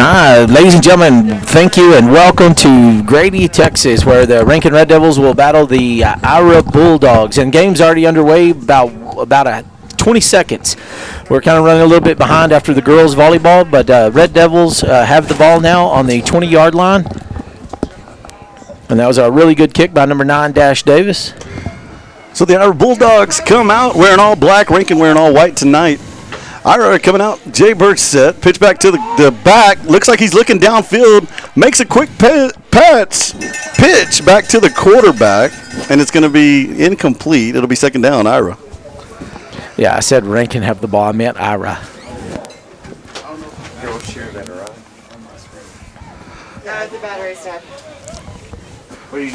Ladies and gentlemen, thank you and welcome to Grady, Texas, where the Rankin Red Devils will battle the Ira Bulldogs. And game's already underway, about 20 seconds. We're kind of running a little bit behind after the girls' volleyball, but Red Devils have the ball now on the 20-yard line. And that was a really good kick by number 9, Dash Davis. So the Ira Bulldogs come out wearing all black, Rankin wearing all white tonight. Ira coming out, Jay Burke's set, pitch back to the back, looks like he's looking downfield, makes a quick pitch back to the quarterback, and it's going to be incomplete. It'll be second down, Ira. Yeah, I said Rankin have the ball. I meant Ira.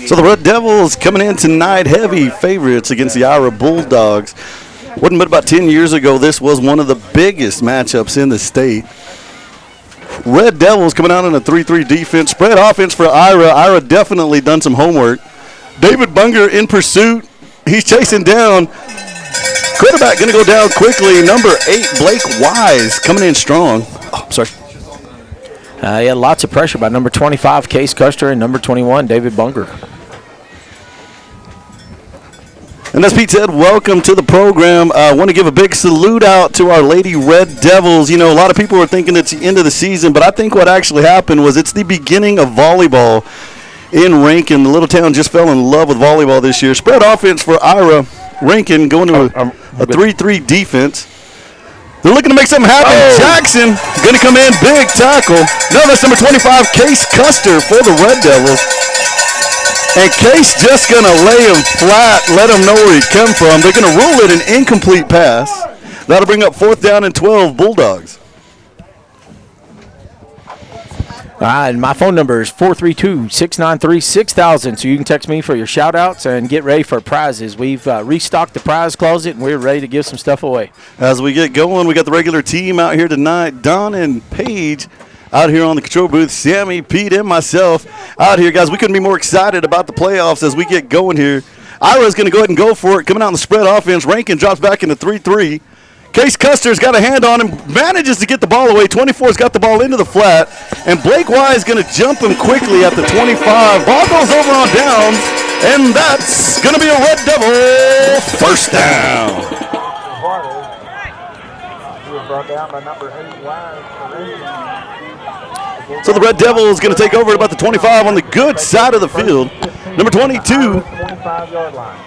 So the Red Devils coming in tonight, heavy favorites against the Ira Bulldogs. Wasn't but about 10 years ago, this was one of the biggest matchups in the state. Red Devils coming out in a 3-3 defense. Spread offense for Ira. Ira definitely done some homework. David Bunger in pursuit. He's chasing down. Quarterback going to go down quickly. Number 8, Blake Wise, coming in strong. Oh, sorry. Yeah, lots of pressure by number 25, Case Custer, and number 21, David Bunger. And as Pete said, welcome to the program. I want to give a big salute out to our Lady Red Devils. You know, a lot of people were thinking it's the end of the season, but I think what actually happened was it's the beginning of volleyball in Rankin. The little town just fell in love with volleyball this year. Spread offense for Ira. Rankin going to a 3-3 defense. They're looking to make something happen. Oh. Jackson going to come in, big tackle. No, that's number 25, Case Custer for the Red Devils. And Case just going to lay him flat, let him know where he come from. They're going to rule it an incomplete pass. That'll bring up 4th down and 12 Bulldogs. And my phone number is 432-693-6000, so you can text me for your shout-outs and get ready for prizes. We've restocked the prize closet, and we're ready to give some stuff away. As we get going, we got the regular team out here tonight. Don and Paige out here on the control booth. Sammy, Pete, and myself out here. Guys, we couldn't be more excited about the playoffs as we get going here. Ira's going to go ahead and go for it. Coming out in the spread offense, Rankin drops back into 3-3. Case Custer's got a hand on him, manages to get the ball away. 24's got the ball into the flat, and Blake Wise is going to jump him quickly at the 25. Ball goes over on downs, and that's going to be a Red Devil first down. So the Red Devil is going to take over at about the 25 on the good side of the field. Number 22,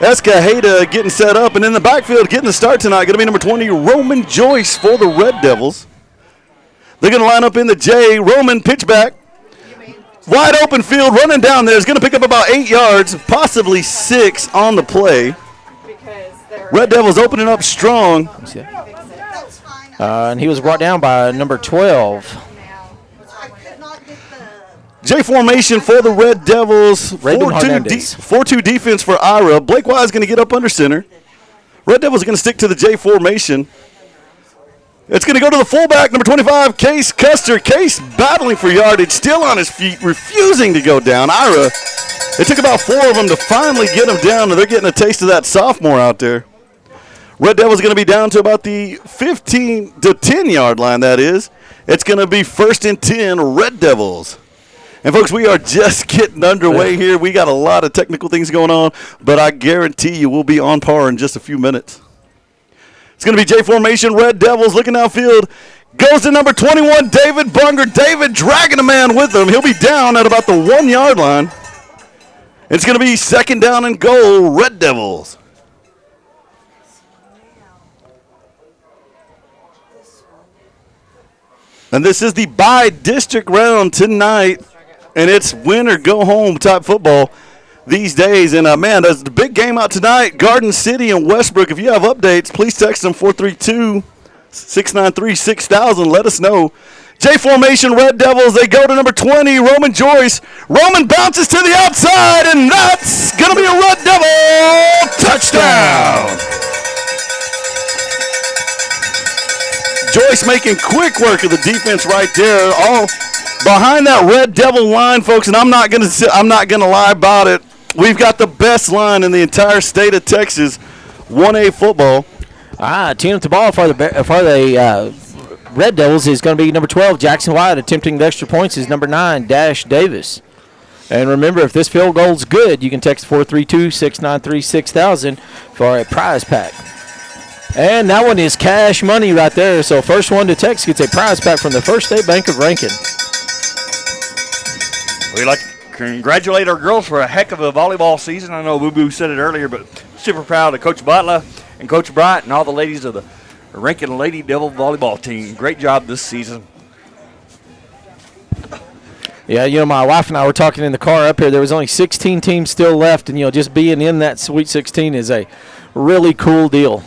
Escajeda getting set up. And in the backfield, getting the start tonight, going to be number 20, Roman Joyce for the Red Devils. They're going to line up in the J. Roman pitch back. Wide open field, running down there. Is going to pick up about 8 yards, possibly 6 on the play. Red Devils opening up strong. And he was brought down by number 12. J formation for the Red Devils. 4-2 defense for Ira. Blake Wise going to get up under center. Red Devils are going to stick to the J formation. It's going to go to the fullback, number 25, Case Custer. Case battling for yardage, still on his feet, refusing to go down. Ira, it took about 4 of them to finally get him down, and they're getting a taste of that sophomore out there. Red Devils going to be down to about the 15 to 10-yard line, that is. It's going to be 1st and 10, Red Devils. And, folks, we are just getting underway here. We got a lot of technical things going on, but I guarantee you we'll be on par in just a few minutes. It's going to be J formation, Red Devils looking outfield. Goes to number 21, David Bunger. David dragging a man with him. He'll be down at about the 1-yard line. It's going to be 2nd down and goal, Red Devils. And this is the by-district round tonight. And it's win or go home type football these days. And, man, there's the big game out tonight, Garden City and Westbrook. If you have updates, please text them 432-693-6000. Let us know. J formation, Red Devils. They go to number 20, Roman Joyce. Roman bounces to the outside, and that's going to be a Red Devil touchdown. Joyce making quick work of the defense right there. All behind that Red Devil line, folks, and I'm not gonna lie about it. We've got the best line in the entire state of Texas, 1A football. Teeing up the ball for the Red Devils is going to be number 12, Jackson White. Attempting the extra points is number 9, Dash Davis. And remember, if this field goal's good, you can text 432-693-6000 for a prize pack. And that one is cash money right there. So first one to text gets a prize pack from the First State Bank of Rankin. We'd like to congratulate our girls for a heck of a volleyball season. I know Boo Boo said it earlier, but super proud of Coach Butler and Coach Bright and all the ladies of the Rankin Lady Devil volleyball team. Great job this season. Yeah, my wife and I were talking in the car up here. There was only 16 teams still left, and, just being in that Sweet 16 is a really cool deal.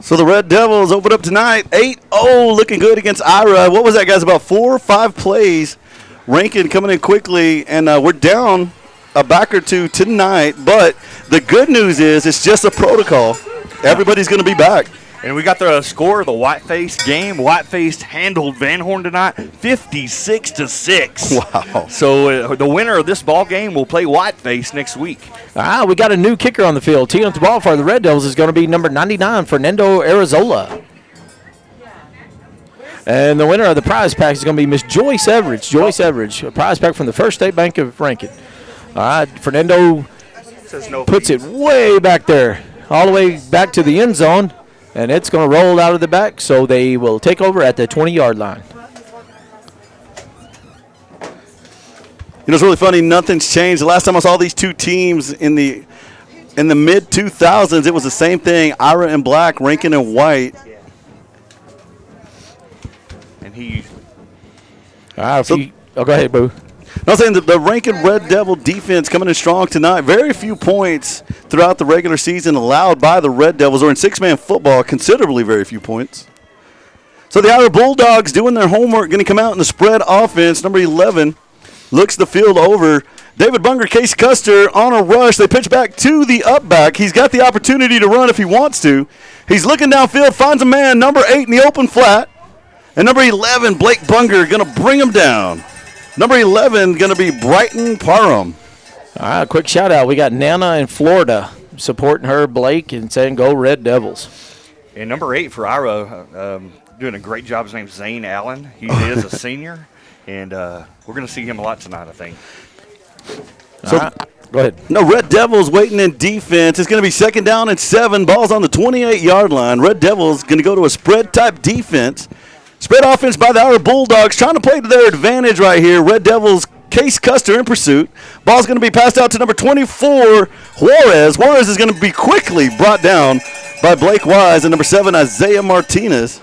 So the Red Devils open up tonight, 8-0, looking good against Ira. What was that, guys, about 4 or 5 plays? Rankin coming in quickly, and we're down a back or two tonight, but the good news is it's just a protocol. Everybody's going to be back. And we got the score of the Whiteface game. Whiteface handled Van Horn tonight 56-6. Wow. So the winner of this ball game will play Whiteface next week. We got a new kicker on the field. Teeing up the ball for the Red Devils is going to be number 99, Fernando Arizola. And the winner of the prize pack is going to be Miss Joyce Everidge. Joyce Everidge, a prize pack from the First State Bank of Rankin. All right, Fernando puts it way back there, all the way back to the end zone. And it's going to roll out of the back, so they will take over at the 20-yard line. It's really funny. Nothing's changed. The last time I saw these two teams in the mid-2000s, it was the same thing. Ira in black, Rankin in white. And he. Go ahead, Boo. I was saying the Rankin Red Devil defense coming in strong tonight. Very few points throughout the regular season allowed by the Red Devils, or in six-man football, considerably very few points. So the Ira Bulldogs doing their homework, going to come out in the spread offense. Number 11 looks the field over. David Bunger, Case Custer on a rush. They pitch back to the up back. He's got the opportunity to run if he wants to. He's looking downfield, finds a man, number 8 in the open flat. And number 11, Blake Bunger, going to bring him down. Number 11 going to be Brighton Parham. All right, quick shout-out. We got Nana in Florida supporting her, Blake, and saying go Red Devils. And number 8 for Ira, doing a great job. His name's Zane Allen. He is a senior, and we're going to see him a lot tonight, I think. So, go ahead. No, Red Devils waiting in defense. It's going to be 2nd down and 7. Ball's on the 28-yard line. Red Devils going to go to a spread-type defense. Spread offense by the Ira Bulldogs, trying to play to their advantage right here. Red Devils, Case Custer in pursuit. Ball's going to be passed out to number 24, Juarez. Juarez is going to be quickly brought down by Blake Wise and number 7, Isaiah Martinez.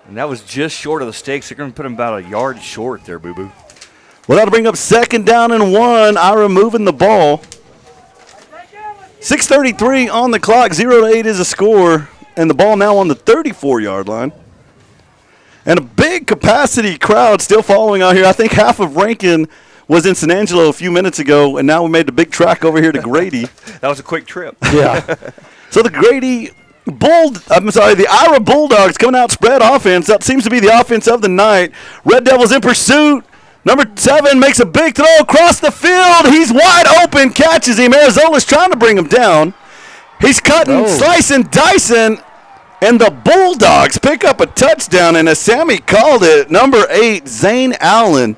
And that was just short of the stakes. They're going to put him about a yard short there, Boo-Boo. Well, that'll bring up 2nd down and 1. Ira moving the ball. 6:33 on the clock. 0-8 is a score. And the ball now on the 34-yard line. And a big capacity crowd still following out here. I think half of Rankin was in San Angelo a few minutes ago, and now we made the big track over here to Grady. That was a quick trip. Yeah. So the Ira Bulldogs coming out spread offense. That seems to be the offense of the night. Red Devils in pursuit. Number 7 makes a big throw across the field. He's wide open, catches him. Arizona's trying to bring him down. He's cutting, slicing, dicing. And the Bulldogs pick up a touchdown, and as Sammy called it, number 8, Zane Allen,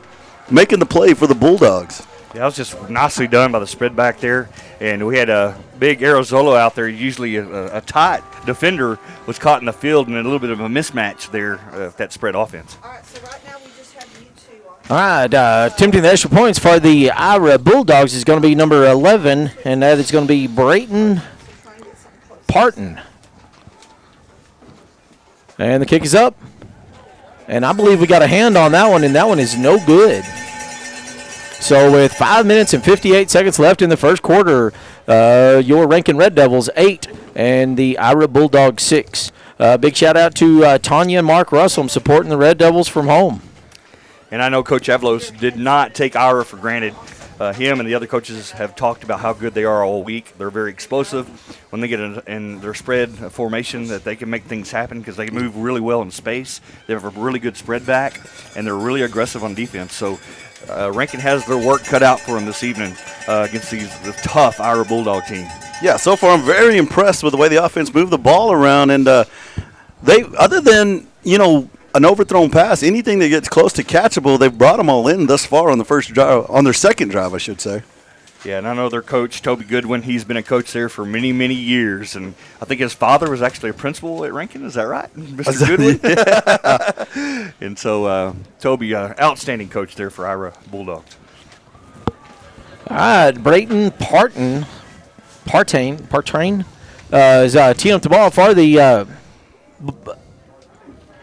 making the play for the Bulldogs. Yeah, that was just nicely done by the spread back there. And we had a big Arizona out there. Usually a tight defender was caught in the field, and a little bit of a mismatch there, that spread offense. All right, so right now we just have you two on. All right, attempting the extra points for the Ira Bulldogs is going to be number 11, and that is going to be Brayton Parton. And the kick is up. And I believe we got a hand on that one, and that one is no good. So with 5 minutes and 58 seconds left in the first quarter, your Rankin Red Devils 8 and the Ira Bulldogs 6. Big shout out to Tanya and Mark Russell supporting the Red Devils from home. And I know Coach Avalos did not take Ira for granted. Him and the other coaches have talked about how good they are all week. They're very explosive. When they get in their spread formation, that they can make things happen because they move really well in space. They have a really good spread back, and they're really aggressive on defense. So Rankin has their work cut out for them this evening against the tough Ira Bulldog team. Yeah, so far I'm very impressed with the way the offense moved the ball around, and they, other than an overthrown pass, anything that gets close to catchable, they've brought them all in thus far on the first drive, on their second drive, I should say. Yeah, and I know their coach, Toby Goodwin, he's been a coach there for many, many years, and I think his father was actually a principal at Rankin. Is that right, Mr. Goodwin? And so Toby, outstanding coach there for Ira Bulldogs. All right, Brayton Partain is teeing up the ball for the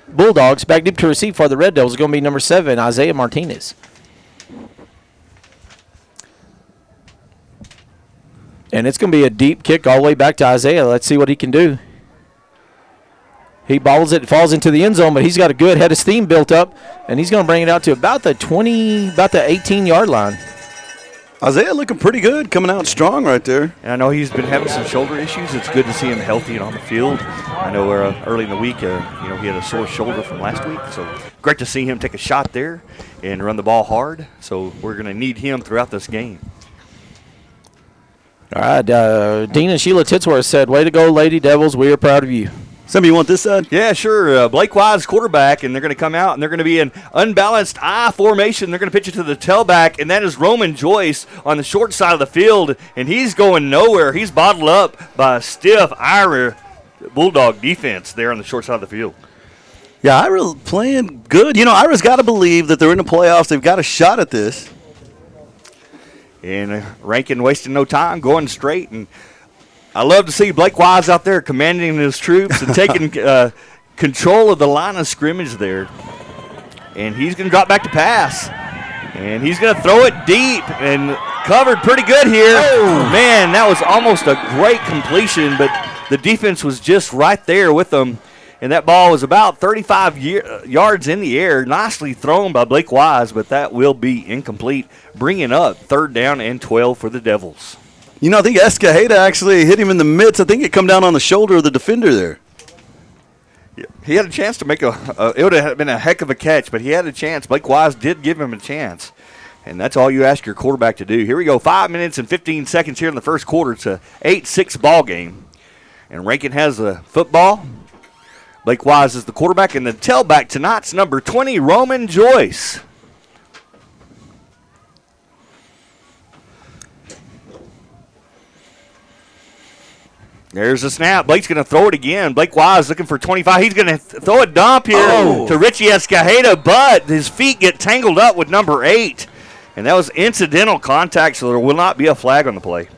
Bulldogs. Back deep to receive for the Red Devils is going to be number 7, Isaiah Martinez. And it's going to be a deep kick all the way back to Isaiah. Let's see what he can do. He bobbles it, falls into the end zone, but he's got a good head of steam built up, and he's going to bring it out to about the 18-yard line. Isaiah looking pretty good, coming out strong right there. And I know he's been having some shoulder issues. It's good to see him healthy and on the field. I know early in the week, he had a sore shoulder from last week. So great to see him take a shot there and run the ball hard. So we're going to need him throughout this game. All right, Dean and Sheila Titsworth said, "Way to go, Lady Devils. We are proud of you." Somebody, you want this side? Yeah, sure. Blake Wise, quarterback, and they're going to come out, and they're going to be in unbalanced I formation. They're going to pitch it to the tailback, and that is Roman Joyce on the short side of the field, and he's going nowhere. He's bottled up by a stiff Ira Bulldog defense there on the short side of the field. Yeah, Ira playing good. Ira's got to believe that they're in the playoffs. They've got a shot at this. And Rankin wasting no time, going straight, and I love to see Blake Wise out there commanding his troops and taking control of the line of scrimmage there. And he's going to drop back to pass. And he's going to throw it deep and covered pretty good here. Oh, man, that was almost a great completion, but the defense was just right there with them. And that ball was about 35 yards in the air. Nicely thrown by Blake Wise, but that will be incomplete, bringing up 3rd down and 12 for the Devils. I think Escajeda actually hit him in the midst. I think it come down on the shoulder of the defender there. Yeah, he had a chance to make it would have been a heck of a catch, but he had a chance. Blake Wise did give him a chance. And that's all you ask your quarterback to do. Here we go, 5 minutes and 15 seconds here in the first quarter. It's a 8-6 ball game. And Rankin has the football. Blake Wise is the quarterback, and the tailback tonight's number 20, Roman Joyce. There's a snap. Blake's going to throw it again. Blake Wise looking for 25. He's going to throw a dump here to Richie Escajeda, but his feet get tangled up with number 8. And that was incidental contact, so there will not be a flag on the play.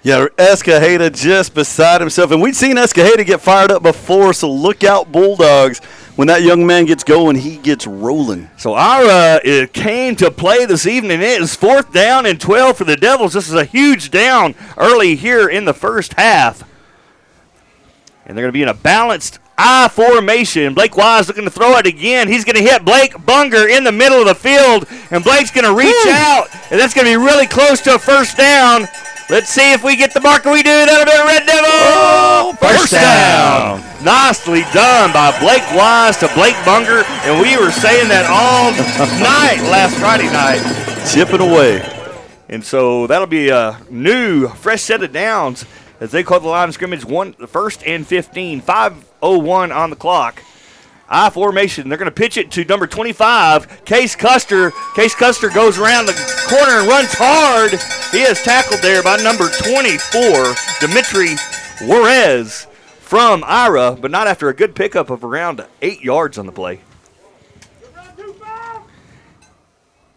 Yeah, Escajeda just beside himself. And we've seen Escajeda get fired up before, so look out, Bulldogs. When that young man gets going, he gets rolling. So Ira came to play this evening. It is 4th down and 12 for the Devils. This is a huge down early here in the first half. And they're going to be in a balanced I formation. Blake Wise looking to throw it again. He's going to hit Blake Bunger in the middle of the field, and Blake's going to reach out, and that's going to be really close to a 1st down. Let's see if we get the marker. We do. That'll be a Red Devil. Oh, first down. Nicely done by Blake Wise to Blake Bunger, and we were saying that all night last Friday night. Chipping away. And so that'll be a new, fresh set of downs as they call the line of scrimmage 1st and 15, 5:01 on the clock. I formation. They're going to pitch it to number 25, Case Custer. Case Custer goes around the corner and runs hard. He is tackled there by number 24, Dimitri Juarez from Ira, but not after a good pickup of around 8 yards on the play.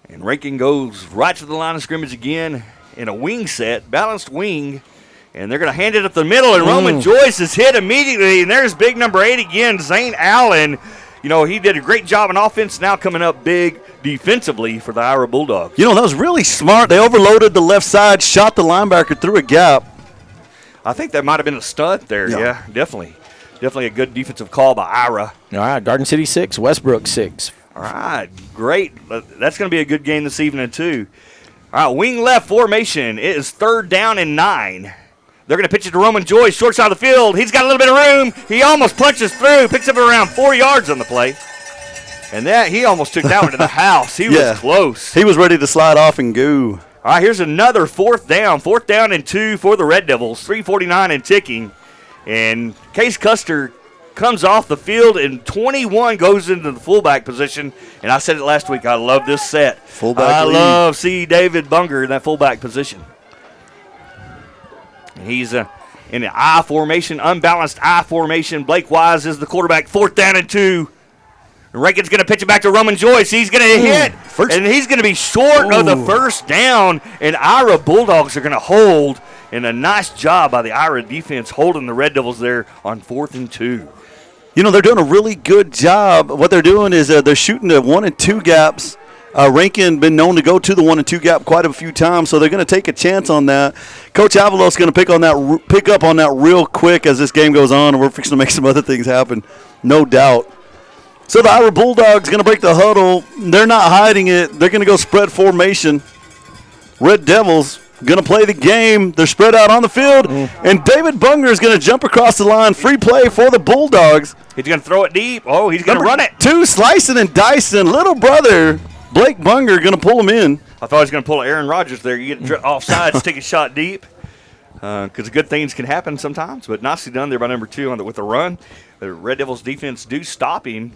And Rankin goes right to the line of scrimmage again in a wing set, balanced wing. And they're going to hand it up the middle, and Roman Joyce is hit immediately. And there's big number 8 again, Zane Allen. He did a great job on offense, now coming up big defensively for the Ira Bulldogs. That was really smart. They overloaded the left side, shot the linebacker through a gap. I think that might have been a stunt there. Yeah, definitely. Definitely a good defensive call by Ira. All right, Garden City 6, Westbrook 6. All right, great. That's going to be a good game this evening, too. All right, wing left formation. It is 3rd down and 9. They're going to pitch it to Roman Joyce, short side of the field. He's got a little bit of room. He almost punches through, picks up around 4 yards on the play. And that he almost took that one to the house. He was close. He was ready to slide off and go. All right, here's another 4th down. 4th down and 2 for the Red Devils. 3:49 and ticking. And Case Custer comes off the field, and 21 goes into the fullback position. And I said it last week, I love this set. Fullback lead. Love see David Bunger in that fullback position. And he's in an I formation, unbalanced I formation. Blake Wise is the quarterback. 4th down and 2. Rankin's going to pitch it back to Roman Joyce. He's going to hit, and he's going to be short of the 1st down. And Ira Bulldogs are going to hold. And a nice job by the Ira defense holding the Red Devils there on 4th and 2. You know, they're doing a really good job. What they're doing is they're shooting the 1 and 2 gaps. Rankin been known to go to the 1 and 2 gap quite a few times, so they're going to take a chance on that. Coach Avalos is going to pick up on that real quick as this game goes on, and we're fixing to make some other things happen, no doubt. So the Ira Bulldogs going to break the huddle. They're not hiding it. They're going to go spread formation. Red Devils going to play the game. They're spread out on the field, and David Bunger is going to jump across the line. Free play for the Bulldogs. He's going to throw it deep. Oh, he's going to run it. 2, slicing and dicing. Little brother Blake Bunger going to pull him in. I thought he was going to pull Aaron Rodgers there. You get offsides, take a shot deep, because good things can happen sometimes. But nicely done there by number 2 with the run. The Red Devils defense do stop him.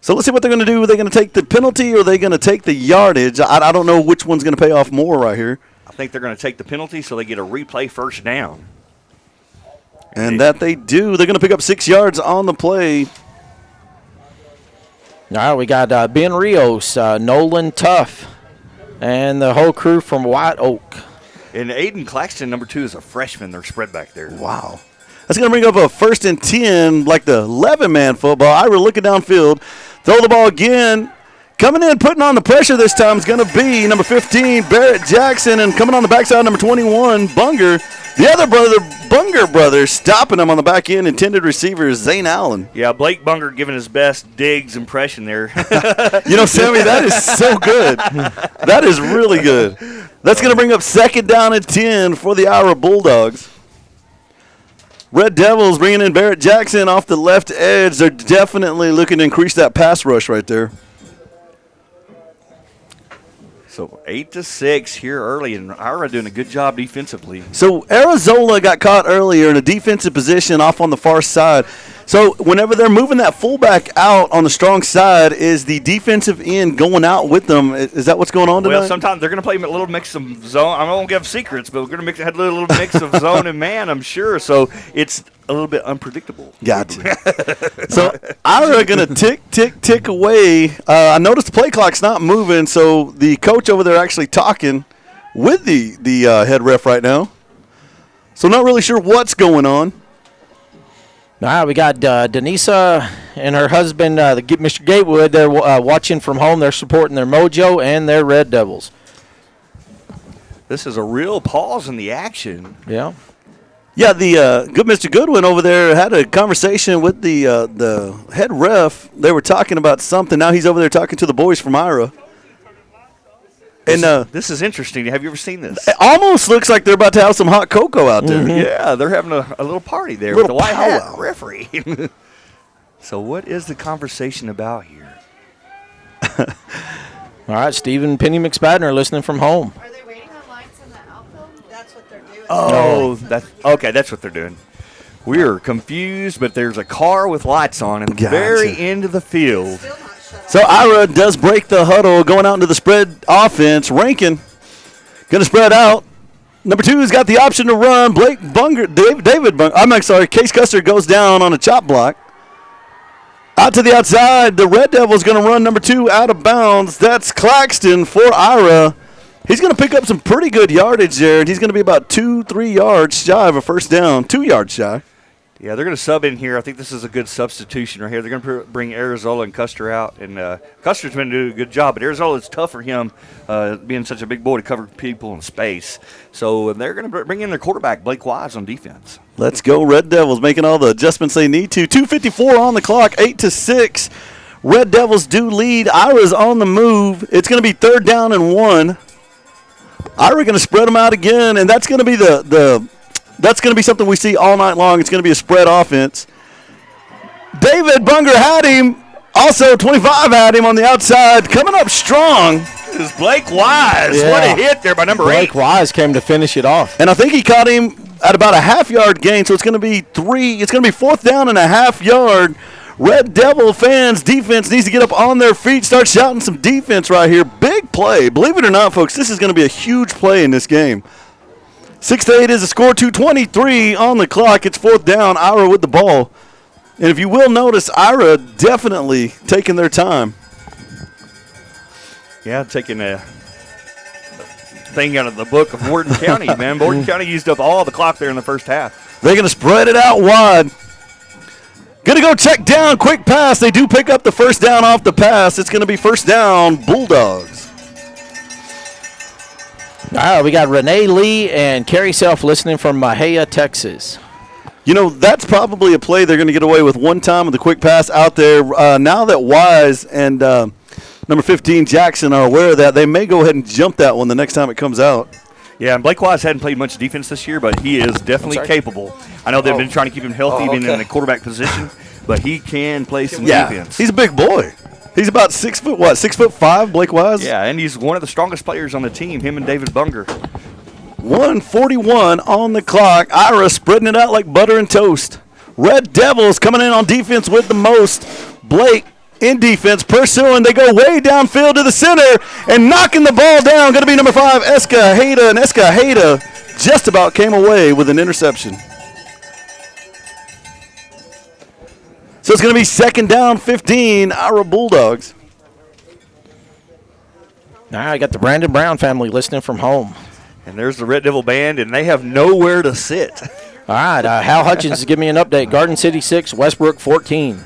So let's see what they're going to do. Are they going to take the penalty or are they going to take the yardage? I don't know which one's going to pay off more right here. I think they're going to take the penalty so they get a replay 1st down. And that they do. They're going to pick up 6 yards on the play. All right, we got Ben Rios, Nolan Tuff, and the whole crew from White Oak. And Aiden Claxton, number 2, is a freshman. They're spread back there. Wow. That's going to bring up a 1st and 10, like the 11-man football. Ira looking downfield. Throw the ball again. Coming in, putting on the pressure this time is going to be number 15, Barrett Jackson. And coming on the backside, number 21, Bunger. The other brother, Bunger brothers, stopping him on the back end. Intended receiver, Zane Allen. Yeah, Blake Bunger giving his best Diggs impression there. You know, Sammy, that is so good. That is really good. That's going to bring up 2nd down and 10 for the Ira Bulldogs. Red Devils bringing in Barrett Jackson off the left edge. They're definitely looking to increase that pass rush right there. So 8-6 here early, and Ira doing a good job defensively. So Arizona got caught earlier in a defensive position off on the far side. So whenever they're moving that fullback out on the strong side, is the defensive end going out with them? Is that what's going on tonight? Well, sometimes they're going to play a little mix of zone. I won't give secrets, but we're going to have a little mix of zone and man, I'm sure. So it's a little bit unpredictable. Gotcha. So Ira going to tick away. I noticed the play clock's not moving, so the coach over there actually talking with the head ref right now. So not really sure what's going on. All right, we got Denisa and her husband, Mr. Gatewood. They're watching from home. They're supporting their Mojo and their Red Devils. This is a real pause in the action. Yeah. Yeah, the good Mr. Goodwin over there had a conversation with the head ref. They were talking about something. Now he's over there talking to the boys from Ira. And this is interesting. Have you ever seen this? It almost looks like they're about to have some hot cocoa out there. Mm-hmm. Yeah, they're having a little party there with the white hat referee. So what is the conversation about here? All right, Stephen Penny McSpadden listening from home. Are they waiting on lights in the outfield? That's what they're doing. Oh, that's what they're doing. We are confused, but there's a car with lights on at the very end of the field. Still not shut off. So Ira does break the huddle, going out into the spread offense. Rankin going to spread out. Number 2 has got the option to run. Blake Bunger, David Bunger. Case Custer goes down on a chop block. Out to the outside, the Red Devils going to run number 2 out of bounds. That's Claxton for Ira. He's going to pick up some pretty good yardage there, and he's going to be about 2-3 yards shy of a 1st down, 2 yards shy. Yeah, they're going to sub in here. I think this is a good substitution right here. They're going to bring Arizona and Custer out. And Custer's been doing a good job, but Arizona, it's tough for him being such a big boy to cover people in space. So they're going to bring in their quarterback, Blake Wise, on defense. Let's go, Red Devils, making all the adjustments they need to. 2:54 on the clock, 8-6. Red Devils do lead. Ira's on the move. It's going to be 3rd down and 1. Ira going to spread them out again, and that's going to be that's going to be something we see all night long. It's going to be a spread offense. David Bunger had him. Also, 25 had him on the outside. Coming up strong is Blake Wise. Yeah. What a hit there by number 8. Blake Wise came to finish it off. And I think he caught him at about a half-yard gain, so it's going to be 4th down and a half-yard. Red Devil fans, defense needs to get up on their feet, start shouting some defense right here. Big play. Believe it or not, folks, this is going to be a huge play in this game. 6-8 is the score, 2:23 on the clock. It's 4th down, Ira with the ball. And if you will notice, Ira definitely taking their time. Yeah, taking a thing out of the book of Borden County, man. Borden County used up all the clock there in the first half. They're going to spread it out wide. Going to go check down, quick pass. They do pick up the first down off the pass. It's going to be 1st down, Bulldogs. All right, we got Renee Lee and Carrie Self listening from Mahia, Texas. You know, that's probably a play they're going to get away with one time with a quick pass out there. Now that Wise and number 15 Jackson are aware of that, they may go ahead and jump that one the next time it comes out. Yeah, and Blake Wise hadn't played much defense this year, but he is definitely capable. I know they've been trying to keep him healthy, even in the quarterback position, but he can play some defense. He's a big boy. He's about 6'5", Blake Wise? Yeah, and he's one of the strongest players on the team, him and David Bunger. 1:41 on the clock. Ira spreading it out like butter and toast. Red Devils coming in on defense with the most. Blake in defense, pursuing. They go way downfield to the center and knocking the ball down. Going to be number 5, Escajeda. And Escajeda just about came away with an interception. So it's going to be 2nd down, 15, Ira Bulldogs. Now I got the Brandon Brown family listening from home. And there's the Red Devil Band, and they have nowhere to sit. All right, Hal Hutchins is giving me an update. Garden City 6, Westbrook 14.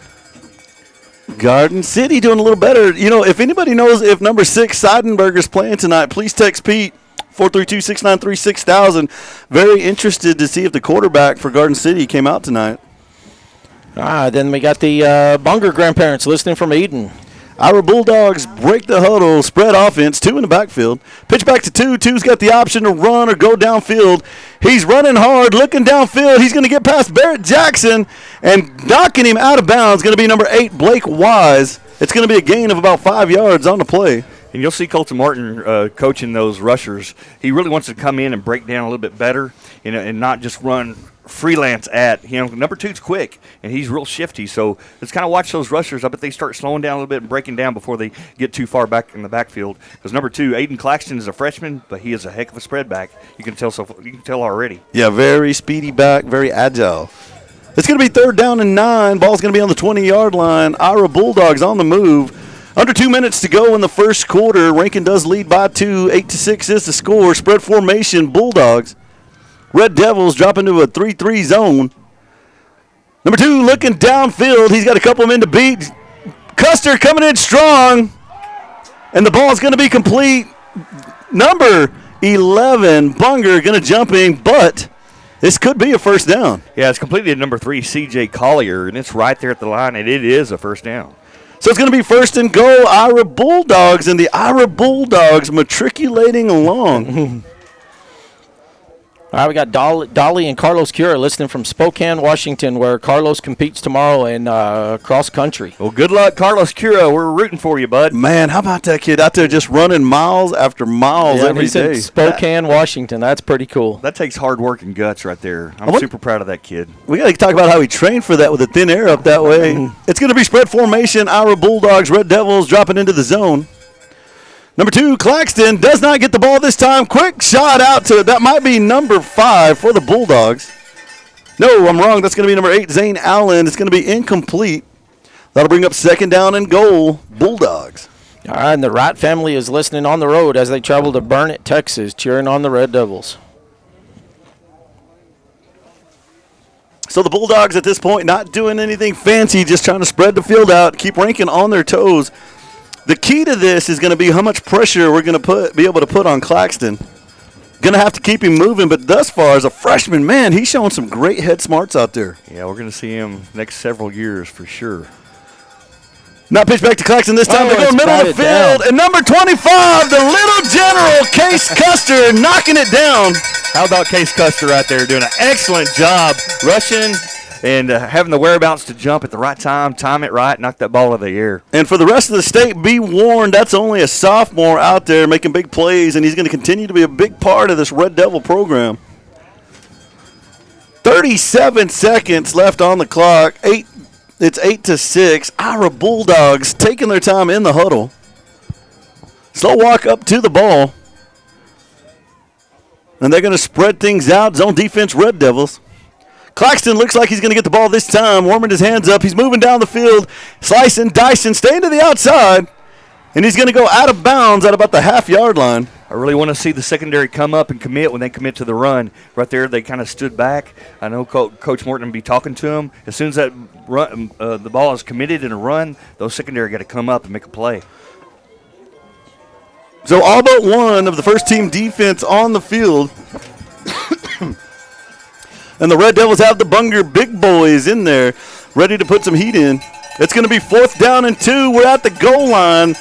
Garden City doing a little better. You know, if anybody knows if number 6 Seidenberger's playing tonight, please text Pete, 432-693-6000. Very interested to see if the quarterback for Garden City came out tonight. All right, then we got the Bunger grandparents listening from Eden. Ira Bulldogs break the huddle, spread offense, 2 in the backfield. Pitch back to 2. 2's got the option to run or go downfield. He's running hard, looking downfield. He's going to get past Barrett Jackson and knocking him out of bounds. Going to be number 8, Blake Wise. It's going to be a gain of about 5 yards on the play. And you'll see Colton Martin coaching those rushers. He really wants to come in and break down a little bit better and not just run freelance at. Number 2's quick, and he's real shifty. So let's kind of watch those rushers. I bet they start slowing down a little bit and breaking down before they get too far back in the backfield. Because number 2, Aiden Claxton, is a freshman, but he is a heck of a spread back. You can tell already. Yeah, very speedy back, very agile. It's going to be 3rd down and 9. Ball's going to be on the 20-yard line. Ira Bulldogs on the move. Under 2 minutes to go in the first quarter. Rankin does lead by 2. 8-6 is the score. Spread formation, Bulldogs. Red Devils drop into a 3-3 zone. Number 2 looking downfield. He's got a couple of men to beat. Custer coming in strong. And the ball's going to be complete. Number 11, Bunger, going to jump in, but this could be a 1st down. Yeah, it's completely at number 3, C.J. Collier, and it's right there at the line, and it is a 1st down. So it's going to be 1st and goal, Ira Bulldogs, and the Ira Bulldogs matriculating along. All right, we got Dolly and Carlos Cura listening from Spokane, Washington, where Carlos competes tomorrow in cross country. Well, good luck, Carlos Cura. We're rooting for you, bud. Man, how about that kid out there just running miles after miles every day? In Spokane, Washington. That's pretty cool. That takes hard work and guts right there. I'm super proud of that kid. We got to talk about how he trained for that with the thin air up that way. It's going to be spread formation. Ira Bulldogs, Red Devils dropping into the zone. Number 2, Claxton does not get the ball this time. Quick shot out to that might be number 5 for the Bulldogs. No, I'm wrong. That's going to be number 8, Zane Allen. It's going to be incomplete. That'll bring up 2nd down and goal, Bulldogs. All right, and the Wright family is listening on the road as they travel to Burnett, Texas, cheering on the Red Devils. So the Bulldogs at this point not doing anything fancy, just trying to spread the field out, keep Rankin on their toes. The key to this is going to be how much pressure we're going to be able to put on Claxton. Going to have to keep him moving, but thus far as a freshman, man, he's showing some great head smarts out there. Yeah, we're going to see him next several years for sure. Not pitch back to Claxton this time. They go middle of the field. And number 25, the little general, Case Custer, knocking it down. How about Case Custer right there doing an excellent job rushing and having the whereabouts to jump at the right time it right, knock that ball out of the air. And for the rest of the state, be warned, that's only a sophomore out there making big plays, and he's going to continue to be a big part of this Red Devil program. 37 seconds left on the clock. It's 8-6. Ira Bulldogs taking their time in the huddle. Slow walk up to the ball. And they're going to spread things out. Zone defense, Red Devils. Claxton looks like he's going to get the ball this time, warming his hands up. He's moving down the field, slicing, dicing, staying to the outside. And he's going to go out of bounds at about the half-yard line. I really want to see the secondary come up and commit when they commit to the run. Right there, they kind of stood back. I know Coach Morton will be talking to them. As soon as that run, the ball is committed in a run, those secondary got to come up and make a play. So all but one of the first-team defense on the field. And the Red Devils have the Bunger big boys in there, ready to put some heat in. It's going to be 4th down and 2. We're at the goal line.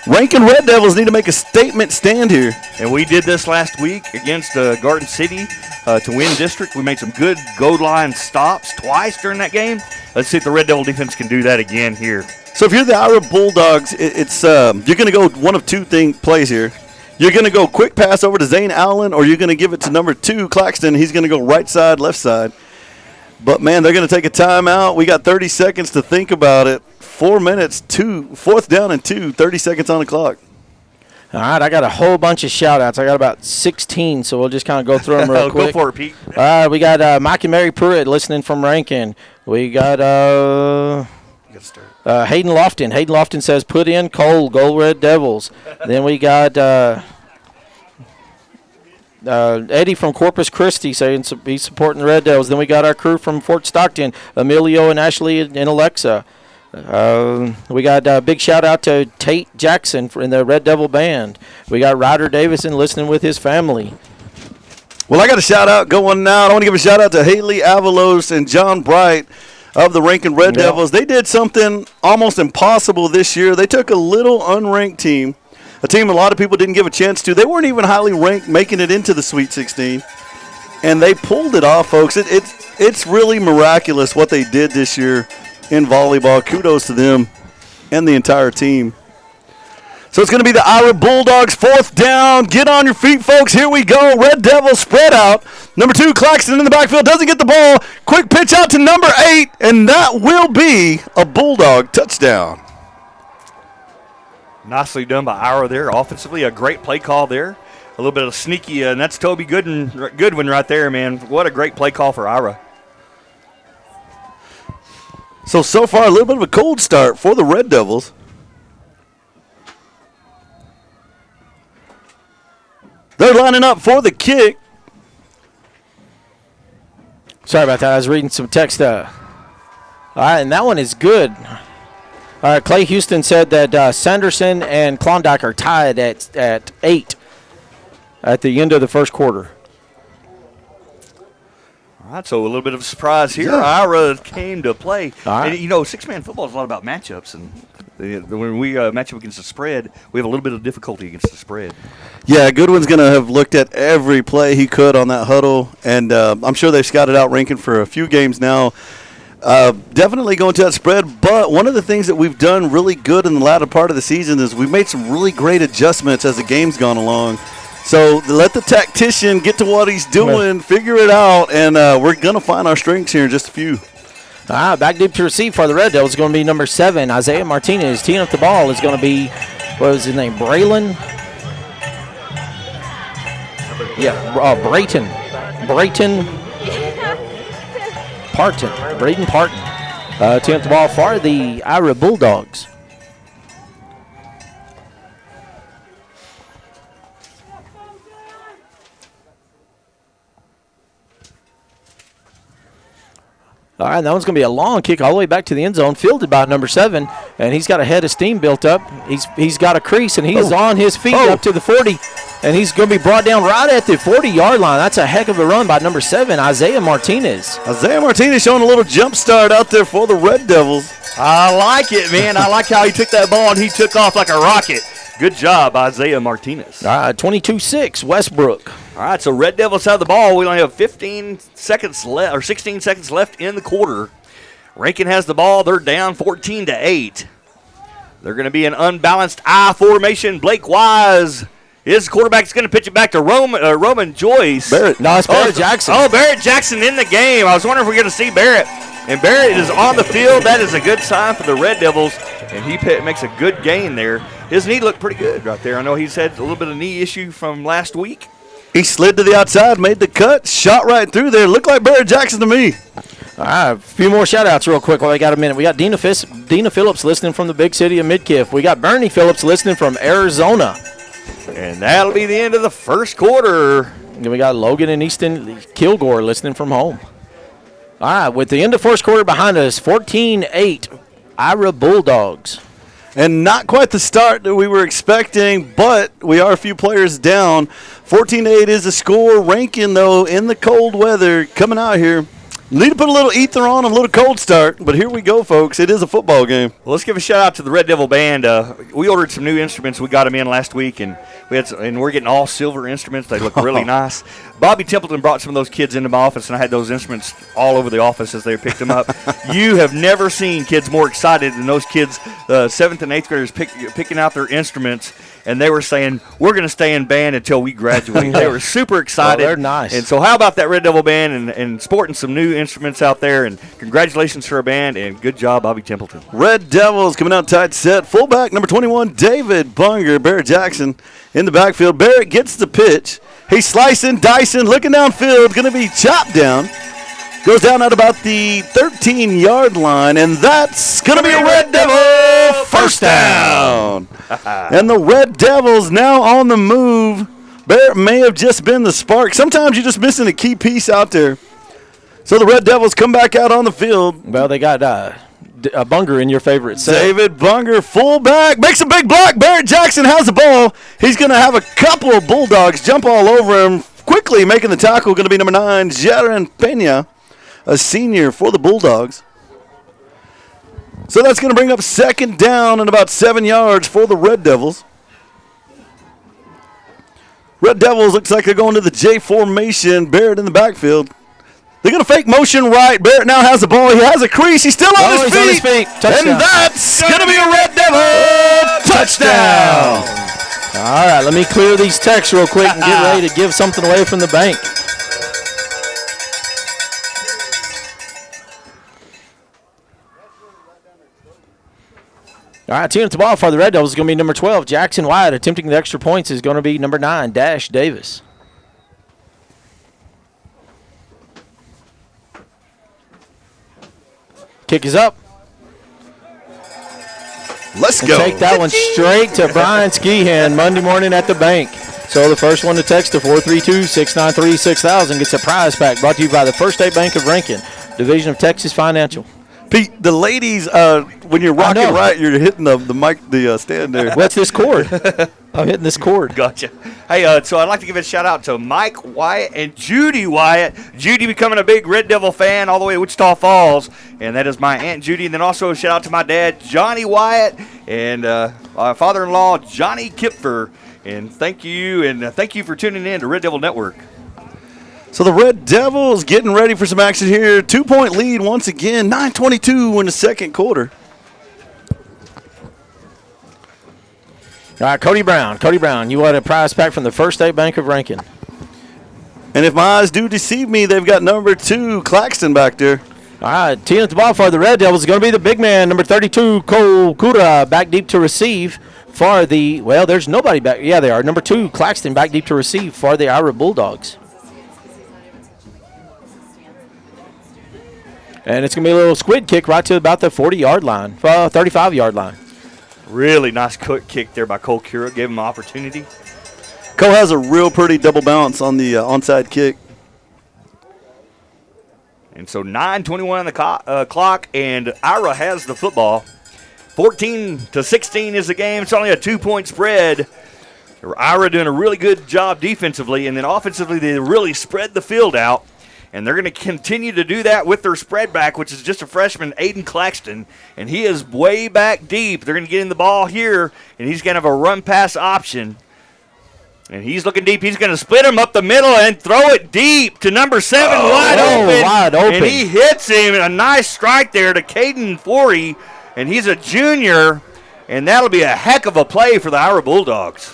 Rankin Red Devils need to make a statement stand here. And we did this last week against Garden City to win district. We made some good goal line stops twice during that game. Let's see if the Red Devil defense can do that again here. So if you're the Ira Bulldogs, it's you're going to go one of two plays here. You're going to go quick pass over to Zane Allen, or you're going to give it to number 2, Claxton. He's going to go right side, left side. But, man, they're going to take a timeout. We got 30 seconds to think about it. 4 minutes, 4th down and 2, 30 seconds on the clock. All right, I got a whole bunch of shout-outs. I got about 16, so we'll just kind of go through them real quick. Go for it, Pete. All right, we got Mike and Mary Pruitt listening from Rankin. We got Hayden Lofton. Hayden Lofton says, put in Cole, Gold Red Devils. Then we got Eddie from Corpus Christi saying he's supporting the Red Devils. Then we got our crew from Fort Stockton, Emilio and Ashley and Alexa. We got a big shout-out to Tate Jackson in the Red Devil Band. We got Ryder Davison listening with his family. Well, I got a shout-out going now. I want to give a shout-out to Haley Avalos and John Bright of the Rankin Red Devils. They did something almost impossible this year. They took a little unranked team, a team a lot of people didn't give a chance to. They weren't even highly ranked making it into the Sweet 16, and they pulled it off, folks. It's really miraculous what they did this year in volleyball. Kudos to them and the entire team. So it's going to be the Ira Bulldogs, 4th down. Get on your feet, folks. Here we go. Red Devils spread out. Number 2, Claxton in the backfield, doesn't get the ball. Quick pitch out to number 8, and that will be a Bulldog touchdown. Nicely done by Ira there. Offensively, a great play call there. A little bit of sneaky, and that's Toby Goodwin right there, man. What a great play call for Ira. So far, a little bit of a cold start for the Red Devils. They're lining up for the kick. Sorry about that. I was reading some text. All right, and that one is good. All right, Clay Houston said that Sanderson and Klondike are tied at 8 at the end of the first quarter. All right, so a little bit of a surprise here. Yeah. Ira came to play. All right. And, you know, 6-man football is a lot about matchups. And when we match up against the spread, we have a little bit of difficulty against the spread. Yeah, Goodwin's going to have looked at every play he could on that huddle, and I'm sure they've scouted out Rankin for a few games now. Definitely going to that spread, but one of the things that we've done really good in the latter part of the season is we've made some really great adjustments as the game's gone along. So let the tactician get to what he's doing, figure it out, and we're going to find our strengths here in just a few. Back deep to receive for the Red Devils is going to be number 7, Isaiah Martinez. Teeing up the ball is going to be, what was his name, Braylon? Yeah, Brayton Parton. Teeing up the ball for the Ira Bulldogs. All right, that one's going to be a long kick all the way back to the end zone, fielded by number 7, and he's got a head of steam built up. He's got a crease, and he's on his feet up to the 40, and he's going to be brought down right at the 40-yard line. That's a heck of a run by number 7, Isaiah Martinez. Isaiah Martinez showing a little jump start out there for the Red Devils. I like it, man. I like how he took that ball and he took off like a rocket. Good job, Isaiah Martinez. 22-6, Westbrook. All right, so Red Devils have the ball. We only have 15 seconds left, or 16 seconds left in the quarter. Rankin has the ball. They're down 14-8. They're going to be an unbalanced I formation. Blake Wise, his quarterback, is going to pitch it back to Roman Joyce. Barrett. No, it's Barrett Jackson. Oh, Barrett Jackson in the game. I was wondering if we're going to see Barrett. And Barrett is on the field. That is a good sign for the Red Devils. And he makes a good gain there. His knee looked pretty good right there. I know he's had a little bit of knee issue from last week. He slid to the outside, made the cut, shot right through there. Looked like Barrett Jackson to me. All right, a few more shout-outs real quick while we got a minute. We got Dina Phillips listening from the big city of Midkiff. We got Bernie Phillips listening from Arizona. And that'll be the end of the first quarter. And we got Logan and Easton Kilgore listening from home. All right, with the end of first quarter behind us, 14-8, Ira Bulldogs. And not quite the start that we were expecting, but we are a few players down. 14-8 is the score. Rankin, though, in the cold weather, coming out here. Need to put a little ether on, a little cold start, but here we go, folks. It is a football game. Well, let's give a shout out to the Red Devil Band. We ordered some new instruments. We got them in last week, and we're getting all silver instruments. They look really nice. Bobby Templeton brought some of those kids into my office, and I had those instruments all over the office as they picked them up. You have never seen kids more excited than those kids, 7th and 8th graders, picking out their instruments. And they were saying, we're going to stay in band until we graduate. They were super excited. Oh, they're nice. And so how about that Red Devil Band and sporting some new instruments out there. And congratulations to our band, and good job, Bobby Templeton. Red Devils coming out tight set. Fullback number 21, David Bunger. Barrett Jackson in the backfield. Barrett gets the pitch. He's slicing, dicing, looking downfield. Going to be chopped down. Goes down at about the 13-yard line, and that's going to be a Red Devil first down. And the Red Devils now on the move. Barrett may have just been the spark. Sometimes you're just missing a key piece out there. So the Red Devils come back out on the field. Well, they got Bunger in your favorite set. David Bunger, fullback, makes a big block. Barrett Jackson has the ball. He's going to have a couple of Bulldogs jump all over him. Quickly making the tackle, going to be number 9, Jaron Pena, a senior for the Bulldogs. So that's going to bring up second down and about 7 yards for the Red Devils. Red Devils looks like they're going to the J formation. Barrett in the backfield. They're going to fake motion right. Barrett now has the ball. He has a crease. He's still on his feet. Touchdown. And that's going to be a Red Devil touchdown. All right, let me clear these texts real quick and get ready to give something away from the bank. All right, team at the ball for the Red Devils is going to be number 12, Jackson Wyatt. Attempting the extra points is going to be number 9, Dash Davis. Kick is up. Let's And go. take that one straight to Brian Skehan Monday morning at the bank. So the first one to text to 432-693-6000 gets a prize pack brought to you by the First State Bank of Rankin, Division of Texas Financial. Pete, the ladies, when you're rocking right, you're hitting the mic, the stand there. What's this cord? I'm hitting this cord. Gotcha. Hey, so I'd like to give a shout-out to Mike Wyatt and Judy Wyatt. Judy becoming a big Red Devil fan all the way to Wichita Falls, and that is my Aunt Judy. And then also a shout-out to my dad, Johnny Wyatt, and my father-in-law, Johnny Kipfer. And thank you for tuning in to Red Devil Network. So the Red Devils getting ready for some action here. 2-point lead once again, 9:22 in the second quarter. All right, Cody Brown, you want a prize pack from the First State Bank of Rankin. And if my eyes do deceive me, they've got number 2, Claxton, back there. All right, teeing at the ball for the Red Devils is going to be the big man, number 32, Cole Kura, back deep to receive for the, well, there's nobody back. Yeah, they are. Number 2, Claxton, back deep to receive for the Ira Bulldogs. And it's going to be a little squid kick right to about the 40-yard line, 35-yard line. Really nice kick there by Cole Cura. Gave him an opportunity. Cole has a real pretty double bounce on the onside kick. And so 9:21 on the clock, and Ira has the football. 14-16 is the game. It's only a 2-point spread. Ira doing a really good job defensively, and then offensively they really spread the field out. And they're going to continue to do that with their spread back, which is just a freshman, Aiden Claxton. And he is way back deep. They're going to get in the ball here, and he's going to have a run-pass option. And he's looking deep. He's going to split him up the middle and throw it deep to number 7, wide open. And he hits him. A nice strike there to Caden Forey, and he's a junior. And that'll be a heck of a play for the Ira Bulldogs.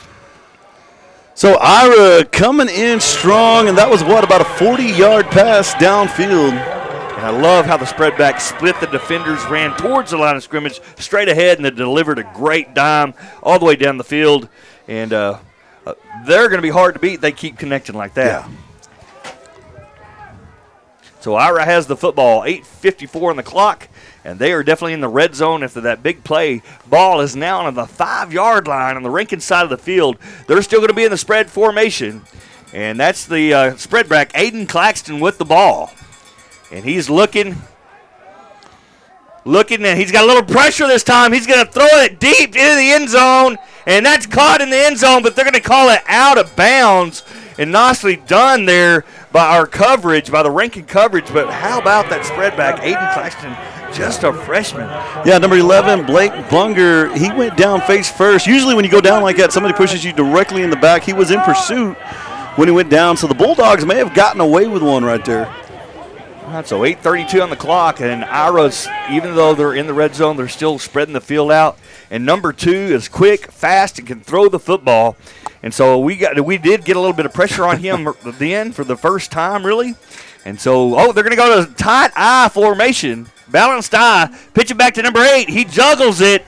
So Ira coming in strong, and that was, about a 40-yard pass downfield. And I love how the spread back split the defenders, ran towards the line of scrimmage, straight ahead, and they delivered a great dime all the way down the field. And they're going to be hard to beat. They keep connecting like that. Yeah. So Ira has the football, 8:54 on the clock, and they are definitely in the red zone after that big play. Ball is now on the 5-yard line on the Rankin side of the field. They're still going to be in the spread formation, and that's the spread back, Aiden Claxton, with the ball. And he's looking, and he's got a little pressure this time. He's going to throw it deep into the end zone, and that's caught in the end zone, but they're going to call it out of bounds. And nicely done there by our coverage, by the Rankin coverage. But how about that spread back, Aiden Claxton, just a freshman. Yeah, number 11, Blake Bunger, he went down face first. Usually when you go down like that, somebody pushes you directly in the back. He was in pursuit when he went down, so the Bulldogs may have gotten away with one right there. So 8:32 on the clock, and Ira's, even though they're in the red zone, they're still spreading the field out. And number 2 is quick, fast, and can throw the football. And so we did get a little bit of pressure on him then for the first time, really. And so, they're going to go to tight eye formation, balanced eye, pitch it back to number 8. He juggles it,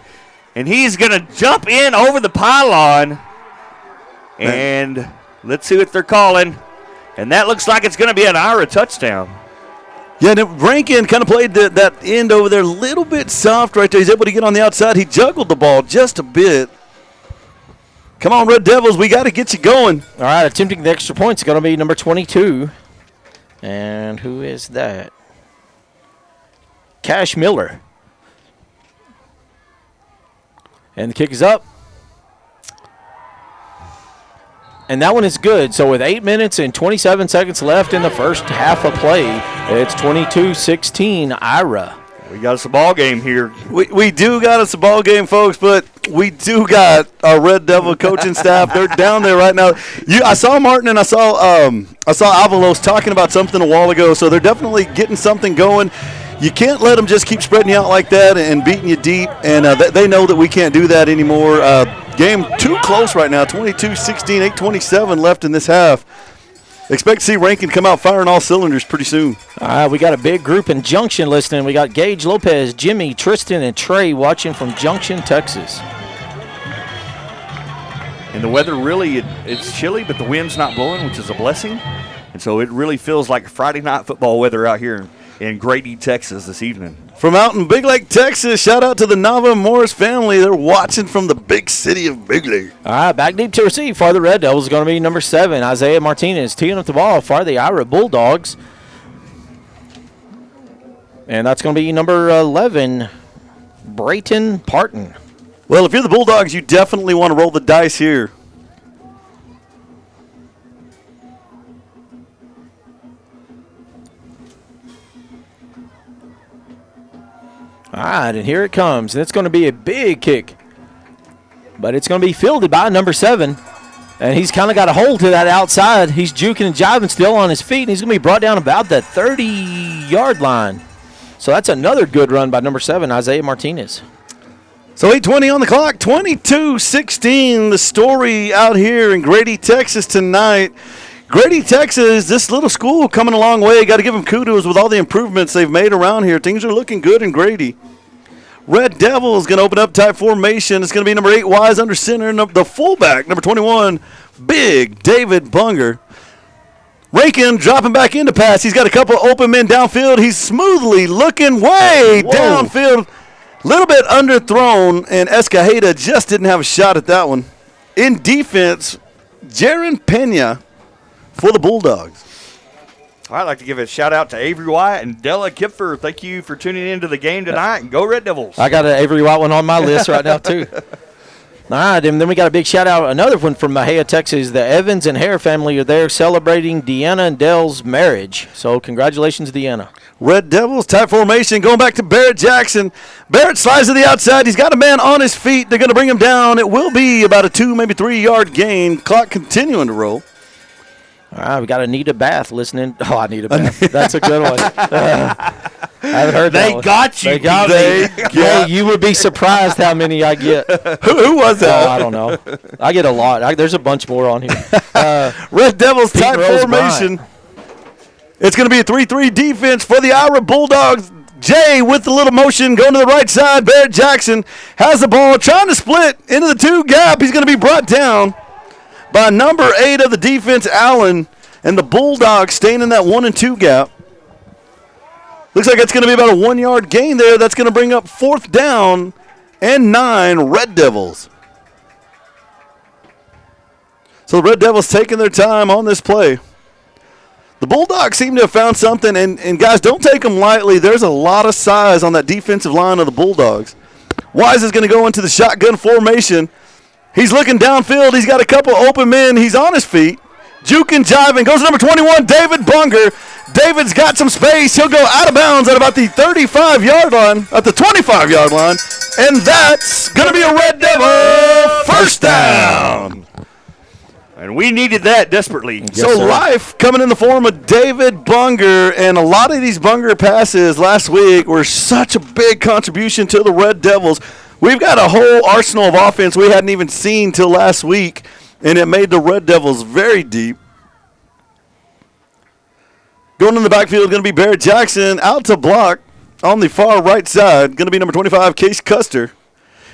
and he's going to jump in over the pylon. And let's see what they're calling. And that looks like it's going to be an Ira touchdown. Yeah, Rankin kind of played that end over there a little bit soft right there. He's able to get on the outside. He juggled the ball just a bit. Come on, Red Devils. We got to get you going. All right, attempting the extra point is going to be number 22. And who is that? Cash Miller. And the kick is up. And that one is good. So with 8 minutes and 27 seconds left in the first half of play, it's 22-16 Ira. We got us a ball game here. We do got us a ball game, folks, but we do got our Red Devil coaching staff. They're down there right now. I saw Martin and I saw Avalos talking about something a while ago, so they're definitely getting something going. You can't let them just keep spreading you out like that and beating you deep, and they know that we can't do that anymore. Game too close right now, 22-16, 8:27 left in this half. Expect to see Rankin come out firing all cylinders pretty soon. All right, we got a big group in Junction listening. We got Gage Lopez, Jimmy, Tristan, and Trey watching from Junction, Texas. And the weather really, it's chilly, but the wind's not blowing, which is a blessing. And so it really feels like Friday night football weather out here in Grady, Texas this evening. From out in Big Lake, Texas, shout out to the Nava Morris family. They're watching from the big city of Big Lake. All right, back deep to receive for the Red Devils is going to be number 7, Isaiah Martinez, teeing up the ball for the Ira Bulldogs. And that's going to be number 11, Brayton Parton. Well, if you're the Bulldogs, you definitely want to roll the dice here. All right, and here it comes. And it's going to be a big kick. But it's going to be fielded by number 7. And he's kind of got a hold to that outside. He's juking and jiving still on his feet. And he's going to be brought down about the 30-yard line. So that's another good run by number 7, Isaiah Martinez. So 8:20 on the clock, 22-16. The story out here in Grady, Texas tonight. Grady, Texas, this little school coming a long way. Got to give them kudos with all the improvements they've made around here. Things are looking good in Grady. Red Devil is going to open up tight formation. It's going to be number 8, Wise under center. The fullback, number 21, Big David Bunger. Rankin dropping back into pass. He's got a couple open men downfield. He's smoothly looking way downfield. A little bit underthrown, and Escajeda just didn't have a shot at that one. In defense, Jaron Pena for the Bulldogs. I'd like to give a shout-out to Avery White and Della Kipfer. Thank you for tuning into the game tonight, and go Red Devils. I got an Avery White one on my list right now, too. All right, and then we got a big shout-out, another one from Mahia, Texas. The Evans and Hare family are there celebrating Deanna and Dell's marriage. So congratulations, Deanna. Red Devils, tight formation, going back to Barrett Jackson. Barrett slides to the outside. He's got a man on his feet. They're going to bring him down. It will be about a 2, maybe 3-yard gain. Clock continuing to roll. All right, we got Anita Bath listening. Oh, Anita Bath. That's a good one. I haven't heard that They one. got you. They got me. Hey, you would be surprised how many I get. Who was that? Oh, I don't know. I get a lot. There's a bunch more on here. Red Devils, Pete tight Rose formation. Bryant. It's going to be a 3-3 defense for the Ira Bulldogs. Jay with the little motion going to the right side. Barrett Jackson has the ball, trying to split into the 2 gap. He's going to be brought down by number 8 of the defense, Allen, and the Bulldogs staying in that 1 and 2 gap. Looks like it's going to be about a 1-yard gain there. That's going to bring up 4th down and 9, Red Devils. So the Red Devils taking their time on this play. The Bulldogs seem to have found something, and guys, don't take them lightly. There's a lot of size on that defensive line of the Bulldogs. Wise is going to go into the shotgun formation. He's looking downfield. He's got a couple open men. He's on his feet. Juking, jiving. Goes to number 21, David Bunger. David's got some space. He'll go out of bounds at about the 35-yard line, at the 25-yard line. And that's going to be a Red Devil first down. And we needed that desperately. Yes, So sir. life coming in the form of David Bunger, and a lot of these Bunger passes last week were such a big contribution to the Red Devils. We've got a whole arsenal of offense we hadn't even seen till last week, and it made the Red Devils very deep. Going in the backfield is going to be Barrett Jackson, out to block on the far right side. Going to be number 25, Case Custer.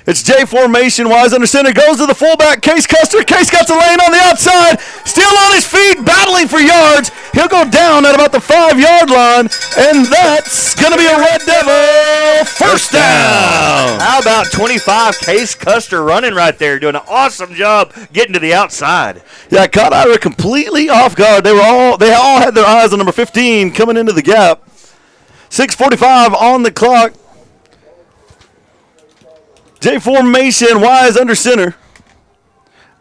It's J formation. Wise under center. Goes to the fullback. Case Custer. Case got the lane on the outside. Still on his feet. Battling for yards. He'll go down at about the 5-yard line. And that's going to be a Red Devil first down. How about 25 Case Custer running right there, doing an awesome job getting to the outside. Yeah, caught Ira completely off guard. They all had their eyes on number 15 coming into the gap. 6:45 on the clock. J formation, Wise under center.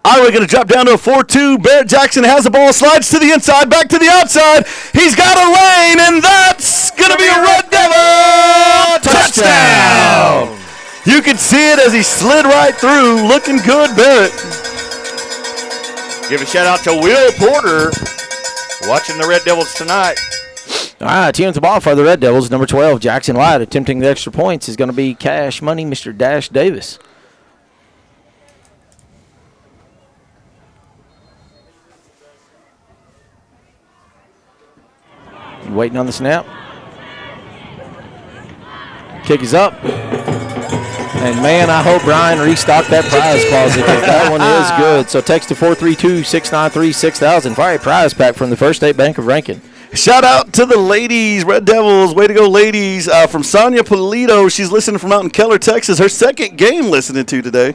Ira going to drop down to a 4-2. Barrett Jackson has the ball, slides to the inside, back to the outside. He's got a lane, and that's going to be a Red Devil touchdown. You can see it as he slid right through. Looking good, Barrett. Give a shout out to Will Porter watching the Red Devils tonight. All right, team at the ball for the Red Devils. Number 12, Jackson White, attempting the extra points is going to be Cash Money, Mr. Dash Davis. Waiting on the snap. Kick is up. And, man, I hope Brian restocked that prize closet because that one is good. So text to 432-693-6000 for a prize pack from the First State Bank of Rankin. Shout out to the ladies, Red Devils. Way to go, ladies. From Sonia Polito. She's listening from out in Keller, Texas. Her second game listening to today.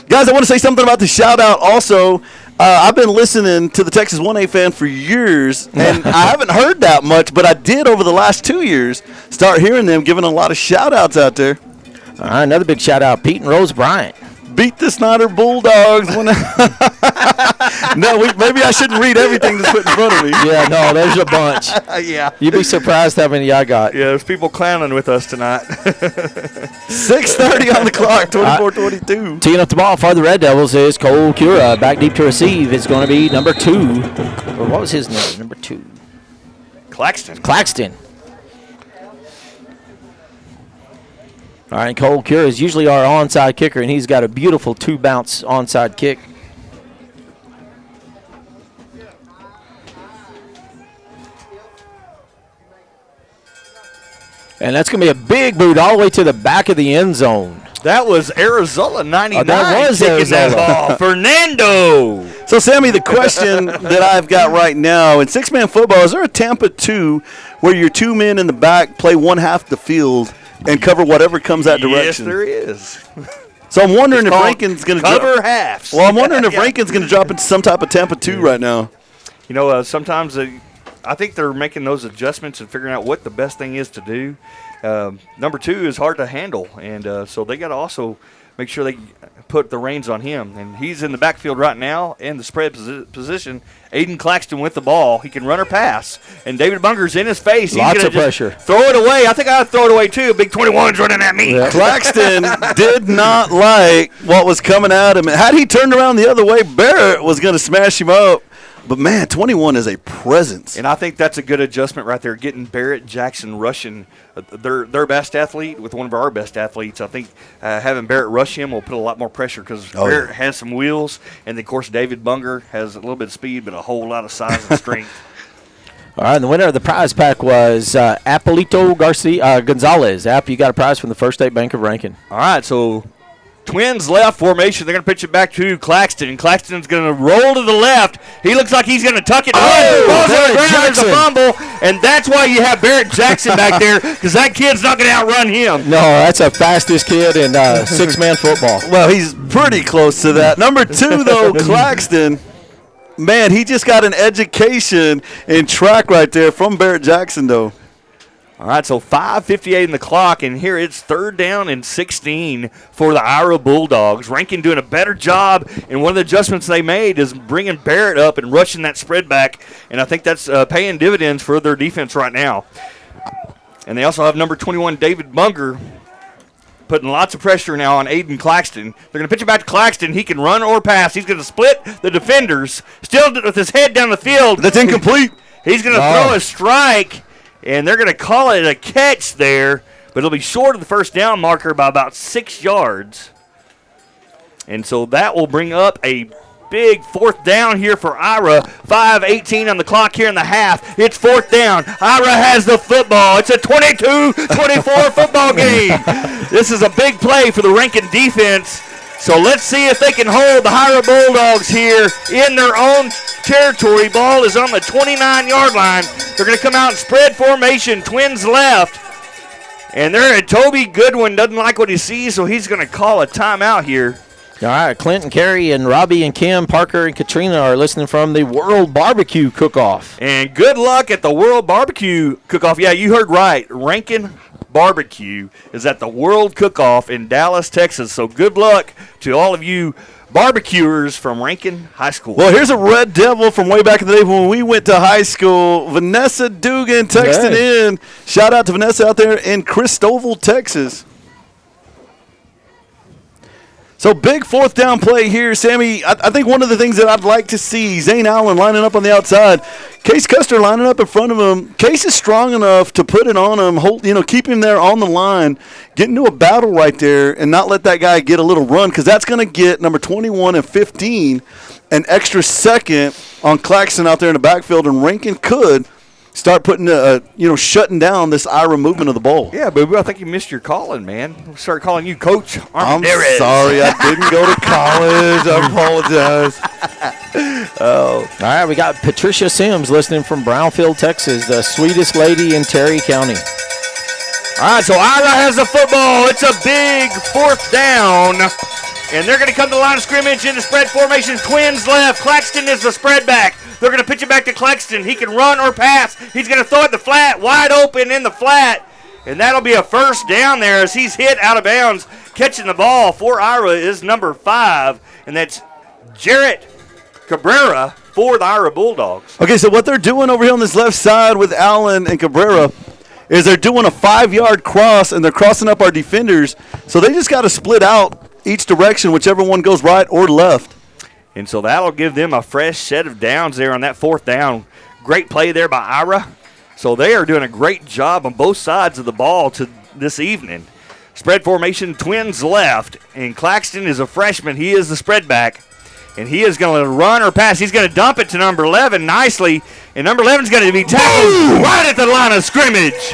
Guys, I want to say something about the shout out also. I've been listening to the Texas 1A fan for years, and I haven't heard that much, but I did over the last 2 years start hearing them giving a lot of shout outs out there. All right, another big shout out, Pete and Rose Bryant. Beat the Snyder Bulldogs. Maybe I shouldn't read everything that's put in front of me. Yeah, no, there's a bunch. Yeah. You'd be surprised how many I got. Yeah, there's people clowning with us tonight. 6:30 on the clock, 24-22. Teeing up the ball for the Red Devils is Cole Cura. Back deep to receive is going to be number 2. Or what was his name? Number 2. Claxton. All right, Cole Cura is usually our onside kicker, and he's got a beautiful 2-bounce onside kick. And that's going to be a big boot all the way to the back of the end zone. That was Arizona 99 that was kicking Arizona. that ball. Fernando. So, Sammy, the question that I've got right now, in six-man football, is there a Tampa 2 where your 2 men in the back play one half the field and cover whatever comes that direction? Yes, there is. So I'm wondering It's if called Rankin's going to cover halves. Well, I'm wondering if Rankin's going to drop into some type of Tampa 2 right now. You know, sometimes I think they're making those adjustments and figuring out what the best thing is to do. Number 2 is hard to handle, and so they got to also be able to make sure they put the reins on him. And he's in the backfield right now in the spread position. Aiden Claxton with the ball. He can run or pass. And David Bunger's in his face. He's Lots gonna of pressure. Throw it away. I think I'd throw it away too. Big 21's running at me. Yeah. Claxton did not like what was coming at him. Had he turned around the other way, Barrett was going to smash him up. But, man, 21 is a presence. And I think that's a good adjustment right there, getting Barrett Jackson rushing their best athlete with one of our best athletes. I think having Barrett rush him will put a lot more pressure because Barrett has some wheels. And, of course, David Bunger has a little bit of speed but a whole lot of size and strength. All right, and the winner of the prize pack was Apolito Gonzalez. App, you got a prize from the First State Bank of Rankin. All right, so Twins left formation. They're going to pitch it back to Claxton. Claxton's going to roll to the left. He looks like he's going to tuck it. There's a fumble, and that's why you have Barrett Jackson back there, because that kid's not going to outrun him. No, that's the fastest kid in six-man football. Well, he's pretty close to that. Number 2, though, Claxton. Man, he just got an education in track right there from Barrett Jackson, though. All right, so 5:58 in the clock, and here it's 3rd down and 16 for the Ira Bulldogs. Rankin doing a better job, and one of the adjustments they made is bringing Barrett up and rushing that spread back, and I think that's paying dividends for their defense right now. And they also have number 21, David Bunger, putting lots of pressure now on Aiden Claxton. They're going to pitch it back to Claxton. He can run or pass. He's going to split the defenders, still with his head down the field. That's incomplete. He's going to throw a strike. And they're going to call it a catch there, but it'll be short of the first down marker by about 6 yards. And so that will bring up a big 4th down here for Ira. 5:18 on the clock here in the half. It's 4th down. Ira has the football. It's a 22-24 football game. This is a big play for the Rankin defense. So let's see if they can hold the Ira Bulldogs here in their own territory. Ball is on the 29-yard line. They're going to come out in spread formation. Twins left. And Toby Goodwin doesn't like what he sees, so he's going to call a timeout here. All right, Clinton, Carey, and Robbie and Kim, Parker, and Katrina are listening from the World Barbecue Cook-Off. And good luck at the World Barbecue Cook-Off. Yeah, you heard right. Rankin Barbecue is at the World Cook-Off in Dallas, Texas. So good luck to all of you barbecuers from Rankin High School. Well, here's a Red Devil from way back in the day when we went to high school. Vanessa Dugan texted in. Shout out to Vanessa out there in Christoval, Texas. So big 4th down play here, Sammy. I think one of the things that I'd like to see, Zane Allen lining up on the outside, Case Custer lining up in front of him. Case is strong enough to put it on him, keep him there on the line, get into a battle right there, and not let that guy get a little run, because that's going to get number 21 and 15 an extra second on Claxton out there in the backfield, and Rankin could start putting, shutting down this Ira movement of the ball. Yeah, boo-boo, I think you missed your calling, man. We'll start calling you Coach Armendariz. I'm sorry, I didn't go to college. I apologize. All right, we got Patricia Sims listening from Brownfield, Texas, the sweetest lady in Terry County. All right, so Ira has the football. It's a big 4th down. And they're going to come to the line of scrimmage in the spread formation. Twins left. Claxton is the spread back. They're going to pitch it back to Claxton. He can run or pass. He's going to throw it the flat, wide open in the flat. And that'll be a 1st down there as he's hit out of bounds. Catching the ball for Ira is number 5, and that's Jarrett Cabrera for the Ira Bulldogs. Okay, so what they're doing over here on this left side with Allen and Cabrera is they're doing a 5-yard cross, and they're crossing up our defenders. So they just got to split out each direction, whichever one goes right or left. And so that'll give them a fresh set of downs there on that 4th down. Great play there by Ira. So they are doing a great job on both sides of the ball to this evening. Spread formation, Twins left, and Claxton is a freshman. He is the spread back, and he is going to run or pass. He's going to dump it to number 11 nicely, and number 11 is going to be tackled right at the line of scrimmage.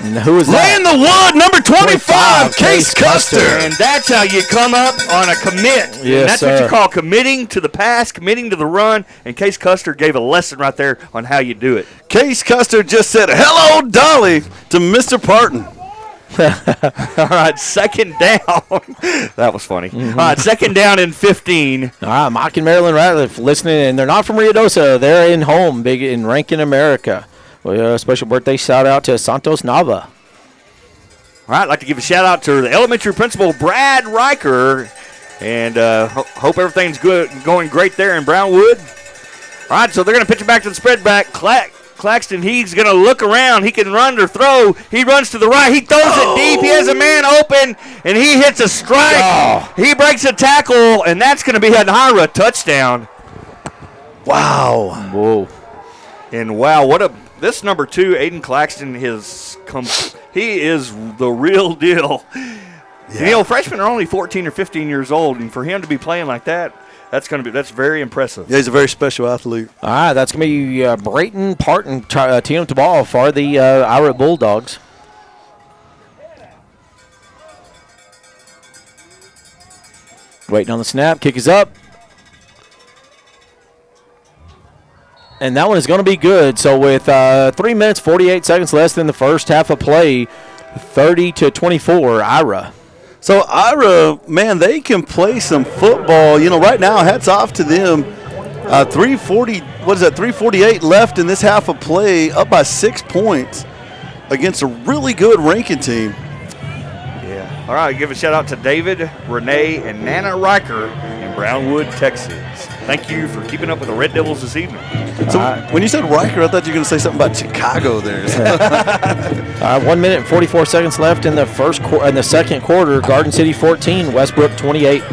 And who is that? Laying the wood, number 25, Case Custer. And that's how you come up on a commit. Yes, and that's sir. what you call committing to the pass, committing to the run, and Case Custer gave a lesson right there on how you do it. Case Custer just said, "Hello, Dolly," to Mr. Parton. All right, 2nd down. That was funny. All right, 2nd down and 15. All right, Mike and Marilyn Ratliff listening, and they're not from Ruidoso. They're in home, big in Rankin, America. Well, a special birthday shout out to Santos Nava. right, I'd like to give a shout-out to the elementary principal, Brad Riker, and hope everything's going great there in Brownwood. All right, so they're going to pitch it back to the spread back. Claxton, he's going to look around. He can run or throw. He runs to the right. He throws it deep. He has a man open, and he hits a strike. Oh. He breaks a tackle, and that's going to be an Ira touchdown. Wow. Whoa. And, wow, this number 2, Aiden Claxton, he is the real deal. Yeah. You know, freshmen are only 14 or 15 years old, and for him to be playing like that, that's very impressive. Yeah, he's a very special athlete. All right, that's going to be Brayton Parton teeing up the ball for the Ira Bulldogs. Waiting on the snap. Kick is up. And that one is going to be good. So with 3 minutes, 48 seconds less than the first half of play, 30-24, Ira. So Ira, man, they can play some football. You know, right now, hats off to them. 348 left in this half of play, up by 6 points against a really good Rankin team. Yeah. All right, give a shout out to David, Renee, and Nana Riker in Brownwood, Texas. Thank you for keeping up with the Red Devils this evening. So when you said Riker, I thought you were going to say something about Chicago there. 1 minute and 44 seconds left in the second quarter. Garden City 14, Westbrook 28.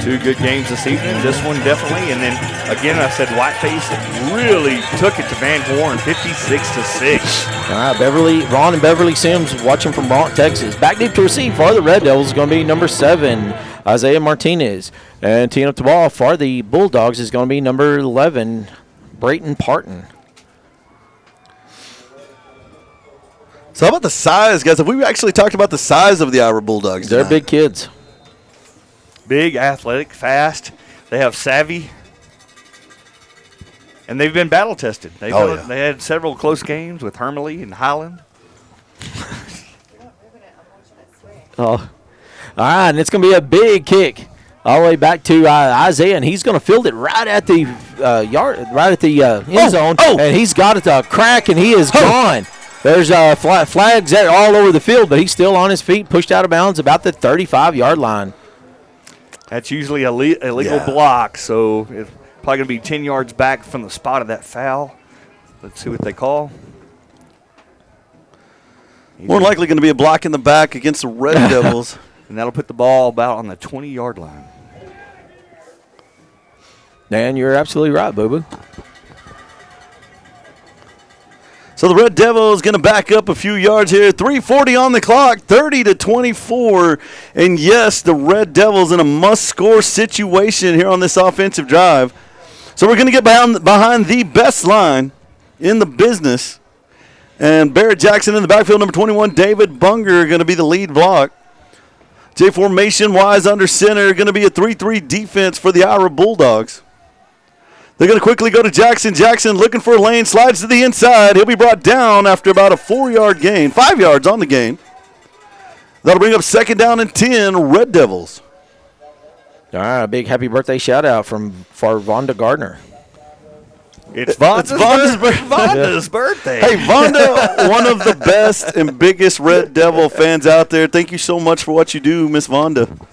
2 good games this evening. This one definitely, and then again I said Whiteface really took it to Van Horn, 56-6. All right, Ron and Beverly Sims watching from Bronx, Texas. Back deep to receive for the Red Devils is going to be number 7, Isaiah Martinez. And teeing up the ball for the Bulldogs is going to be number 11, Brayton Parton. So how about the size, guys? Have we actually talked about the size of the Ira Bulldogs tonight? They're big kids. Big, athletic, fast. They have savvy. And they've been battle tested. They had several close games with Hermely and Highland. All right, and it's going to be a big kick all the way back to Isaiah, and he's going to field it right at the end zone. And he's got it to crack, and he is gone. There's flags there all over the field, but he's still on his feet, pushed out of bounds about the 35-yard line. That's usually a legal block, so it's probably going to be 10 yards back from the spot of that foul. Let's see what they call. More likely going to be a block in the back against the Red Devils. And that'll put the ball about on the 20-yard line. Dan, you're absolutely right, boo-boo. So the Red Devils going to back up a few yards here. 3:40 on the clock, 30-24. And yes, the Red Devils in a must-score situation here on this offensive drive. So we're going to get behind the best line in the business. And Barrett Jackson in the backfield, number 21, David Bunger, going to be the lead block. J formation-wise under center, going to be a 3-3 defense for the Ira Bulldogs. They're going to quickly go to Jackson. Jackson looking for a lane, slides to the inside. He'll be brought down after about a 4-yard gain, 5 yards on the gain. That'll bring up 2nd down and 10, Red Devils. All right, a big happy birthday shout-out for Vonda Gardner. It's Vonda's birthday. Hey, Vonda, one of the best and biggest Red Devil fans out there. Thank you so much for what you do, Miss Vonda.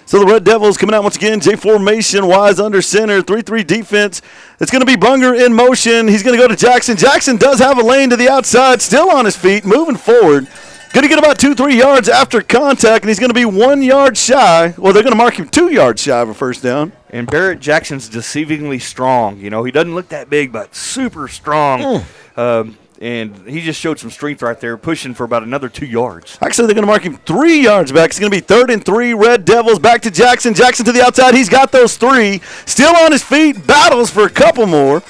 So the Red Devils coming out once again, J formation, wise under center, 3-3 defense. It's going to be Bunger in motion. He's going to go to Jackson. Jackson does have a lane to the outside, still on his feet, moving forward. Going to get about 2-3 yards after contact, and he's going to be 1 yard shy. Well, they're going to mark him 2 yards shy of a first down. And Barrett Jackson's deceivingly strong. You know, he doesn't look that big, but super strong. And he just showed some strength right there, pushing for about another 2 yards. Actually, they're going to mark him 3 yards back. It's going to be 3rd and 3, Red Devils. Back to Jackson. Jackson to the outside. He's got those 3. Still on his feet. Battles for a couple more.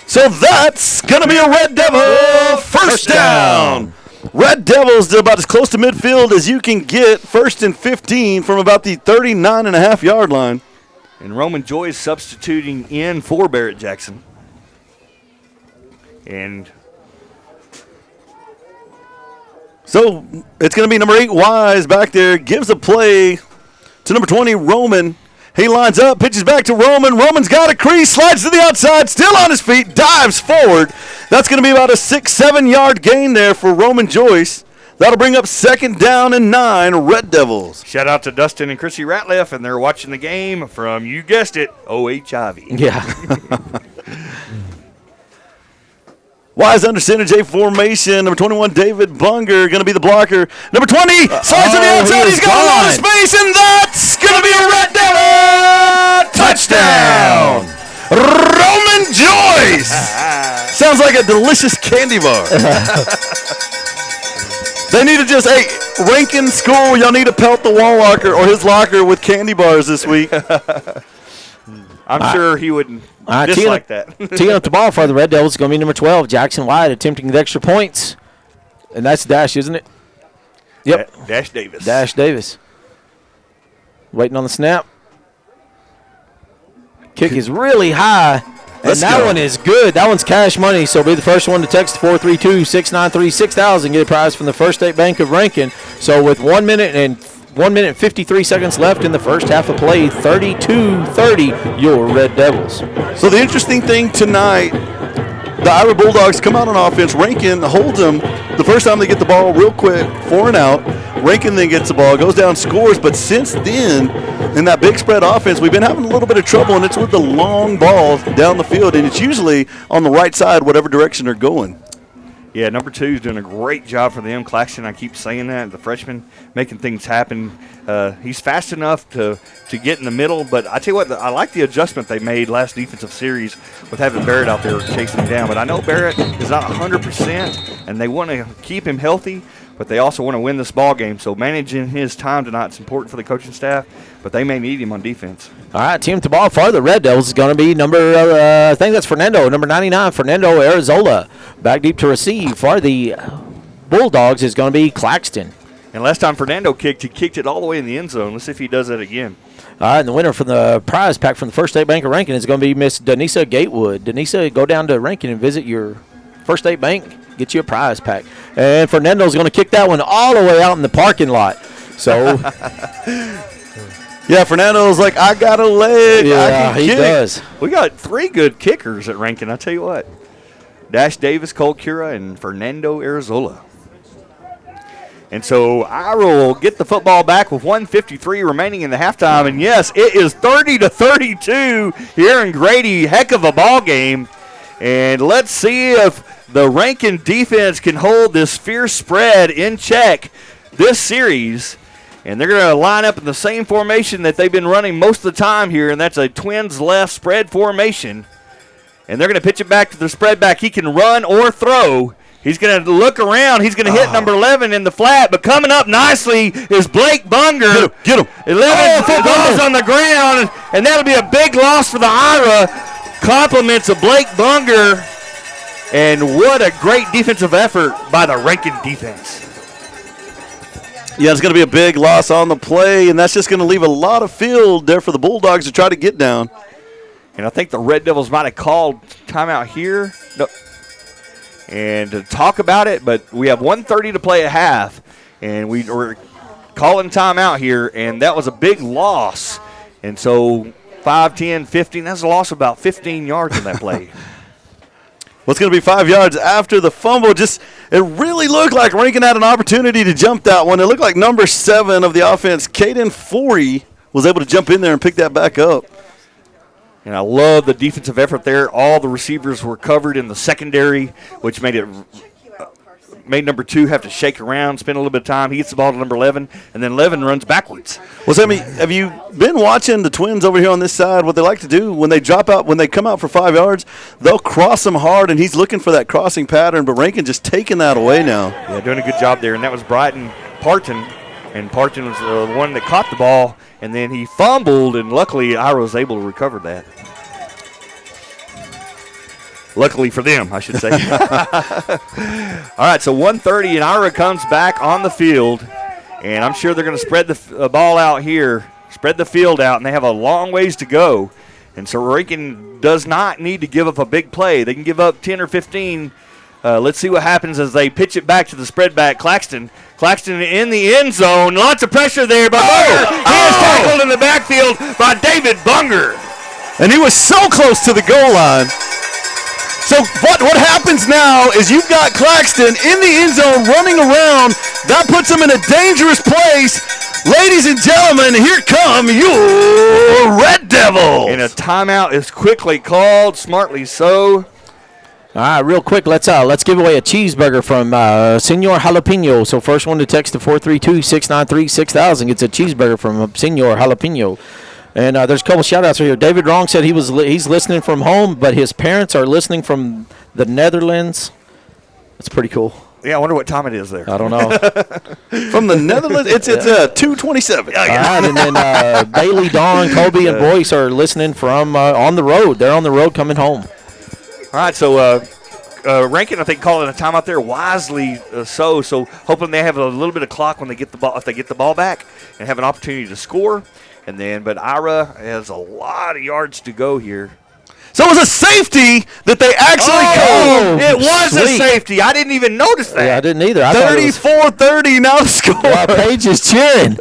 So that's going to be a Red Devil first down. Red Devils are about as close to midfield as you can get. 1st and 15 from about the 39.5-yard line. And Roman Joy is substituting in for Barrett Jackson. And so it's going to be number 8, Wise, back there. Gives a play to number 20, Roman. He lines up, pitches back to Roman. Roman's got a crease, slides to the outside, still on his feet, dives forward. That's going to be about a 6-7 yard gain there for Roman Joyce. That'll bring up 2nd down and 9, Red Devils. Shout out to Dustin and Chrissy Ratliff, and they're watching the game from, you guessed it, OHIV. Yeah. Wise under center, J formation. Number 21, David Bunger, going to be the blocker. Number 20, slides to the outside. He's got a lot of space, and that's going to be a Red Devil touchdown. Roman Joyce. Sounds like a delicious candy bar. They need to just, hey, Rankin School, y'all need to pelt the wall locker or his locker with candy bars this week. I'm sure he wouldn't dislike that. Teeing up the ball for the Red Devils is going to be number 12, Jackson White, attempting the extra points. And that's Dash, isn't it? Yep. Dash Davis. Dash Davis. Waiting on the snap. Kick is really high. And that one is good. That one's cash money. So be the first one to text 432-693-6000. Get a prize from the First State Bank of Rankin. So with 1 minute and 53 seconds left in the first half of play, 32-30, your Red Devils. So the interesting thing tonight, the Ira Bulldogs come out on offense. Rankin holds them the first time they get the ball real quick, 4 and out. Rankin then gets the ball, goes down, scores. But since then, in that big spread offense, we've been having a little bit of trouble, and it's with the long balls down the field, and it's usually on the right side, whatever direction they're going. Yeah, number 2 is doing a great job for them. Claxton, I keep saying that, the freshman, making things happen. He's fast enough to get in the middle, but I tell you what, I like the adjustment they made last defensive series with having Barrett out there chasing him down. But I know Barrett is not 100%, and they want to keep him healthy, but they also want to win this ball game. So managing his time tonight is important for the coaching staff, but they may need him on defense. All right, team to ball for the Red Devils is going to be number, I think that's Fernando, number 99, Fernando Arizola. Back deep to receive for the Bulldogs is going to be Claxton. And last time Fernando kicked, he kicked it all the way in the end zone. Let's see if he does that again. All right, and the winner from the prize pack from the First State Bank of Rankin is going to be Miss Denisa Gatewood. Denisa, go down to Rankin and visit your First State Bank. Get you a prize pack. And Fernando's going to kick that one all the way out in the parking lot. So, yeah, Fernando's like, I got a leg. Yeah, he does. We got 3 good kickers at Rankin, I tell you what. Dash Davis, Cole Cura, and Fernando Arizola. And so Ira will get the football back with 1:53 remaining in the halftime. And, yes, it is 30-32 here in Grady. Heck of a ball game. And let's see if the Rankin defense can hold this fierce spread in check this series. And they're going to line up in the same formation that they've been running most of the time here, and that's a twins left spread formation. And they're going to pitch it back to the spread back. He can run or throw. He's going to look around. He's going to hit number 11 in the flat. But coming up nicely is Blake Bunger. Get him. 11 footballs on the ground, and that'll be a big loss for the Ira. Compliments of Blake Bunger. And what a great defensive effort by the Rankin defense. Yeah, it's going to be a big loss on the play, and that's just going to leave a lot of field there for the Bulldogs to try to get down. And I think the Red Devils might have called timeout here. No. And to talk about it, but we have 1:30 to play at half, and we're calling timeout here, and that was a big loss. And so 5, 10, 15, that's a loss of about 15 yards in that play. What's going to be 5 yards after the fumble? It really looked like Rankin had an opportunity to jump that one. It looked like number 7 of the offense, Caden Forey, was able to jump in there and pick that back up. And I love the defensive effort there. All the receivers were covered in the secondary, which made number 2 have to shake around, spend a little bit of time. He gets the ball to number 11, and then 11 runs backwards. Well, Sammy, have you been watching the Twins over here on this side? What they like to do when they drop out, when they come out for 5 yards, they'll cross them hard, and he's looking for that crossing pattern, but Rankin just taking that away now. Yeah, doing a good job there, and that was Bryton Parton, and Parton was the one that caught the ball, and then he fumbled, and luckily Ira was able to recover that. Luckily for them, I should say. All right, so 1:30, and Ira comes back on the field, and I'm sure they're going to spread the ball out here, spread the field out, and they have a long ways to go. And so Rankin does not need to give up a big play. They can give up 10 or 15 Let's see what happens as they pitch it back to the spread back. Claxton in the end zone. Lots of pressure there by Bunger. He is tackled in the backfield by David Bunger. And he was so close to the goal line. So what happens now is you've got Claxton in the end zone running around. That puts him in a dangerous place. Ladies and gentlemen, here come your Red Devils. And a timeout is quickly called, smartly so. All right, real quick, let's give away a cheeseburger from Senor Jalapeno. So first one to text to 432-693-6000 gets a cheeseburger from Senor Jalapeno. And there's a couple shout-outs here. David Wrong said he's listening from home, but his parents are listening from the Netherlands. That's pretty cool. Yeah, I wonder what time it is there. I don't know. From the Netherlands, it's 2:27. All right, and then Bailey, Dawn, Colby, and Boyce are listening from on the road. They're on the road coming home. All right, so Rankin, I think, calling a timeout there wisely. So hoping they have a little bit of clock when they get the ball, if they get the ball back, and have an opportunity to score. And then, but Ira has a lot of yards to go here. So it was a safety that they actually called. It was a safety. I didn't even notice that. Yeah, I didn't either. 34-30 now the score. Paige is cheering.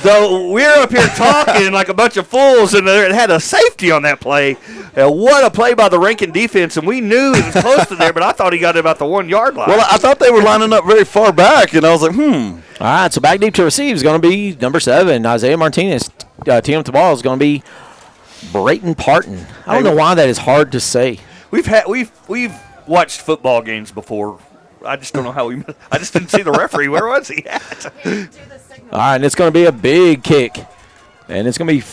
So we're up here talking like a bunch of fools, and it had a safety on that play. What a play by the Rankin defense, and we knew it was close to there, but I thought he got it about the 1 yard line. Well, I thought they were lining up very far back, and I was like, All right, so back deep to receive is going to be number 7, Isaiah Martinez. Team up the ball is going to be Brayton Parton. I don't know why that is hard to say. We've watched football games before. I just don't know how I just didn't see the referee. Where was he at? All right, and it's going to be a big kick, and it's going to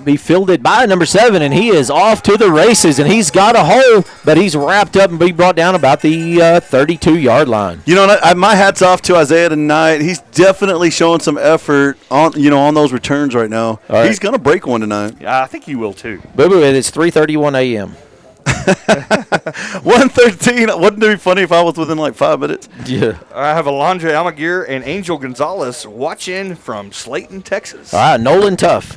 be fielded by number 7, and he is off to the races, and he's got a hole, but he's wrapped up and be brought down about the 32-yard line. You know, my hat's off to Isaiah tonight. He's definitely showing some effort on those returns right now. Right. He's going to break one tonight. Yeah, I think he will too. Boo-boo, it is 3:31 a.m. 1:13. Wouldn't it be funny if I was within like 5 minutes? Yeah. I have Alondra Almaguer and Angel Gonzalez watching from Slayton, Texas. All right, Nolan Tuff,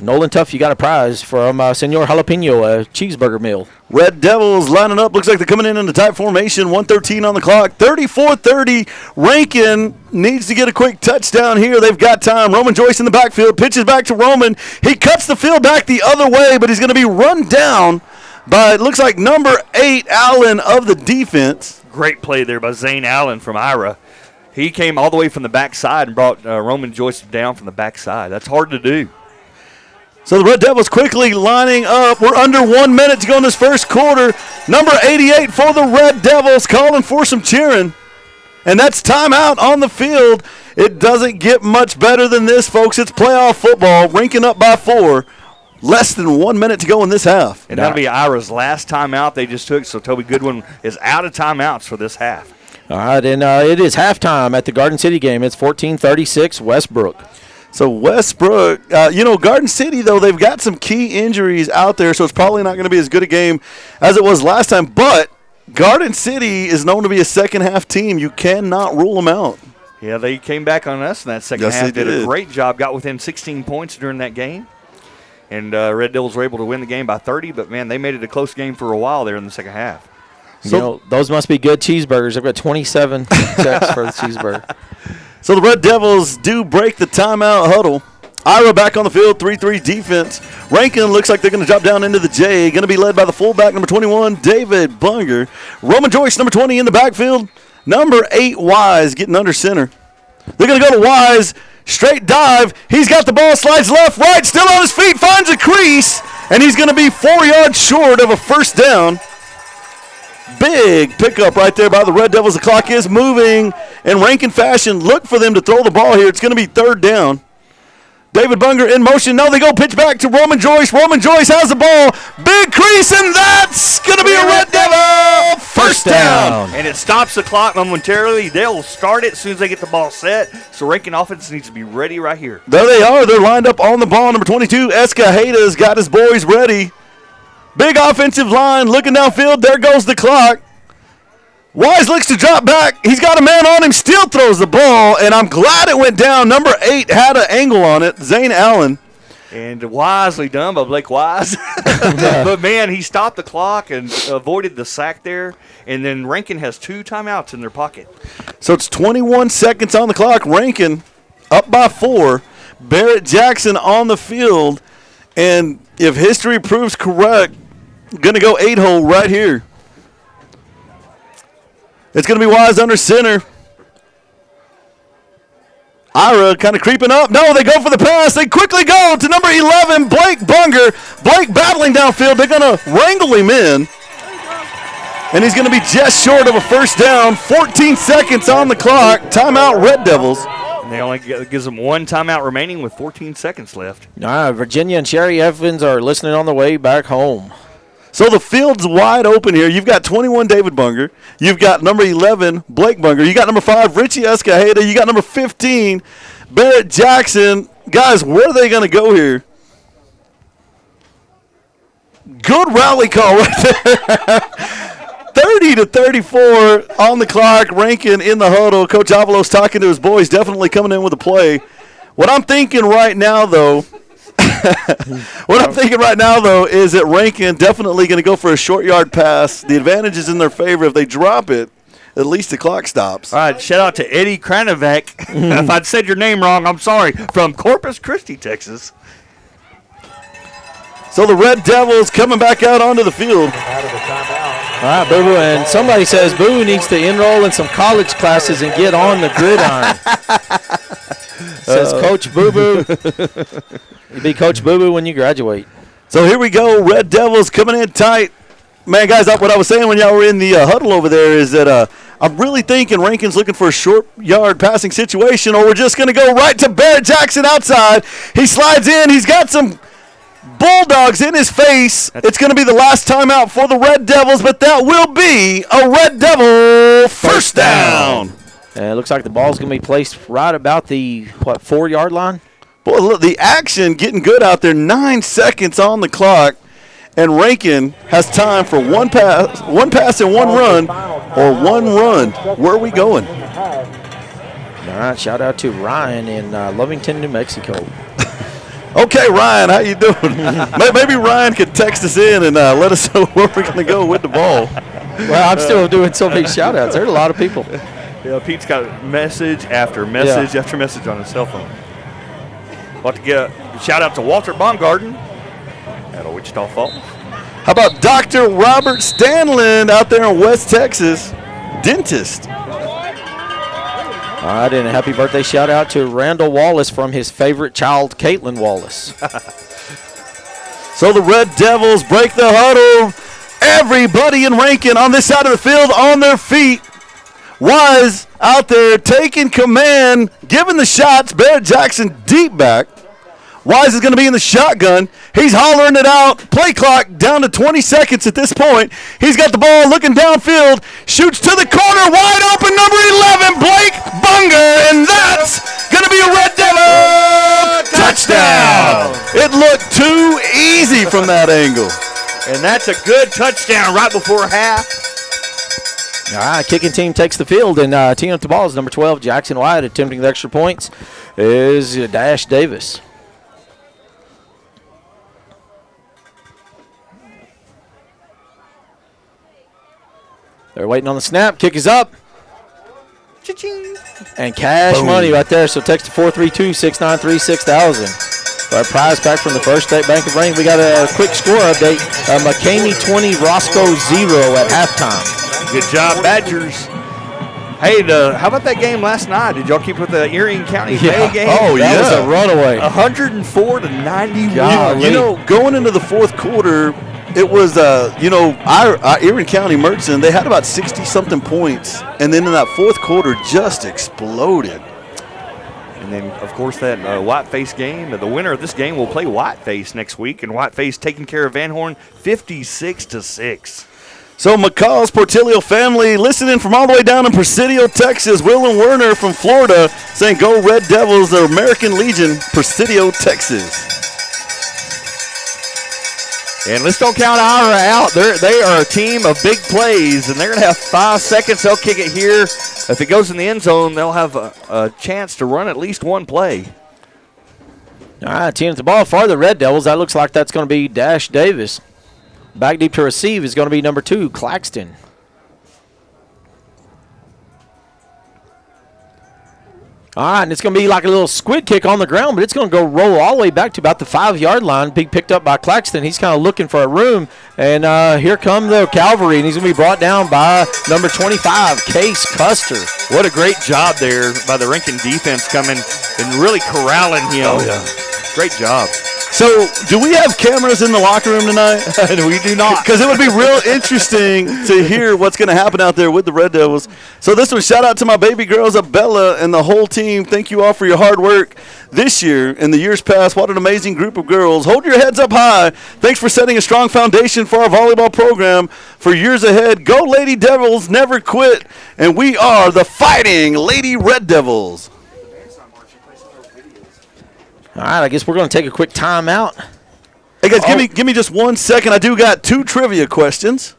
you got a prize from Senor Jalapeno, a cheeseburger meal. Red Devils lining up. Looks like they're coming in the tight formation. 1:13 on the clock. 34-30. Rankin needs to get a quick touchdown here. They've got time. Roman Joyce in the backfield. Pitches back to Roman. He cuts the field back the other way, but he's going to be run down by, it looks like, number 8, Allen of the defense. Great play there by Zane Allen from Ira. He came all the way from the backside and brought Roman Joyce down from the backside. That's hard to do. So the Red Devils quickly lining up. We're under 1 minute to go in this first quarter. Number 88 for the Red Devils calling for some cheering. And that's timeout on the field. It doesn't get much better than this, folks. It's playoff football, ranking up by 4. Less than 1 minute to go in this half. And that'll be Ira's last timeout they just took, so Toby Goodwin is out of timeouts for this half. All right, and it is halftime at the Garden City game. It's 14-36 Westbrook. So Westbrook, Garden City, though, they've got some key injuries out there, so it's probably not going to be as good a game as it was last time. But Garden City is known to be a second-half team. You cannot rule them out. Yeah, they came back on us in that second half. They did a great job, got within 16 points during that game. And Red Devils were able to win the game by 30, but, man, they made it a close game for a while there in the second half. So those must be good cheeseburgers. I've got 27 checks for the cheeseburger. So the Red Devils do break the timeout huddle. Ira back on the field, 3-3 defense. Rankin looks like they're going to drop down into the J. Going to be led by the fullback, number 21, David Bunger. Roman Joyce, number 20, in the backfield. Number 8, Wise, getting under center. They're going to go to Wise. Straight dive. He's got the ball, slides left, right, still on his feet, finds a crease, and he's going to be 4 yards short of a first down. Big pickup right there by the Red Devils. The clock is moving in Rankin fashion. Look for them to throw the ball here. It's going to be third down. David Bunger in motion. Now they go pitch back to Roman Joyce. Roman Joyce has the ball. Big crease, and that's going to be a Red Devil first down. And it stops the clock momentarily. They'll start it as soon as they get the ball set. So Rankin offense needs to be ready right here. There they are. They're lined up on the ball. Number 22, Escajeda's got his boys ready. Big offensive line looking downfield. There goes the clock. Wise looks to drop back. He's got a man on him, still throws the ball, and I'm glad it went down. Number 8 had an angle on it, Zane Allen. And wisely done by Blake Wise. But, man, he stopped the clock and avoided the sack there. And then Rankin has 2 timeouts in their pocket. So it's 21 seconds on the clock. Rankin up by 4. Barrett Jackson on the field. And if history proves correct, going to go 8-hole right here. It's going to be Wise under center. Ira kind of creeping up. No, they go for the pass. They quickly go to number 11, Blake Bunger. Blake battling downfield. They're going to wrangle him in. And he's going to be just short of a first down. 14 seconds on the clock. Timeout, Red Devils. And they only gives them 1 timeout remaining with 14 seconds left. All right, Virginia and Sherry Evans are listening on the way back home. So the field's wide open here. You've got 21, David Bunger. You've got number 11, Blake Bunger. You got number 5, Richie Escajeda. You got number 15, Barrett Jackson. Guys, where are they going to go here? Good rally call right there. 30-34 on the clock. Rankin in the huddle. Coach Avalos talking to his boys, definitely coming in with a play. What I'm thinking right now, though, is that Rankin definitely going to go for a short yard pass. The advantage is in their favor. If they drop it, at least the clock stops. All right, shout out to Eddie Kranovec. If I'd said your name wrong, I'm sorry. From Corpus Christi, Texas. So the Red Devils coming back out onto the field. All right, Boo Boo, and somebody says Boo needs to enroll in some college classes and get on the gridiron. Says Coach Boo Boo. You'll be Coach Boo Boo when you graduate. So here we go, Red Devils coming in tight. Man, guys, what I was saying when y'all were in the huddle over there is that I'm really thinking Rankin's looking for a short yard passing situation, or we're just going to go right to Barrett Jackson outside. He slides in. He's got some Bulldogs in his face. It's going to be the last timeout for the Red Devils, but that will be a Red Devil first down. And it looks like the ball's going to be placed right about the, 4-yard line? Boy, look, the action getting good out there. 9 seconds on the clock, and Rankin has time for one pass and one run, or one run. Where are we going? All right, shout out to Ryan in Lovington, New Mexico. Okay, Ryan, how you doing? Maybe Ryan could text us in and let us know where we're going to go with the ball. Well, I'm still doing so many shout-outs. There's a lot of people. Yeah, Pete's got message after message after message on his cell phone. Want to get a shout-out to Walter Baumgarten out of Wichita Falls. How about Dr. Robert Stanland out there in West Texas, dentist. All right, and a happy birthday shout-out to Randall Wallace from his favorite child, Caitlin Wallace. So the Red Devils break the huddle. Everybody in Rankin on this side of the field on their feet. Wise out there taking command, giving the shots. Barrett Jackson deep back. Wise is going to be in the shotgun. He's hollering it out. Play clock down to 20 seconds at this point. He's got the ball looking downfield. Shoots to the corner. Wide open, number 11, Blake Bunger. And that's going to be a Red Devil touchdown. It looked too easy from that angle. And that's a good touchdown right before half. All right, kicking team takes the field, and teeing up the ball is number 12, Jackson Wyatt. Attempting the extra points is Dash Davis. They're waiting on the snap. Kick is up. Cha-ching. And cash money right there. So text to 432-693-6000. For our prize pack from the First State Bank of Rain. We got a quick score update. McCamey 20, Roscoe 0 at halftime. Good job, Badgers. Hey, how about that game last night? Did y'all keep with the Erie County Bay game? Oh, that was a runaway. 104-91. You know, going into the fourth quarter, it was, our Erie County Merchant, they had about 60-something points, and then in that fourth quarter just exploded. And then, of course, that Whiteface game. The winner of this game will play Whiteface next week, and Whiteface taking care of Van Horn 56-6. So McCall's Portillo family listening from all the way down in Presidio, Texas. Will and Werner from Florida saying, "Go Red Devils," the American Legion, Presidio, Texas. And let's don't count Ira out. They are a team of big plays, and they're going to have 5 seconds. They'll kick it here. If it goes in the end zone, they'll have a chance to run at least one play. All right, team at the ball for the Red Devils. That looks like that's going to be Dash Davis. Back deep to receive is going to be number 2, Claxton. All right, and it's going to be like a little squid kick on the ground, but it's going to go roll all the way back to about the 5-yard line. Big picked up by Claxton. He's kind of looking for a room, and here come the Cavalry, and he's going to be brought down by number 25, Case Custer. What a great job there by the Rankin defense coming and really corralling him. Oh, yeah. Great job. So, do we have cameras in the locker room tonight? We do not. Because it would be real interesting to hear what's going to happen out there with the Red Devils. So this one, shout out to my baby girls, Abella, and the whole team. Thank you all for your hard work this year and the years past. What an amazing group of girls. Hold your heads up high. Thanks for setting a strong foundation for our volleyball program for years ahead. Go Lady Devils, never quit. And we are the Fighting Lady Red Devils. All right, I guess we're going to take a quick timeout. Hey, guys, give me just 1 second. I do got 2 trivia questions.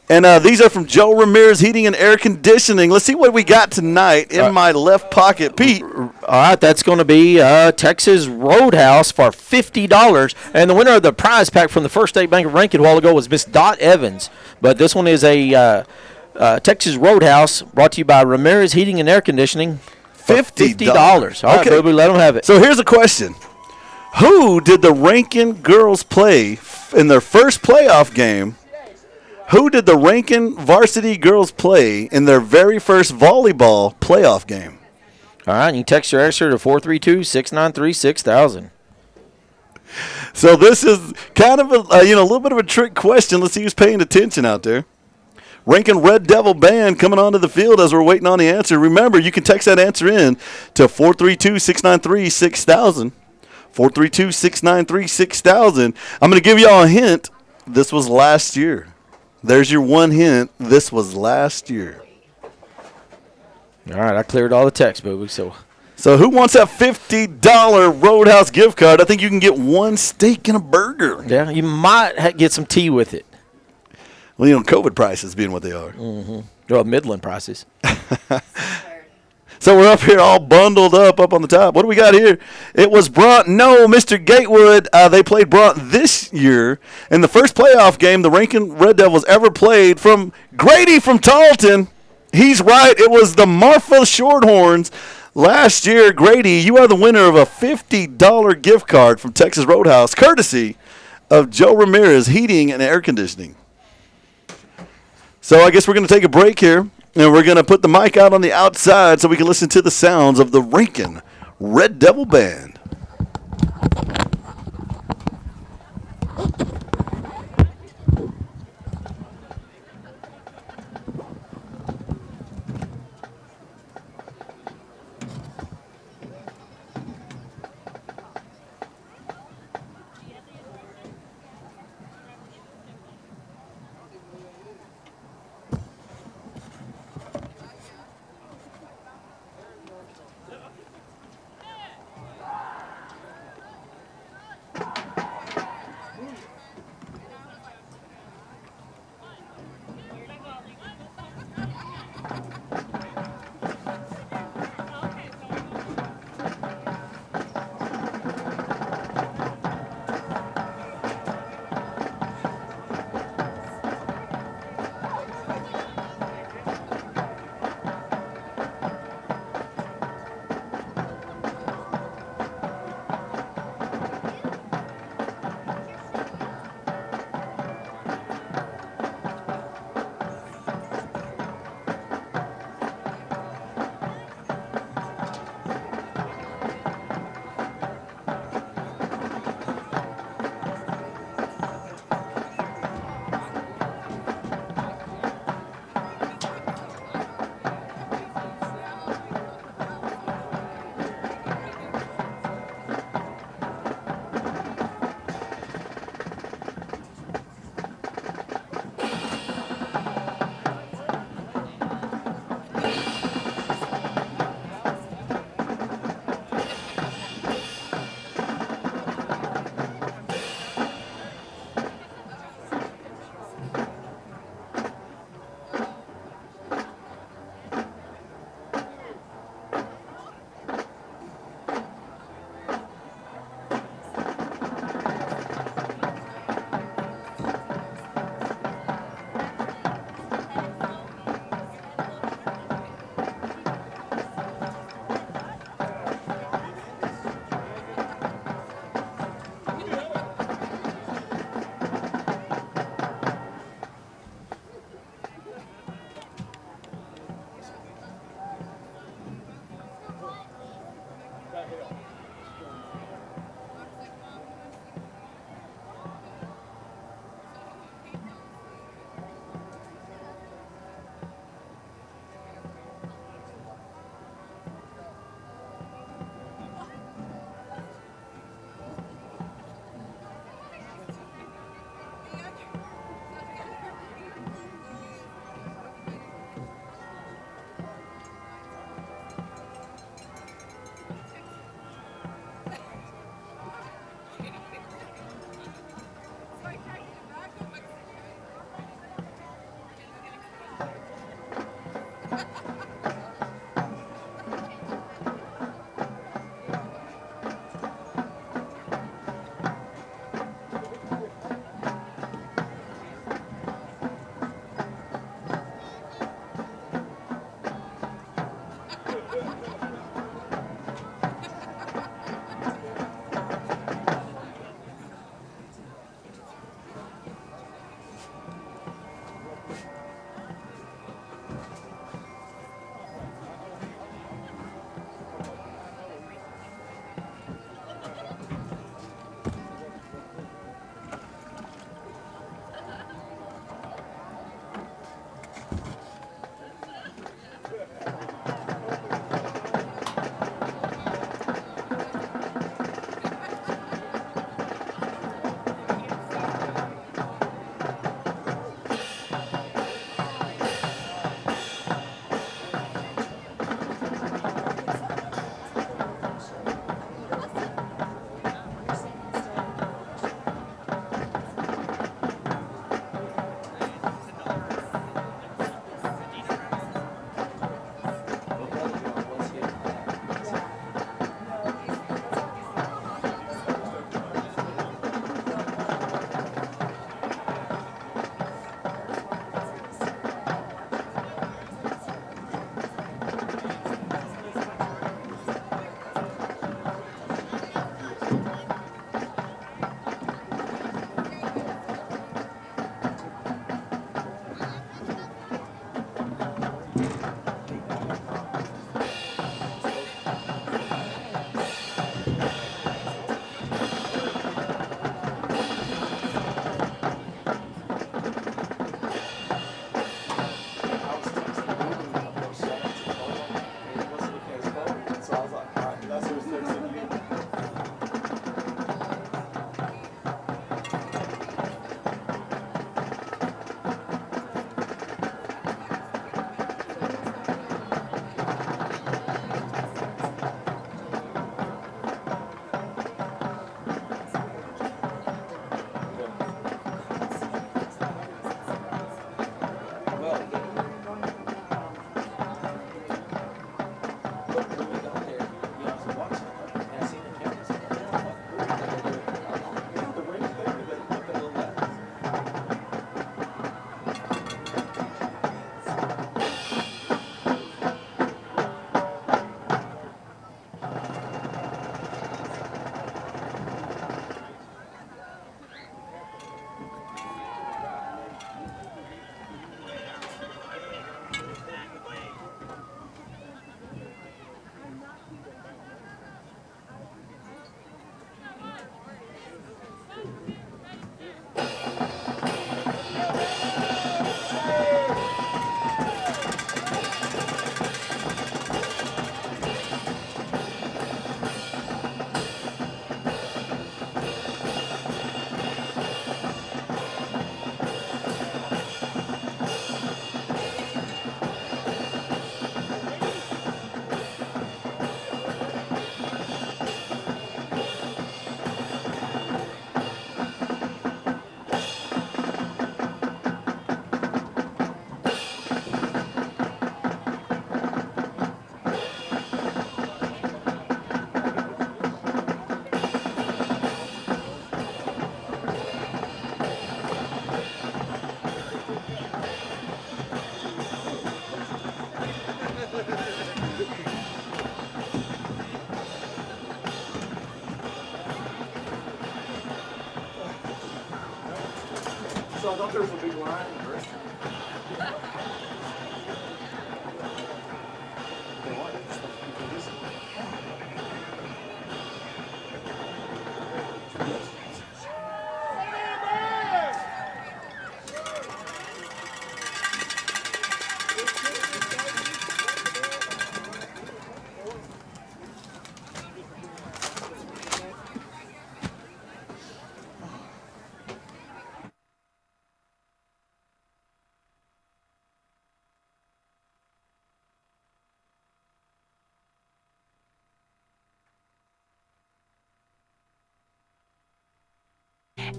And these are from Joe Ramirez Heating and Air Conditioning. Let's see what we got tonight in my left pocket. Pete. All right, that's going to be Texas Roadhouse for $50. And the winner of the prize pack from the First State Bank of Rankin a while ago was Miss Dot Evans. But this one is a Texas Roadhouse brought to you by Ramirez Heating and Air Conditioning. $50. All right, baby, let them have it. So here's a question. Who did the Rankin girls play in their first playoff game? Who did the Rankin varsity girls play in their very first volleyball playoff game? All right, you can text your answer to 432-693-6000. So this is kind of a little bit of a trick question. Let's see who's paying attention out there. Rankin Red Devil Band coming onto the field as we're waiting on the answer. Remember, you can text that answer in to 432-693-6000. 432-693-6000. I'm going to give y'all a hint. This was last year. There's your one hint. This was last year. All right, I cleared all the text, baby. So who wants that $50 Roadhouse gift card? I think you can get one steak and a burger. yeah, you might get some tea with it. Well, COVID prices being what they are. Mm-hmm. Well, Midland prices. So we're up here all bundled up on the top. What do we got here? It was Broughton. No, Mr. Gatewood. They played Broughton this year. In the first playoff game the Rankin Red Devils ever played from Grady from Tarleton. He's right. It was the Marfa Shorthorns. Last year, Grady, you are the winner of a $50 gift card from Texas Roadhouse, courtesy of Joe Ramirez Heating and Air Conditioning. So I guess we're going to take a break here, and we're going to put the mic out on the outside so we can listen to the sounds of the Rankin Red Devil Band.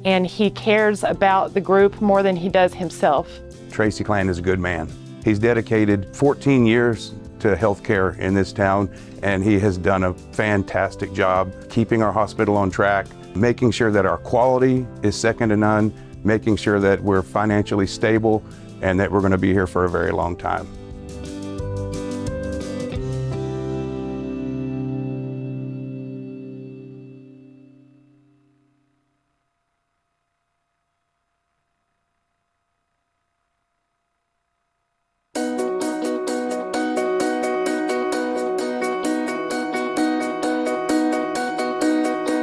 And he cares about the group more than he does himself. Tracy Clan is a good man. He's dedicated 14 years to healthcare in this town, and he has done a fantastic job keeping our hospital on track, making sure that our quality is second to none, making sure that we're financially stable, and that we're going to be here for a very long time.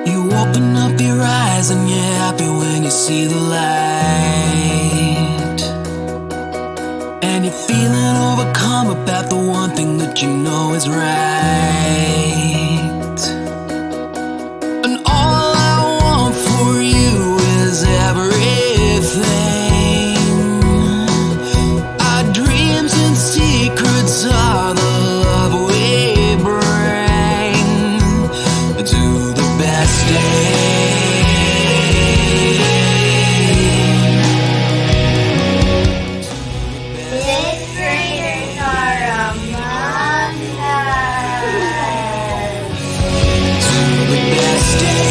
You open up your eyes and you're happy when you see the light, and you're feeling overcome about the one thing that you know is right. And all I want for you is everything. Our dreams and secrets are the love we bring to the best day. Sixth graders are among us. To the best day.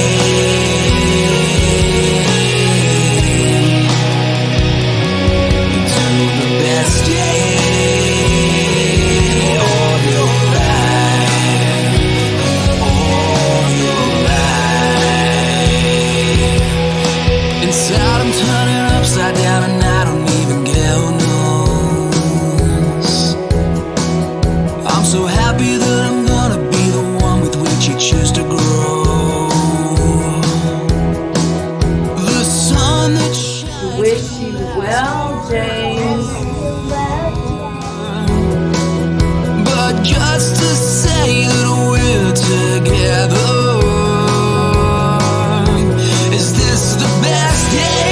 To the best day of your life. Of your life. Inside I'm turning upside down and I don't even care who knows. I'm so happy that I'm gonna be the one with which you choose to grow. The sun that shines. Wish you well, James. But just to say that we're together. Is this the best day?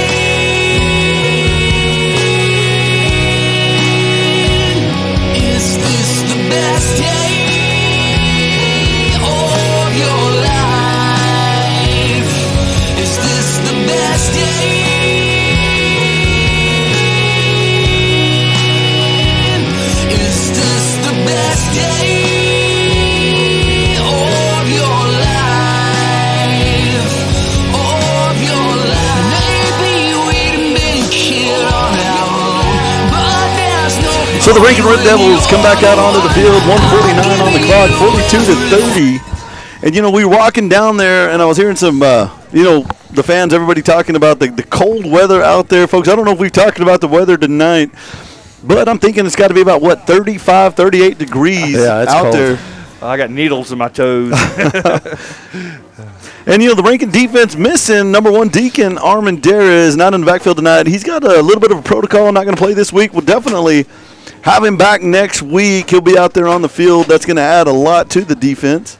Is this the best day of your life? Is this the best day? Is this the best day of your life? Of your life. Maybe we didn't make it on our own, but there's no. So the Rankin Red Devils come back out onto the field, 149 on the clock, 42-30. And, you know, we were walking down there, and I was hearing some, the fans, everybody talking about the cold weather out there. Folks, I don't know if we've talked about the weather tonight, but I'm thinking it's got to be about, 35, 38 degrees Yeah, it's out cold. there. I got needles in my toes. And, the Rankin defense missing number one Deacon Armendariz is not in the backfield tonight. He's got a little bit of a protocol, not going to play this week. We'll definitely have him back next week. He'll be out there on the field. That's going to add a lot to the defense.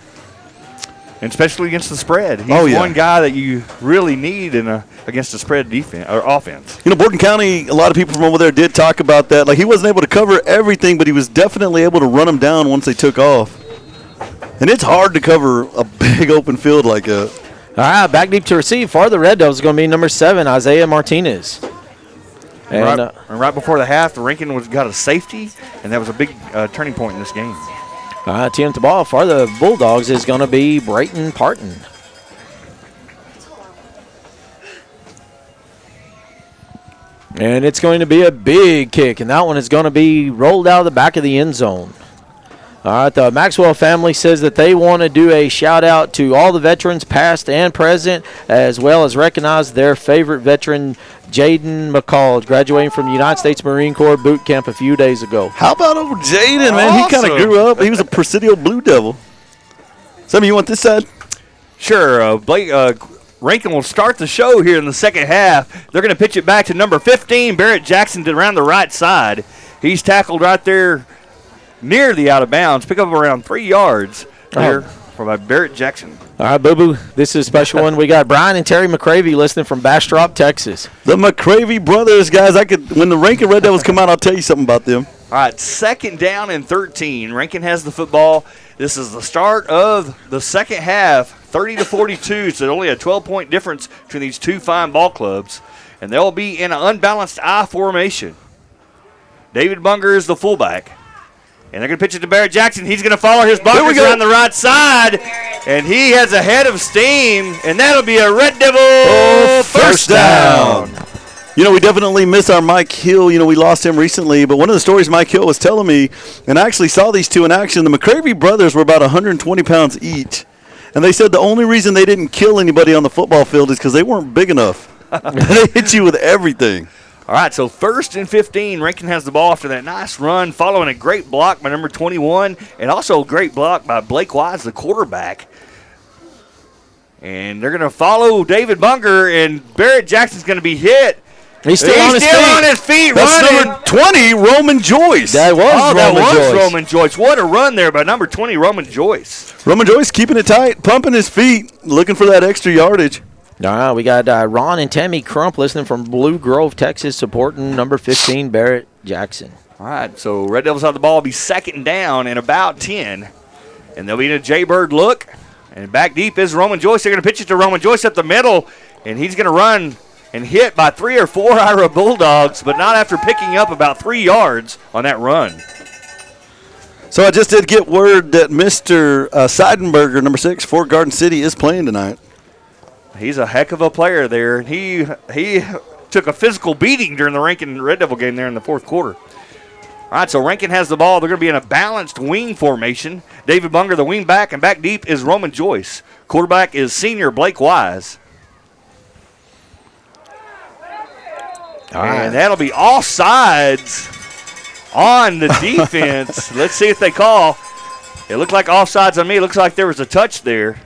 And especially against the spread. He's Oh, yeah. one guy that you really need against the spread defense or offense. Borden County, a lot of people from over there did talk about that. Like, he wasn't able to cover everything, but he was definitely able to run them down once they took off. And it's hard to cover a big open field like that. All right, back deep to receive for the Red Devils is going to be number 7, Isaiah Martinez. And And right before the half, Rankin got a safety, and that was a big turning point in this game. teeing up the ball for the Bulldogs is going to be Brayton Parton. And it's going to be a big kick, and that one is going to be rolled out of the back of the end zone. All right, the Maxwell family says that they want to do a shout-out to all the veterans, past and present, as well as recognize their favorite veteran, Jaden McCall, graduating from the United States Marine Corps boot camp a few days ago. How about old Jaden, man? He kind of Awesome. grew up. He was a Presidio Blue Devil. Sammy, you want this side? Sure. Rankin will start the show here in the second half. They're going to pitch it back to number 15, Barrett Jackson, to around the right side. He's tackled right there near the out of bounds. Pick up around 3 yards there from Barrett Jackson. All right, Boo-Boo, this is a special one. We got Brian and Terry McCravey listening from Bastrop, Texas. The McCravey brothers, guys. When the Rankin Red Devils come out, I'll tell you something about them. All right, 2nd down and 13. Rankin has the football. This is the start of the second half, 30-42. So only a 12-point difference between these two fine ball clubs. And they'll be in an unbalanced I formation. David Bunger is the fullback. And they're going to pitch it to Barrett Jackson. He's going to follow his blockers around the right side. And he has a head of steam. And that'll be a Red Devil first down. You know, we definitely miss our Mike Hill. You know, we lost him recently. But one of the stories Mike Hill was telling me, and I actually saw these two in action, the McCravey brothers were about 120 pounds each. And they said the only reason they didn't kill anybody on the football field is because they weren't big enough. They hit you with everything. All right, so 1st and 15. Rankin has the ball after that nice run, following a great block by number 21, and also a great block by Blake Wise, the quarterback. And they're going to follow David Bunger, and Barrett Jackson's going to be hit. He's still on his feet. That's running. number 20, Roman Joyce. That was Roman Joyce. What a run there by number 20, Roman Joyce. Roman Joyce keeping it tight, pumping his feet, looking for that extra yardage. All right, we got Ron and Tammy Crump listening from Blue Grove, Texas, supporting number 15, Barrett Jackson. All right, so Red Devils have the ball. Be 2nd down and about 10. And they'll be in a Jaybird look. And back deep is Roman Joyce. They're going to pitch it to Roman Joyce up the middle. And he's going to run and hit by 3 or 4 Ira Bulldogs, but not after picking up about 3 yards on that run. So I just did get word that Mr. Seidenberger, number 6, Fort Garden City, is playing tonight. He's a heck of a player there. And he took a physical beating during the Rankin Red Devil game there in the 4th quarter. All right, so Rankin has the ball. They're going to be in a balanced wing formation. David Bunger, the wing back, and back deep is Roman Joyce. Quarterback is senior Blake Wise. And that'll be offsides on the defense. Let's see if they call. It looked like offsides on me. It looks like there was a touch there.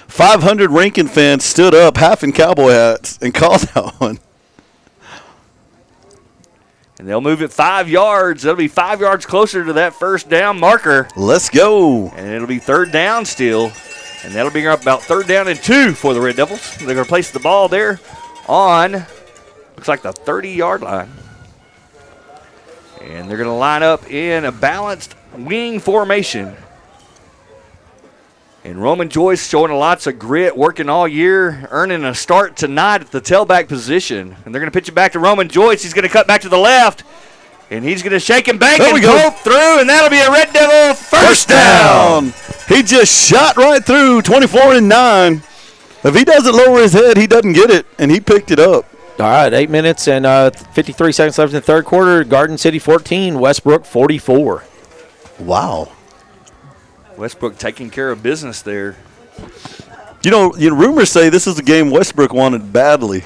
500 Rankin fans stood up, half in cowboy hats, and called that one. And they'll move it 5 yards. That'll be 5 yards closer to that first down marker. Let's go. And it'll be 3rd down still. And that'll bring up about 3rd down and 2 for the Red Devils. They're going to place the ball there on, looks like the 30-yard line. And they're going to line up in a balanced wing formation. And Roman Joyce showing lots of grit, working all year, earning a start tonight at the tailback position. And they're going to pitch it back to Roman Joyce. He's going to cut back to the left. And he's going to shake and bake and go through, and that'll be a Red Devil first down. He just shot right through 24 and 9. If he doesn't lower his head, he doesn't get it, and he picked it up. All right, 8 minutes and 53 seconds left in the 3rd quarter. Garden City 14, Westbrook 44. Wow. Westbrook taking care of business there. You know, rumors say this is a game Westbrook wanted badly.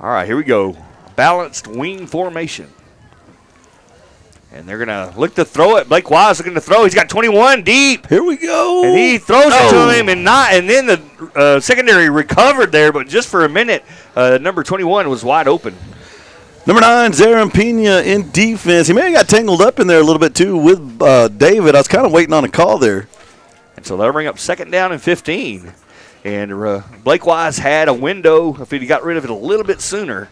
All right, here we go. Balanced wing formation. And they're going to look to throw it. Blake Wise looking to throw. He's got 21 deep. Here we go. And he throws it to him, and then the secondary recovered there, but just for a minute, number 21 was wide open. Number 9, Zarin Pena in defense. He may have got tangled up in there a little bit, too, with David. I was kind of waiting on a call there. And so that'll bring up 2nd down and 15. And Blake Wise had a window if he got rid of it a little bit sooner.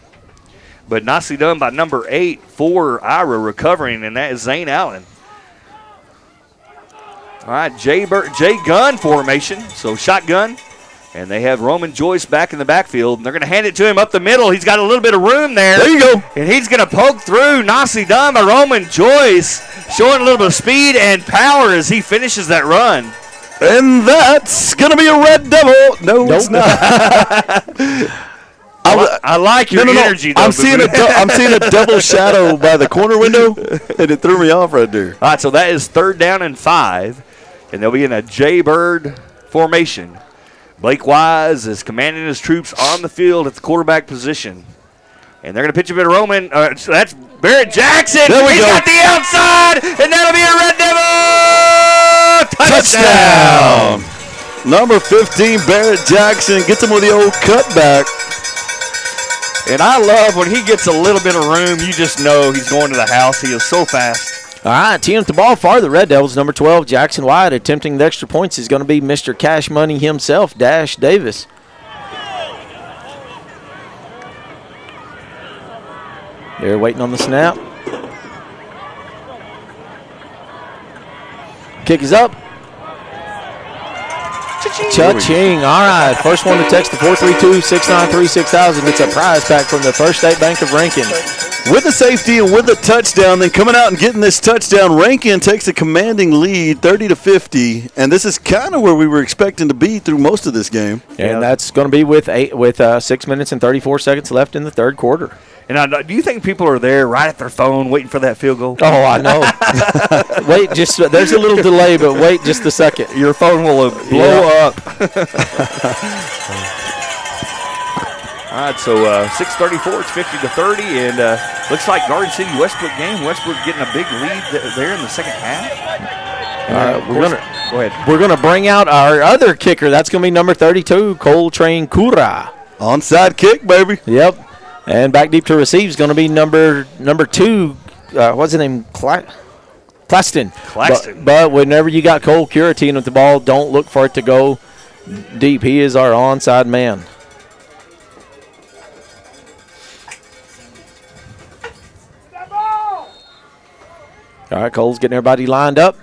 But nicely done by number 8 for Ira recovering, and that is Zane Allen. All right, J Gun formation, so shotgun. And they have Roman Joyce back in the backfield. And they're going to hand it to him up the middle. He's got a little bit of room there. There you go. And he's going to poke through. Nicely done by Roman Joyce, showing a little bit of speed and power as he finishes that run. And that's going to be a Red Devil. No, it's not. I like your energy, though. I'm seeing a double shadow by the corner window, and it threw me off right there. All right, so that is 3rd down and 5, and they'll be in a Jaybird formation. Blake Wise is commanding his troops on the field at the quarterback position. And they're going to pitch a bit of Roman. So that's Barrett Jackson. He's got the outside, and that'll be a Red Devil touchdown. Number 15, Barrett Jackson, gets him with the old cutback. And I love when he gets a little bit of room, you just know he's going to the house. He is so fast. All right, teeing up the ball for the Red Devils, number 12, Jackson White. Attempting the extra points is going to be Mr. Cash Money himself, Dash Davis. They're waiting on the snap. Kick is up. Cha-ching. All right. First one to text the 432-693-6000 gets a prize pack from the First State Bank of Rankin. With the safety and with the touchdown, then coming out and getting this touchdown, Rankin takes a commanding lead, 30-50, and this is kind of where we were expecting to be through most of this game. And that's going to be with 6 minutes and 34 seconds left in the third quarter. And do you think people are there right at their phone waiting for that field goal? Oh, I know. Wait, there's a little delay, but wait just a second. Your phone will blow up. All right, so 6:34, it's 50-30, and looks like Garden City Westbrook game. Westbrook getting a big lead there in the second half. All right, we're gonna bring out our other kicker. That's gonna be number 32, Coltrane Cura. Onside kick, baby. Yep. And back deep to receive is going to be number 2. What's his name? Claxton. But whenever you got Cole Curatin with the ball, don't look for it to go deep. He is our onside man. All right, Cole's getting everybody lined up.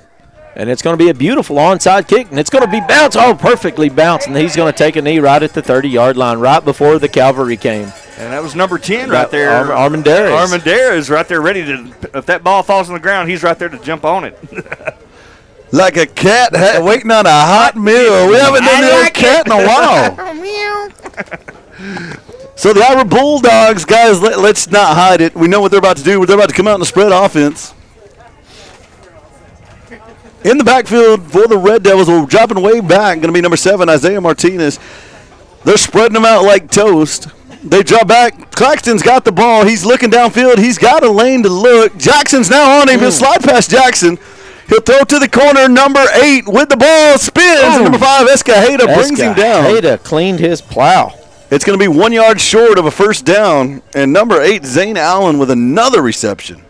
And it's going to be a beautiful onside kick, and it's going to be bounced. Oh, perfectly bounced. And he's going to take a knee right at the 30-yard line, right before the cavalry came. And that was number 10 right there. Armendariz. Armendariz right there ready to, if that ball falls on the ground, he's right there to jump on it. Like a cat waiting on a hot meal. We haven't done the old cat in a while. So the Ira Bulldogs, guys, let's not hide it. We know what they're about to do. They're about to come out in the spread offense. In the backfield for the Red Devils, we're dropping way back. Going to be number 7, Isaiah Martinez. They're spreading them out like toast. They drop back. Claxton's got the ball. He's looking downfield. He's got a lane to look. Jackson's now on him. He'll slide past Jackson. He'll throw to the corner. Number 8 with the ball. Spins. And number 5, Escajeda brings him down. Escajeda cleaned his plow. It's going to be 1 yard short of a first down. And number 8, Zane Allen with another reception.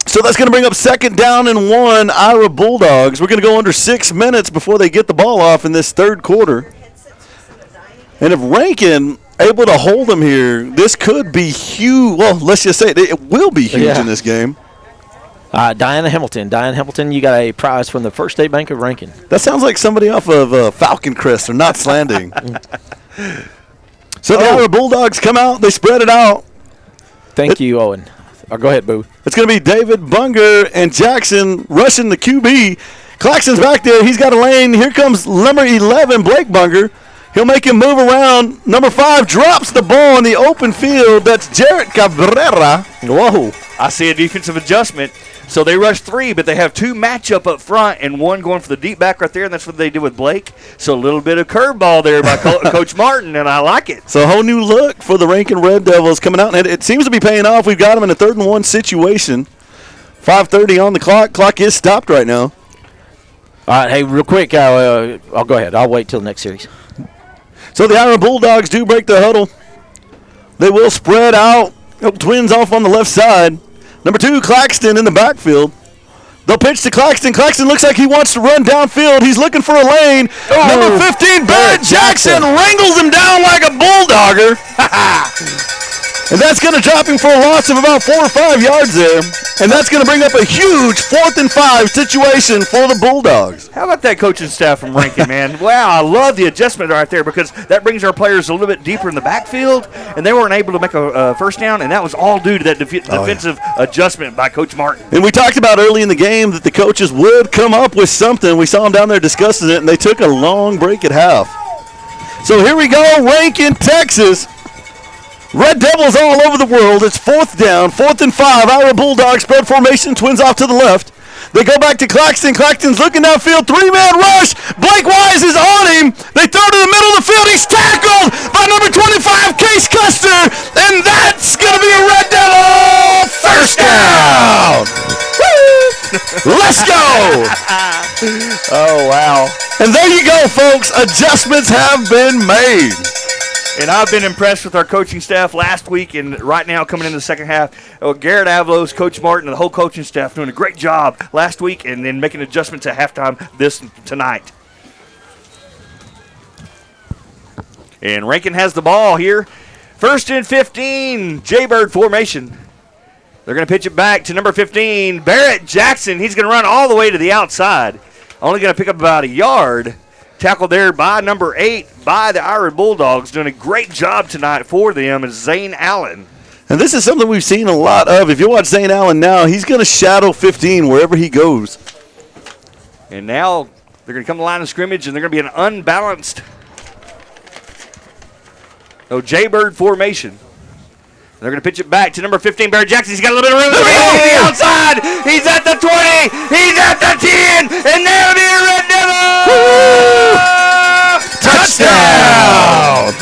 So that's going to bring up 2nd down and 1, Ira Bulldogs. We're going to go under 6 minutes before they get the ball off in this third quarter. And if Rankin able to hold them here, this could be huge. Well, let's just say it will be huge in this game. Diana Hamilton, you got a prize from the First State Bank of Rankin. That sounds like somebody off of Falcon Crest or Knots Landing. So the Ira Bulldogs come out. They spread it out. Thank you, Owen. Go ahead, Boo. It's going to be David Bunger and Jackson rushing the QB. Claxton's back there. He's got a lane. Here comes number 11, Blake Bunger. He'll make him move around. Number 5 drops the ball in the open field. That's Jarrett Cabrera. Whoa. I see a defensive adjustment. So they rush 3, but they have 2 matchup up front and 1 going for the deep back right there, and that's what they did with Blake. So a little bit of curveball there by Coach Martin, and I like it. So a whole new look for the Rankin Red Devils coming out, and it seems to be paying off. We've got them in a 3rd and 1 situation. 5:30 on the clock. Clock is stopped right now. All right, hey, real quick, I'll go ahead. I'll wait till the next series. So the Ira Bulldogs do break the huddle. They will spread out. Twins off on the left side. Number 2, Claxton in the backfield. They'll pitch to Claxton. Claxton looks like he wants to run downfield. He's looking for a lane. Number 15, Barrett Jackson wrangles him down like a bulldogger. And that's going to drop him for a loss of about 4 or 5 yards there. And that's going to bring up a huge 4th and 5 situation for the Bulldogs. How about that coaching staff from Rankin, man? Wow, I love the adjustment right there because that brings our players a little bit deeper in the backfield, and they weren't able to make a first down, and that was all due to that defensive adjustment by Coach Martin. And we talked about early in the game that the coaches would come up with something. We saw them down there discussing it, and they took a long break at half. So here we go, Rankin, Texas. Red Devils all over the world. It's 4th down, 4th and 5. Ira Bulldogs spread formation, twins off to the left. They go back to Claxton. Claxton's looking downfield, 3-man rush. Blake Wise is on him. They throw to the middle of the field. He's tackled by number 25, Case Custer, and that's going to be a Red Devil first down. Let's go. Oh, wow. And there you go, folks. Adjustments have been made. And I've been impressed with our coaching staff last week and right now coming into the second half. Garrett Avalos, Coach Martin, and the whole coaching staff doing a great job last week and then making adjustments at halftime tonight. And Rankin has the ball here. 1st and 15, Jaybird formation. They're going to pitch it back to number 15, Barrett Jackson. He's going to run all the way to the outside. Only going to pick up about a yard. Tackled there by number 8 by the Ira Bulldogs. Doing a great job tonight for them is Zane Allen. And this is something we've seen a lot of. If you watch Zane Allen now, he's going to shadow 15 wherever he goes. And now they're going to come to the line of scrimmage, and they're going to be an unbalanced Jaybird formation. They're going to pitch it back to number 15, Barrett Jackson. He's got a little bit of room. To the outside. He's at the 20. He's at the 10. And there'll be a Red Devil. Touchdown!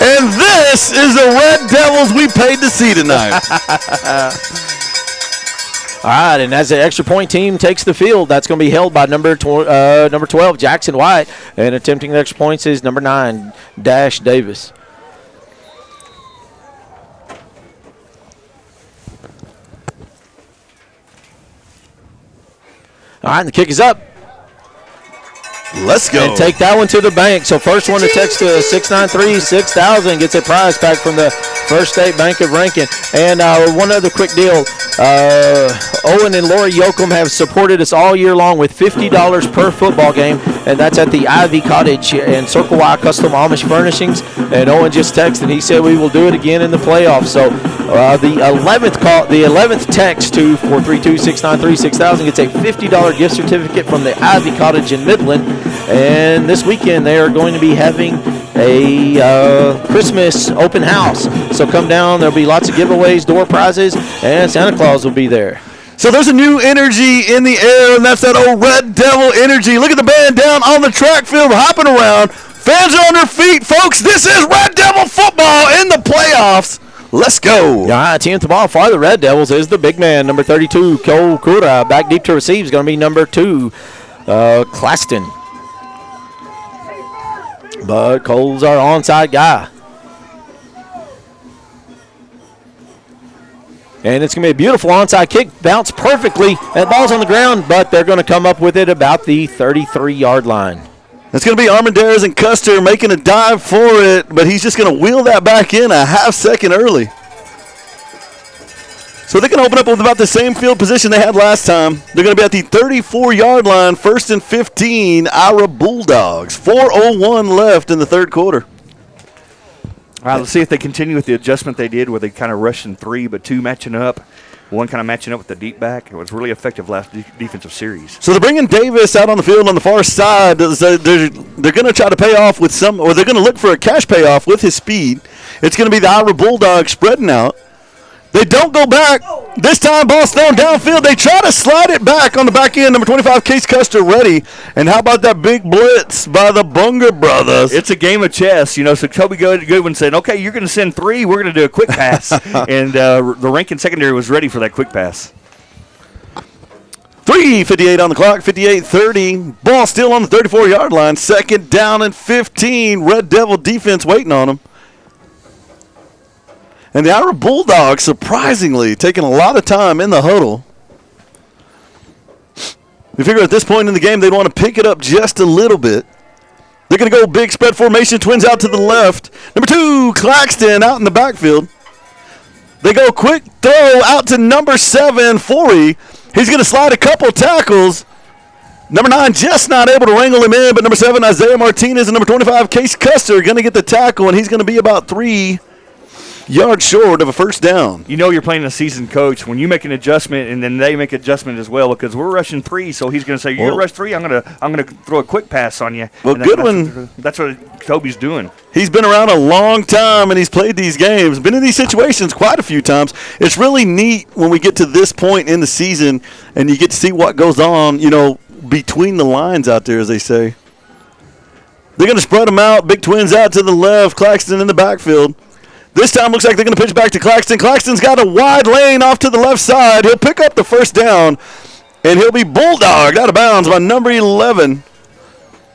And this is the Red Devils we paid to see tonight. All right, and as the extra point team takes the field, that's going to be held by number 12, Jackson White. And attempting the extra points is number 9, Dash Davis. All right, and the kick is up. Let's go. And take that one to the bank. So first one to text to 693-6000 gets a prize pack from the First State Bank of Rankin. And one other quick deal. Owen and Lori Yoakum have supported us all year long with $50 per football game, and that's at the Ivy Cottage and Circle Y Custom Amish Furnishings. And Owen just texted, and he said we will do it again in the playoffs. So the 11th text to 432-693-6000 gets a $50 gift certificate from the Ivy Cottage in Midland. And this weekend they are going to be having a Christmas open house. So come down. There'll be lots of giveaways, door prizes, and Santa Claus will be there. So there's a new energy in the air, and that's that old Red Devil energy. Look at the band down on the track field hopping around. Fans are on their feet, folks. This is Red Devil football in the playoffs. Let's go. Yeah, team at the ball for the Red Devils is the big man, number 32, Cole Kura. Back deep to receive is going to be number 2, Claston. But Cole's our onside guy. And it's going to be a beautiful onside kick. Bounce perfectly. That ball's on the ground, but they're going to come up with it about the 33-yard line. It's going to be Armendariz and Custer making a dive for it, but he's just going to wheel that back in a half second early. So they can open up with about the same field position they had last time. They're going to be at the 34-yard line, 1st and 15, Ira Bulldogs. 4:01 left in the third quarter. All right, let's see if they continue with the adjustment they did where they kind of rushed in 3, but 2 matching up. One kind of matching up with the deep back. It was really effective last defensive series. So they're bringing Davis out on the field on the far side. They're going to try to pay off with some, or they're going to look for a cash payoff with his speed. It's going to be the Ira Bulldogs spreading out. They don't go back. This time, ball's thrown downfield. They try to slide it back on the back end. Number 25, Case Custer, ready. And how about that big blitz by the Bunger brothers? It's a game of chess, you know. So Toby Goodwin said, okay, you're going to send 3. We're going to do a quick pass. And the Rankin secondary was ready for that quick pass. 3:58 on the clock, 58-30. Ball still on the 34-yard line. 2nd down and 15. Red Devil defense waiting on them. And the Ira Bulldogs, surprisingly, taking a lot of time in the huddle. You figure at this point in the game, they'd want to pick it up just a little bit. They're going to go big spread formation, twins out to the left. Number 2, Claxton out in the backfield. They go quick throw out to number 7, Forey. He's going to slide a couple tackles. Number 9 just not able to wrangle him in, but number 7, Isaiah Martinez, and number 25, Case Custer, going to get the tackle, and he's going to be about 3 yards short of a first down. You know you're playing a seasoned coach when you make an adjustment and then they make adjustment as well because we're rushing 3, so he's going to say, "You're rush 3. I'm gonna throw a quick pass on you." Well, Goodwin. That's what Toby's doing. He's been around a long time and he's played these games, been in these situations quite a few times. It's really neat when we get to this point in the season and you get to see what goes on, between the lines out there, as they say. They're going to spread them out. Big Twins out to the left. Claxton in the backfield. This time looks like they're going to pitch back to Claxton. Claxton's got a wide lane off to the left side. He'll pick up the first down, and he'll be bulldogged out of bounds by number 11,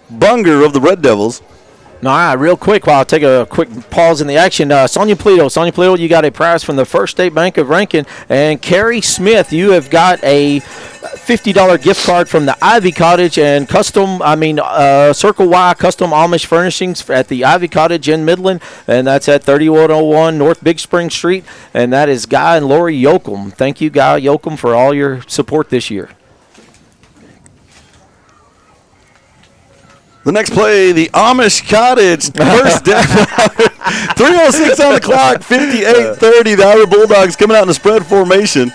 Bunger of the Red Devils. All right, real quick, while I take a quick pause in the action, Sonia Polito, you got a prize from the First State Bank of Rankin. And Carrie Smith, you have got a $50 gift card from the Ivy Cottage and Circle Y Custom Amish Furnishings at the Ivy Cottage in Midland. And that's at 3101 North Big Spring Street. And that is Guy and Lori Yoakum. Thank you, Guy Yoakum, for all your support this year. The next play, the Amish Cottage, first down. 3:06 on the clock, 58-30. The Iowa Bulldogs coming out in a spread formation.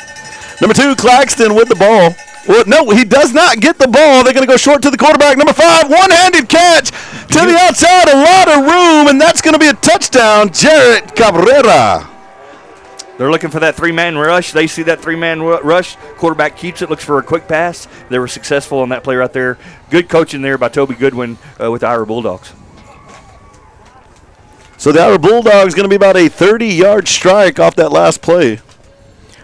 Number 2, Claxton with the ball. Well, no, he does not get the ball. They're going to go short to the quarterback. Number 5, one-handed catch to the outside, a lot of room, and that's going to be a touchdown, Jarrett Cabrera. They're looking for that 3-man rush. They see that 3-man rush. Quarterback keeps it, looks for a quick pass. They were successful on that play right there. Good coaching there by Toby Goodwin with the Iowa Bulldogs. So the Iowa Bulldogs going to be about a 30-yard strike off that last play.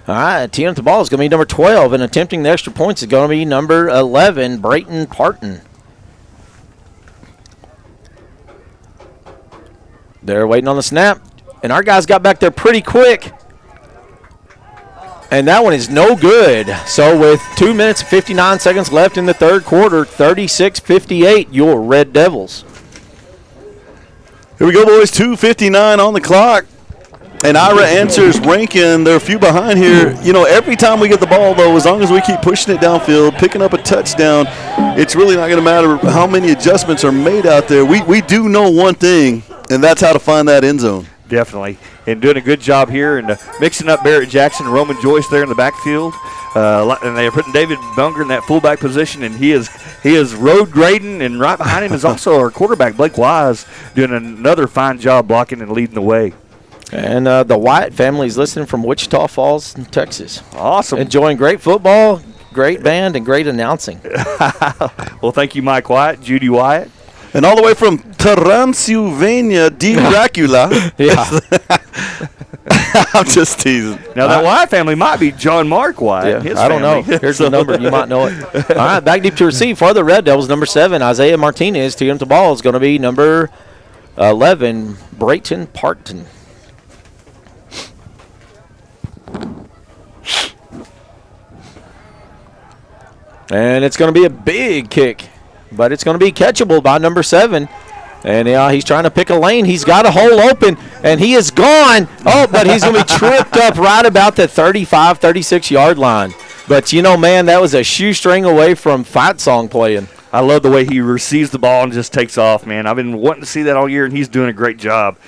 All right, teeing up the ball is going to be number 12, and attempting the extra points is going to be number 11, Brayton Parton. They're waiting on the snap, and our guys got back there pretty quick. And that one is no good. So with 2 minutes and 59 seconds left in the third quarter, 36-58, your Red Devils. Here we go, boys. 2:59 on the clock. And Ira answers Rankin. They're a few behind here. Every time we get the ball, though, as long as we keep pushing it downfield, picking up a touchdown, it's really not going to matter how many adjustments are made out there. We do know one thing, and that's how to find that end zone. Definitely. And doing a good job here and mixing up Barrett Jackson and Roman Joyce there in the backfield. And they are putting David Bunger in that fullback position, and he is road grading, and right behind him is also our quarterback, Blake Wise, doing another fine job blocking and leading the way. And the Wyatt family is listening from Wichita Falls, Texas. Awesome. Enjoying great football, great band, and great announcing. Well, thank you, Mike Wyatt, Judy Wyatt. And all the way from Transylvania, D. Dracula. Yeah. I'm just teasing. Now, that Wyatt family might be John Mark Wyatt. Yeah, I don't know. Here's the number. You might know it. All right, back deep to receive for the Red Devils. Number 7, Isaiah Martinez. To him the ball is going to be number 11, Brayton Parton. And it's going to be a big kick, but it's going to be catchable by number 7. And he's trying to pick a lane. He's got a hole open, and he is gone. Oh, but he's going to be tripped up right about the 35, 36-yard line. But, man, that was a shoestring away from fight song playing. I love the way he receives the ball and just takes off, man. I've been wanting to see that all year, and he's doing a great job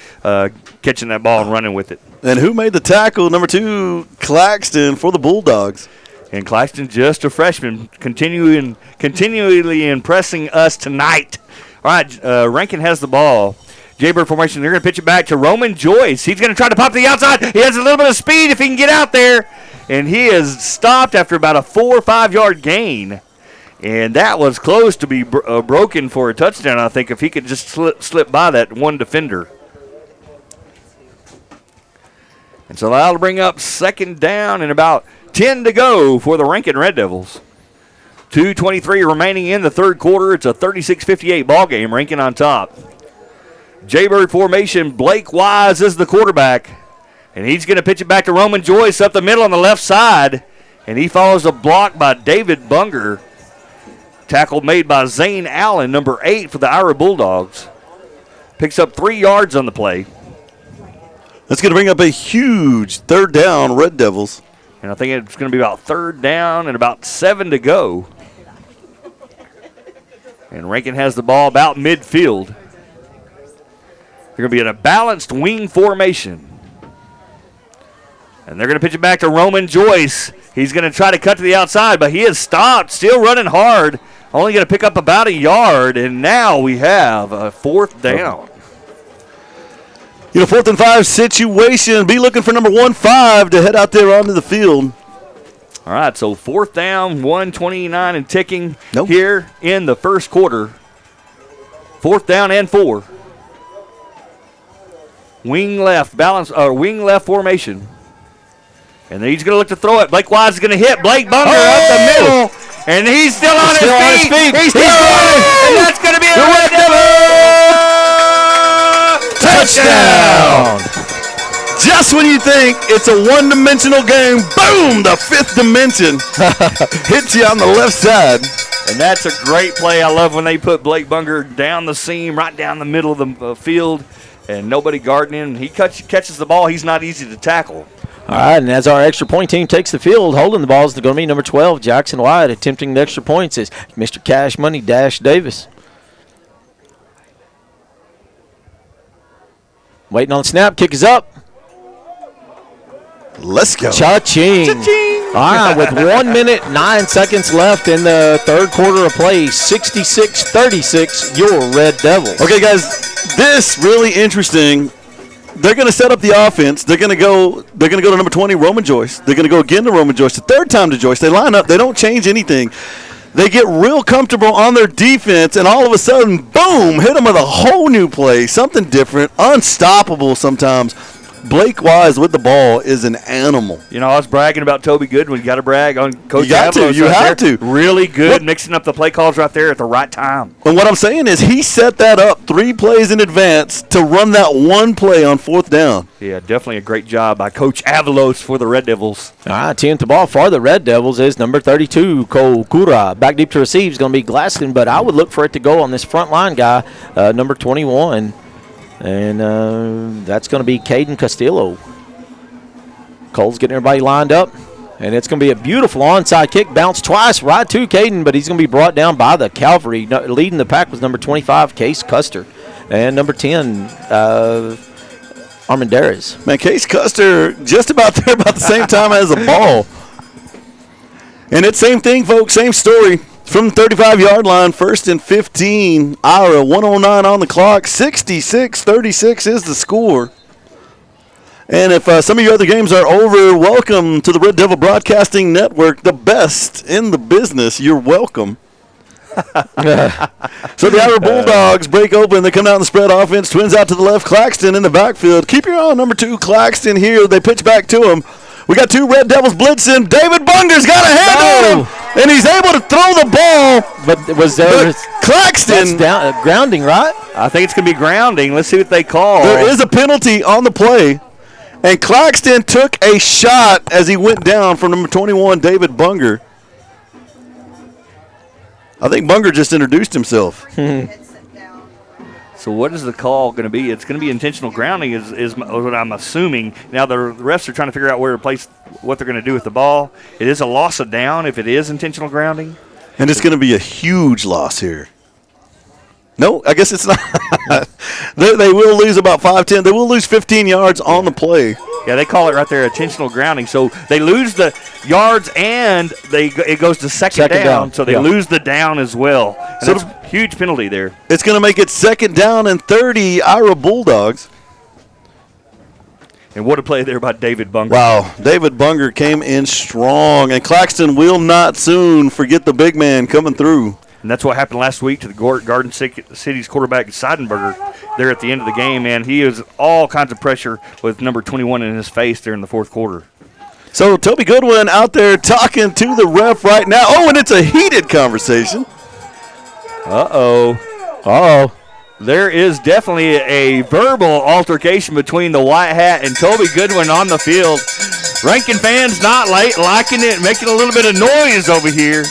catching that ball and running with it. And who made the tackle? Number 2, Claxton for the Bulldogs. And Claxton, just a freshman, continually impressing us tonight. All right, Rankin has the ball. Jaybird formation, they're going to pitch it back to Roman Joyce. He's going to try to pop to the outside. He has a little bit of speed if he can get out there. And he is stopped after about a 4 or 5 yard gain. And that was close to be broken for a touchdown, I think, if he could just slip by that one defender. And so that'll bring up second down and about 10 to go for the Rankin Red Devils. 2:23 remaining in the third quarter. It's a 36-58 ball game. Rankin on top. Jaybird formation. Blake Wise is the quarterback. And he's going to pitch it back to Roman Joyce up the middle on the left side. And he follows a block by David Bunger. Tackle made by Zane Allen, number 8 for the Iowa Bulldogs. Picks up 3 yards on the play. That's going to bring up a huge third down, Red Devils. And I think it's going to be about third down and about 7 to go. And Rankin has the ball about midfield. They're going to be in a balanced wing formation. And they're going to pitch it back to Roman Joyce. He's going to try to cut to the outside, but he is stopped, still running hard. Only going to pick up about a yard, and now we have a 4th down. 4th and 5 situation. Be looking for number 1-5 to head out there onto the field. All right, so 4th down, 1:29 and ticking here in the first quarter. 4th down and 4. Wing left formation. And then he's going to look to throw it. Blake Wise is going to hit Blake Bunger up the middle. And he's still on his feet. He's still running. And that's going to be a Red Devil touchdown. Just when you think it's a one-dimensional game, boom, the 5th dimension hits you on the left side. And that's a great play. I love when they put Blake Bunger down the seam, right down the middle of the field, and nobody guarding him. He catches the ball. He's not easy to tackle. All right, and as our extra point team takes the field, holding the ball is going to be number 12, Jackson White. Attempting the extra points is Mr. Cash Money Dash Davis. Waiting on the snap. Kick is up. Let's go. Cha-ching. Cha-ching. All right, with 1 minute, 9 seconds left in the third quarter of play, 66-36, your Red Devils. Okay, guys, this really interesting. They're going to set up the offense. They're going to go to number 20, Roman Joyce. They're going to go again to Roman Joyce. The third time to Joyce. They line up. They don't change anything. They get real comfortable on their defense, and all of a sudden, boom, hit them with a whole new play, something different, unstoppable sometimes. Blake Wise with the ball is an animal. I was bragging about Toby Goodwin. You got to brag on Coach You got to. You have to. Really good, mixing up the play calls right there at the right time. And what I'm saying is he set that up 3 plays in advance to run that one play on 4th down. Yeah, definitely a great job by Coach Avalos for the Red Devils. All right, 10th the ball for the Red Devils is number 32, Cole Kura. Back deep to receive is going to be Glaston, but I would look for it to go on this front line guy, number 21. And that's going to be Caden Castillo. Cole's getting everybody lined up. And it's going to be a beautiful onside kick. Bounce twice right to Caden, but he's going to be brought down by the Calvary. Leading the pack was number 25, Case Custer. And number 10, Armendariz. Man, Case Custer just about there about the same time as the ball. And it's same thing, folks, same story. From the 35-yard line, 1st and 15, Ira, 109 on the clock, 66-36 is the score. And if some of your other games are over, welcome to the Red Devil Broadcasting Network, the best in the business. You're welcome. So the Ira Bulldogs break open. They come out in the spread offense. Twins out to the left. Claxton in the backfield. Keep your eye on number 2, Claxton here. They pitch back to him. We got 2 Red Devils blitzing. David Bunger's got a hand on him, and he's able to throw the ball. But was there Claxton grounding, right? I think it's going to be grounding. Let's see what they call. There is a penalty on the play, and Claxton took a shot as he went down from number 21, David Bunger. I think Bunger just introduced himself. So what is the call going to be? It's going to be intentional grounding is what I'm assuming. Now the refs are trying to figure out where to place what they're going to do with the ball. It is a loss of down if it is intentional grounding. And it's going to be a huge loss here. No, I guess it's not. They will lose about 5-10. They will lose 15 yards on the play. Yeah, they call it right there intentional grounding. So they lose the yards and it goes to second down. So they lose the down as well. And so that's a huge penalty there. It's going to make it 2nd down and 30, Ira Bulldogs. And what a play there by David Bunger. Wow, David Bunger came in strong. And Claxton will not soon forget the big man coming through. And that's what happened last week to the Garden City's quarterback, Seidenberger, there at the end of the game, man. He was all kinds of pressure with number 21 in his face there in the 4th quarter. So Toby Goodwin out there talking to the ref right now. Oh, and it's a heated conversation. Uh-oh. There is definitely a verbal altercation between the White Hat and Toby Goodwin on the field. Rankin fans not liking it, making a little bit of noise over here.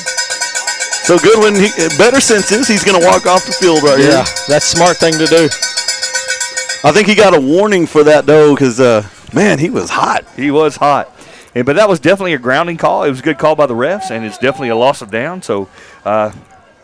So Goodwin, better senses, he's going to walk off the field right here. Yeah, that's a smart thing to do. I think he got a warning for that, though, because, man, he was hot. He was hot. But that was definitely a grounding call. It was a good call by the refs, and it's definitely a loss of down. So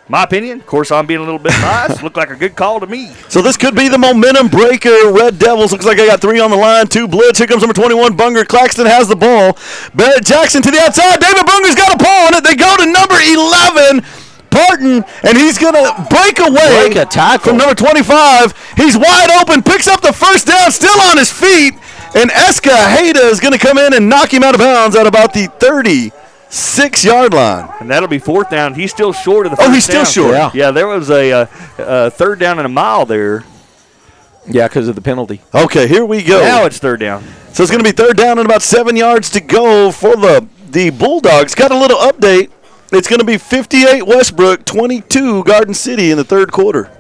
My opinion, of course, I'm being a little bit biased. Looked like a good call to me. So this could be the momentum breaker. Red Devils, looks like they got 3 on the line, 2 blitz. Here comes number 21, Bunger. Claxton has the ball. Barrett Jackson to the outside. David Bunger's got a pull on it. They go to number 11, Parton, and he's going to break away Break a tackle from number 25. He's wide open, picks up the first down, still on his feet, and Eska Hayda is going to come in and knock him out of bounds at about the 36-yard line. And that'll be 4th down. He's still short of the first down. Oh, he's still short. Yeah, there was a 3rd down and a mile there. Yeah, because of the penalty. Okay, here we go. Now it's 3rd down. So it's going to be 3rd down and about 7 yards to go for the Bulldogs. Got a little update. It's going to be 58 Westbrook, 22 Garden City in the 3rd quarter.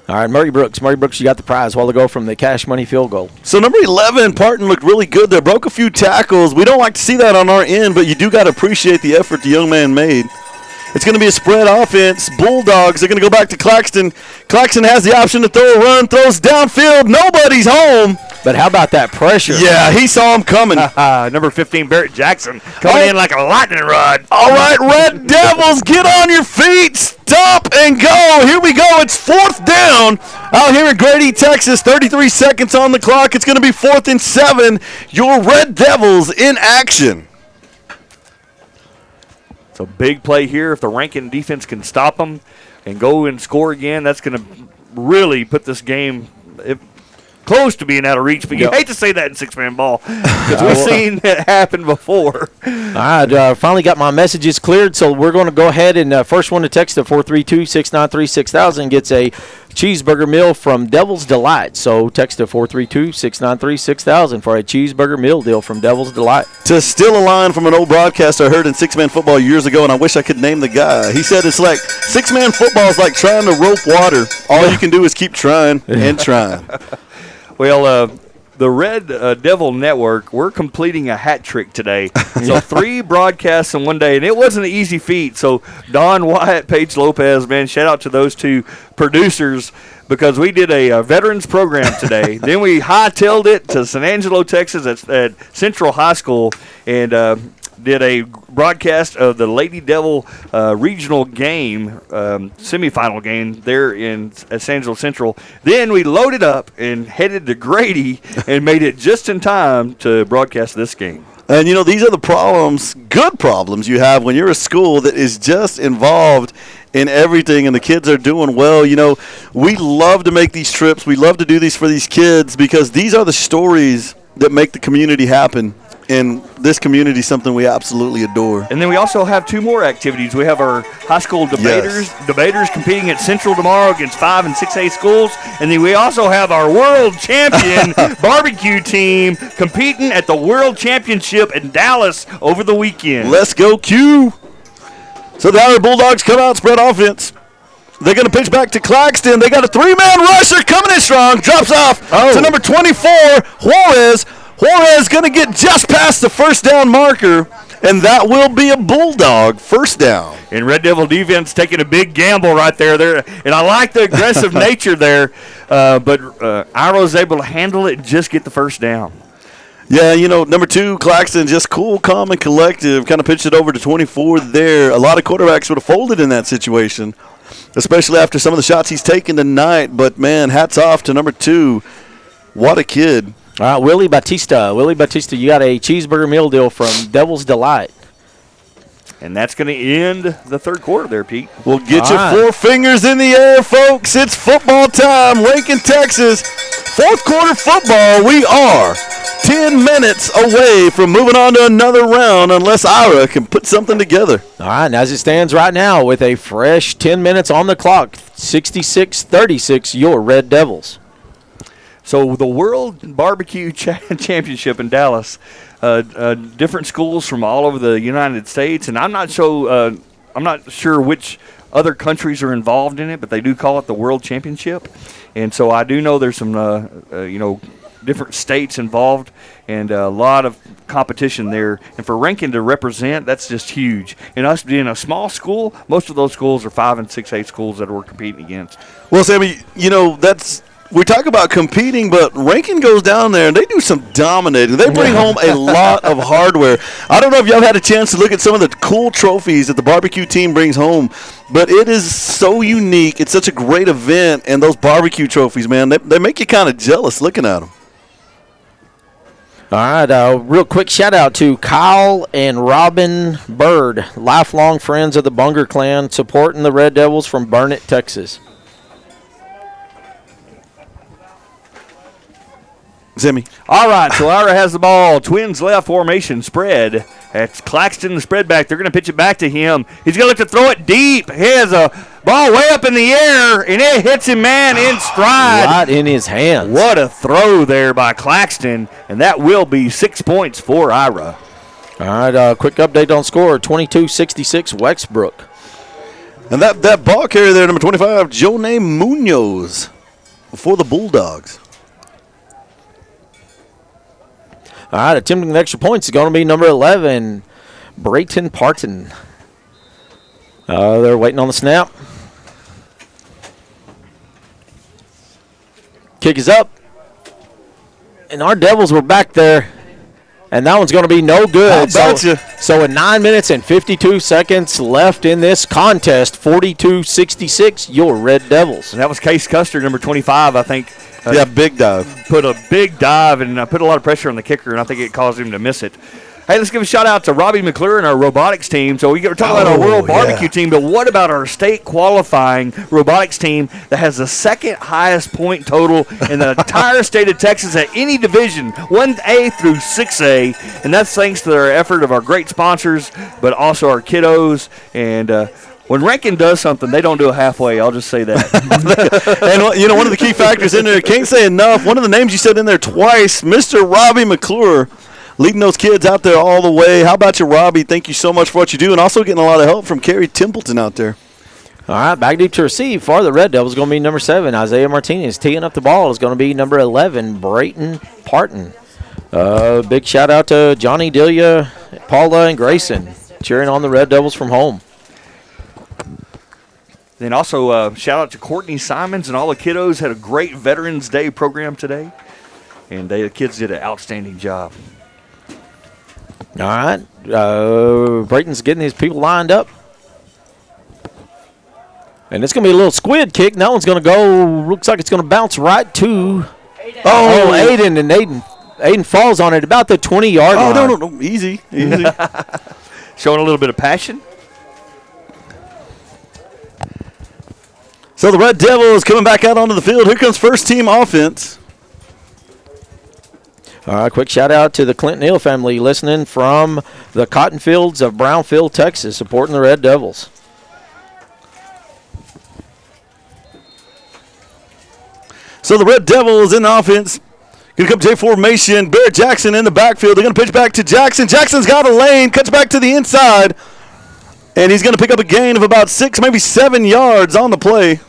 All right, Murray Brooks. Murray Brooks, you got the prize a while ago from the cash money field goal. So number 11, Parton, looked really good there. Broke a few tackles. We don't like to see that on our end, but you do got to appreciate the effort the young man made. It's going to be a spread offense. Bulldogs are going to go back to Claxton. Claxton has the option to throw a run, throws downfield. Nobody's home. But how about that pressure? Yeah, he saw him coming. Number 15, Barrett Jackson, coming in like a lightning rod. All right, Red Devils, get on your feet. Stop and go. Here we go. It's 4th down out here in Grady, Texas. 33 seconds on the clock. It's going to be 4th and 7. Your Red Devils in action. It's a big play here. If the Rankin defense can stop them and go and score again, that's going to really put this game close to being out of reach. But you hate to say that in 6-man ball because we've seen it happen before. All right, finally got my messages cleared, so we're going to go ahead and first one to text to 432-693-6000 gets a cheeseburger meal from Devil's Delight. So text to 432-693-6000 for a cheeseburger meal deal from Devil's Delight. To steal a line from an old broadcaster I heard in 6-man football years ago, and I wish I could name the guy. He said it's like 6-man football is like trying to rope water. All you can do is keep trying and trying. Well, the Red Devil Network, we're completing a hat trick today. So 3 broadcasts in one day, and it wasn't an easy feat. So Don Wyatt, Paige Lopez, man, shout out to those 2 producers because we did a veterans program today. Then we hightailed it to San Angelo, Texas at Central High School and did a broadcast of the Lady Devil regional game, semifinal game there at San Angelo Central. Then we loaded up and headed to Grady and made it just in time to broadcast this game. And, you know, these are the problems, good problems you have when you're a school that is just involved in everything and the kids are doing well. You know, we love to make these trips. We love to do these for these kids because these are the stories that make the community happen. And this community is something we absolutely adore. And then we also have 2 more activities. We have our high school debaters competing at Central tomorrow against 5 and 6A schools. And then we also have our world champion barbecue team competing at the World Championship in Dallas over the weekend. Let's go, Q. So the Ira Bulldogs come out, spread offense. They're going to pitch back to Claxton. They got a 3-man rusher coming in strong. Drops off to number 24, Juarez. Juarez going to get just past the first down marker, and that will be a Bulldog first down. And Red Devil defense taking a big gamble right there. And I like the aggressive nature there, but Ira was able to handle it and just get the first down. Yeah, you know, number 2, Claxton, just cool, calm, and collective. Kind of pitched it over to 24 there. A lot of quarterbacks would have folded in that situation, especially after some of the shots he's taken tonight. But, man, hats off to number 2. What a kid. All right, Willie Batista. Willie Batista, you got a cheeseburger meal deal from Devil's Delight. And that's going to end the 3rd quarter there, Pete. We'll get you 4 fingers in the air, folks. It's football time. Rankin, Texas. 4th quarter football. We are 10 minutes away from moving on to another round unless Ira can put something together. All right, and as it stands right now with a fresh 10 minutes on the clock, 66-36, your Red Devils. So the World Barbecue Championship in Dallas, different schools from all over the United States, and I'm not sure which other countries are involved in it, but they do call it the World Championship. And so I do know there's some different states involved and a lot of competition there. And for Rankin to represent, that's just huge. And us being a small school, most of those schools are 5 and 6A schools that we're competing against. Well, Sammy, you know, that's we talk about competing, but Rankin goes down there and they do some dominating. They bring home a lot of hardware. I don't know if y'all had a chance to look at some of the cool trophies that the barbecue team brings home, but it is so unique. It's such a great event, and those barbecue trophies, man, they make you kind of jealous looking at them. All right, real quick shout out to Kyle and Robin Bird, lifelong friends of the Bunger clan, supporting the Red Devils from Burnett, Texas. Zimmy. All right, so Ira has the ball. Twins left formation spread. That's Claxton, the spread back. They're going to pitch it back to him. He's going to look to throw it deep. He has a ball way up in the air, and it hits him, man, in stride. Right in his hands. What a throw there by Claxton, and that will be 6 points for Ira. All right, quick update on score, 22-66 Wexbrook. And that ball carrier there, number 25, Jonay Munoz for the Bulldogs. All right, attempting the extra points is going to be number 11, Brayton Parton. They're waiting on the snap. Kick is up. And our Devils were back there. And that one's going to be no good. So with 9 minutes and 52 seconds left in this contest, 42-66, your Red Devils. And that was Case Custer, number 25, I think. Yeah, big dive. Put a big dive and put a lot of pressure on the kicker, and I think it caused him to miss it. Hey, let's give a shout-out to Robbie McClure and our robotics team. So we're talking about our World Barbecue team, but what about our state qualifying robotics team that has the second highest point total in the entire state of Texas at any division, 1A through 6A, and that's thanks to their effort of our great sponsors, but also our kiddos. And when Rankin does something, they don't do it halfway. I'll just say that. And, one of the key factors in there, can't say enough, one of the names you said in there twice, Mr. Robbie McClure, leading those kids out there all the way. How about you, Robbie? Thank you so much for what you do, and also getting a lot of help from Kerry Templeton out there. All right, back deep to receive for the Red Devils going to be number 7, Isaiah Martinez. Teeing up the ball is going to be number 11, Brayton Parton. Big shout-out to Johnny Delia, Paula, and Grayson cheering on the Red Devils from home. Then also shout out to Courtney Simons and all the kiddos. Had a great Veterans Day program today, and the kids did an outstanding job. All right, Brayton's getting his people lined up. And it's going to be a little squid kick. That one's going to go, looks like it's going to bounce right to Aiden. And Aiden falls on it about the 20-yard line. Oh, no, easy. Showing a little bit of passion. So the Red Devils coming back out onto the field. Here comes first team offense. All right, quick shout-out to the Clinton Hill family listening from the cotton fields of Brownfield, Texas, supporting the Red Devils. So the Red Devils in offense. Going to come J formation. Barrett Jackson in the backfield. They're going to pitch back to Jackson. Jackson's got a lane. Cuts back to the inside. And he's going to pick up a gain of about 6, maybe 7 yards on the play.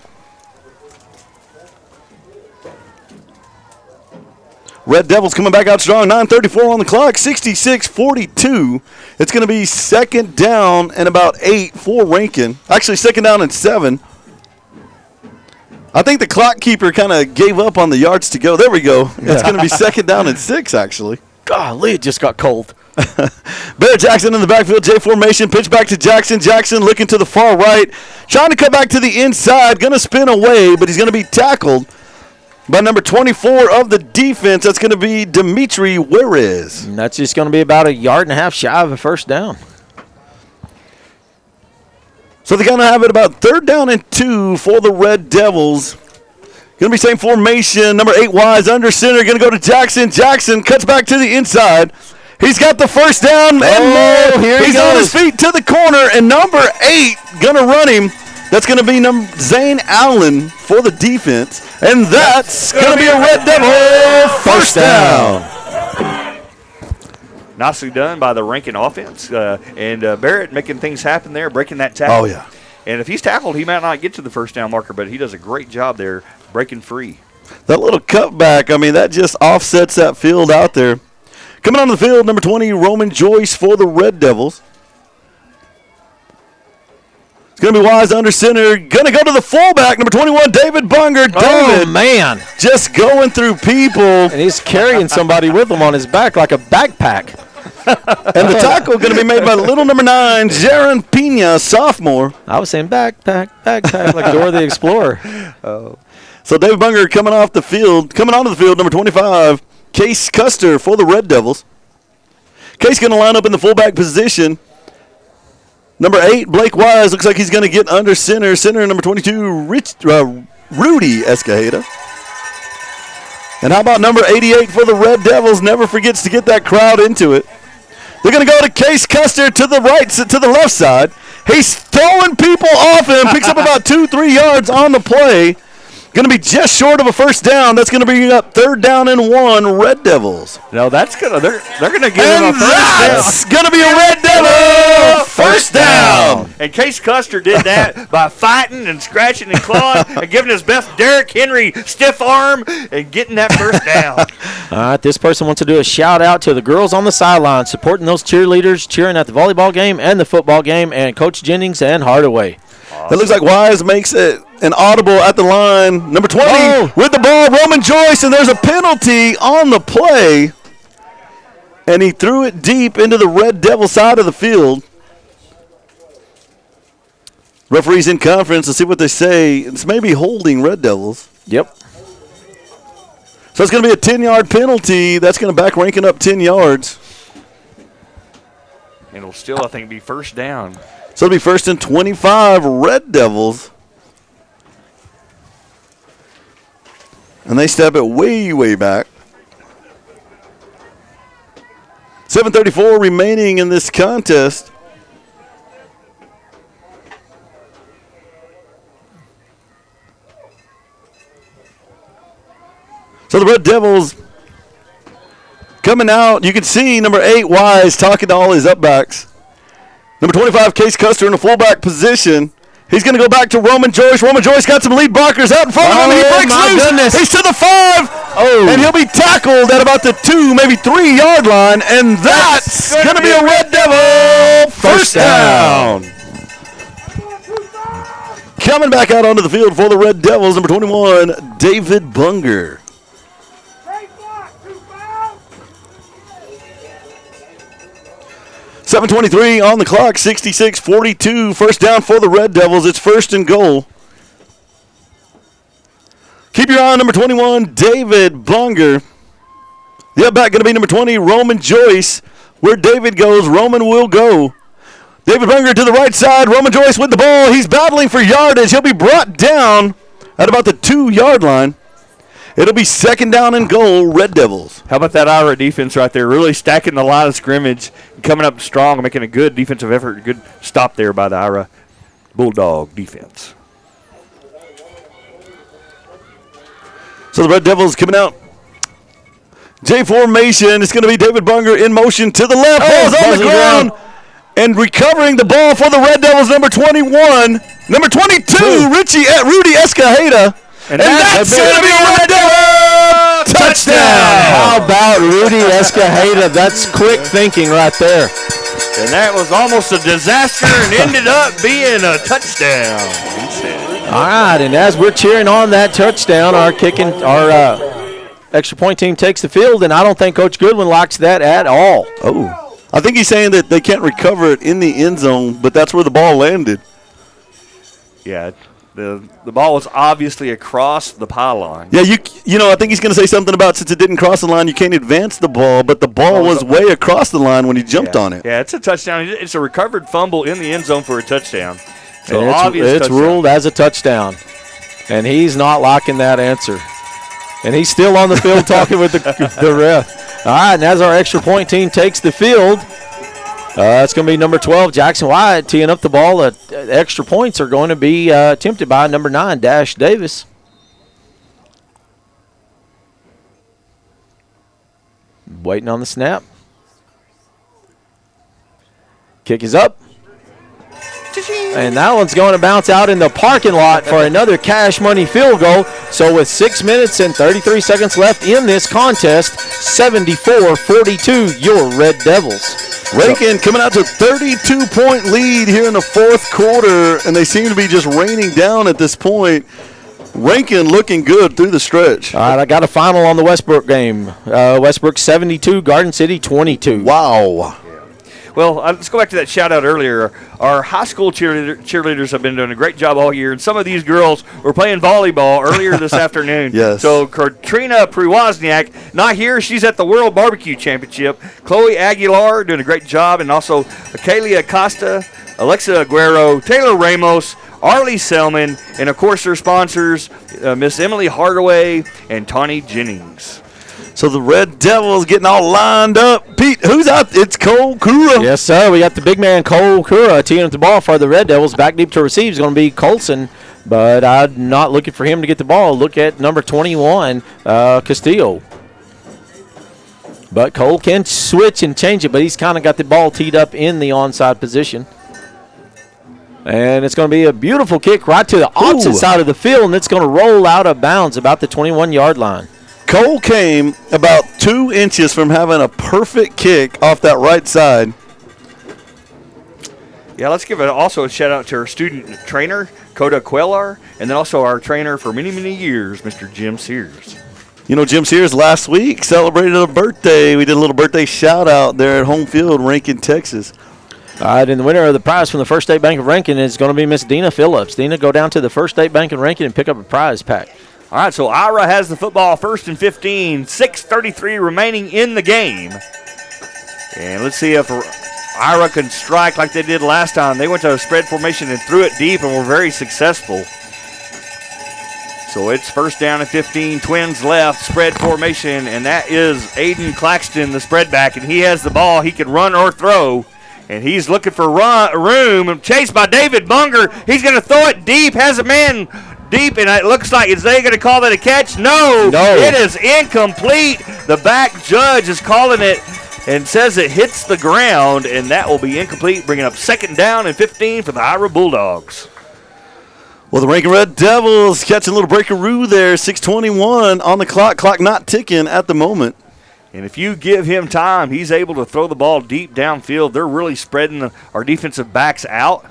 Red Devils coming back out strong. 9:34 on the clock. 66-42. It's going to be second down and about 8 for Rankin. Actually, second down and 7. I think the clock keeper kind of gave up on the yards to go. There we go. It's going to be second down and 6, actually. Golly, it just got cold. Barrett Jackson in the backfield, J formation, pitch back to Jackson. Jackson looking to the far right, trying to cut back to the inside, going to spin away, but he's going to be tackled by number 24 of the defense. That's going to be Dimitri Juarez. And that's just going to be about a yard and a half shy of a first down. So they're going to have it about third down and 2 for the Red Devils. Going to be same formation, number 8 Wise under center, going to go to Jackson. Jackson cuts back to the inside. He's got the first down and more. Here He's on his feet to the corner, and number 8 going to run him. That's going to be Zane Allen for the defense, and that's going to be a Red Devil first down. Nicely done by the Rankin offense, and Barrett making things happen there, breaking that tackle. Oh, yeah. And if he's tackled, he might not get to the first down marker, but he does a great job there breaking free. That little cutback, I mean, that just offsets that field out there. Coming on the field, number 20, Roman Joyce for the Red Devils. It's going to be Wise under center. Going to go to the fullback, number 21, David Bunger. David, man. just going through people. And he's carrying somebody with him on his back like a backpack. And the tackle going to be made by little number 9, Jaron Pena, sophomore. I was saying backpack, like Dora the Explorer. So David Bunger coming onto the field, number 25, Case Custer for the Red Devils. Case going to line up in the fullback position. Number 8, Blake Wise, looks like he's going to get under center. Center number 22, Rudy Escajeda. And how about number 88 for the Red Devils? Never forgets to get that crowd into it. They're going to go to Case Custer to the right, to the left side. He's throwing people off him, picks up about 2-3 yards on the play. Going to be just short of a first down. That's going to bring up 3rd down and 1, Red Devils. No, that's gonna they're gonna give him a first down. That's going to be a Red Devil first down. And Case Custer did that by fighting and scratching and clawing and giving his best Derrick Henry stiff arm and getting that first down. All right, this person wants to do a shout out to the girls on the sideline supporting those cheerleaders, cheering at the volleyball game and the football game, and Coach Jennings and Hardaway. It looks like Wise makes it an audible at the line. Number 20 with the ball, Roman Joyce, and there's a penalty on the play. And he threw it deep into the Red Devil side of the field. Referees in conference, let's see what they say. It's maybe holding Red Devils. Yep. So it's going to be a 10-yard penalty. That's going to back ranking up 10 yards. And it'll still, I think, be first down. So it'll be 1st and 25, Red Devils. And they step it way, way back. 7:34 remaining in this contest. So the Red Devils coming out. You can see number 8, Wise, talking to all his upbacks. Number 25, Case Custer in the fullback position. He's going to go back to Roman Joyce. Roman Joyce got some lead blockers out in front of him. He breaks loose. Goodness. He's to the 5. And he'll be tackled at about the 2, maybe 3-yard line. And that's going to be a Red Devil first down. Coming back out onto the field for the Red Devils, number 21, David Bunger. 7:23 on the clock, 66-42. First down for the Red Devils. It's 1st and goal. Keep your eye on number 21, David Bunger. The up back going to be number 20, Roman Joyce. Where David goes, Roman will go. David Bunger to the right side. Roman Joyce with the ball. He's battling for yardage. He'll be brought down at about the 2-yard line. It'll be 2nd down and goal, Red Devils. How about that Ira defense right there? Really stacking the line of scrimmage, coming up strong, and making a good defensive effort. Good stop there by the Ira Bulldog defense. So the Red Devils coming out. J formation. It's going to be David Bunger in motion to the left. Ball's on the ground. And recovering the ball for the Red Devils, number 21. Number 22, Rudy Escajeda. And that's going to be a Red Devil touchdown. How about Rudy Escajeda? That's quick thinking right there. And that was almost a disaster and ended up being a touchdown. All right, and as we're cheering on that touchdown, our extra point team takes the field, and I don't think Coach Goodwin likes that at all. Oh, I think he's saying that they can't recover it in the end zone, but that's where the ball landed. Yeah, the ball was obviously across the pylon. Yeah, you know, I think he's going to say something about since it didn't cross the line, you can't advance the ball, but the ball was way across the line when he jumped on it. Yeah, it's a touchdown. It's a recovered fumble in the end zone for a touchdown. So it's ruled as a touchdown, and he's not liking that answer. And he's still on the field talking with the ref. All right, and as our extra point team takes the field, it's going to be number 12, Jackson Wyatt, teeing up the ball. Extra points are going to be attempted by number 9, Dash Davis. Waiting on the snap. Kick is up. And that one's going to bounce out in the parking lot for another cash money field goal. So with 6 minutes and 33 seconds left in this contest, 74-42, your Red Devils. Rankin coming out to a 32-point lead here in the fourth quarter, and they seem to be just raining down at this point. Rankin looking good through the stretch. All right, I got a final on the Westbrook game. Westbrook 72, Garden City 22. Wow. Well, let's go back to that shout-out earlier. Our high school cheerleaders have been doing a great job all year, and some of these girls were playing volleyball earlier this afternoon. Yes. So Katrina Priwozniak, not here. She's at the World Barbecue Championship. Chloe Aguilar doing a great job, and also Kaylee Acosta, Alexa Aguero, Taylor Ramos, Arlie Selman, and, of course, their sponsors, Miss Emily Hardaway and Tawny Jennings. So the Red Devils getting all lined up. Pete, who's out? It's Cole Kura. Yes, sir. We got the big man Cole Kura teeing up the ball for the Red Devils. Back deep to receive is going to be Colson, but I'm not looking for him to get the ball. Look at number 21, Castillo. But Cole can switch and change it, but he's kind of got the ball teed up in the onside position. And it's going to be a beautiful kick right to the opposite side of the field, and it's going to roll out of bounds about the 21-yard line. Cole came about 2 inches from having a perfect kick off that right side. Yeah, let's give also a shout-out to our student trainer, Coda Quellar, and then also our trainer for many, many years, Mr. Jim Sears. You know, Jim Sears last week celebrated a birthday. We did a little birthday shout-out there at home field, Rankin, Texas. All right, and the winner of the prize from the First State Bank of Rankin is going to be Miss Dina Phillips. Dina, go down to the First State Bank of Rankin and pick up a prize pack. All right, so Ira has the football, 1st and 15, 6:33 remaining in the game. And let's see if Ira can strike like they did last time. They went to a spread formation and threw it deep and were very successful. So it's 1st down and 15, Twins left, spread formation, and that is Aiden Claxton, the spread back, and he has the ball. He can run or throw, and he's looking for room, chased by David Bunger. He's going to throw it deep, has a man deep, and it looks like, is they going to call that a catch? No, it is incomplete. The back judge is calling it and says it hits the ground, and that will be incomplete, bringing up 2nd down and 15 for the Ira Bulldogs. Well, the Rankin Red Devils catching a little breakaroo there, 6:21 on the clock not ticking at the moment. And if you give him time, he's able to throw the ball deep downfield. They're really spreading our defensive backs out.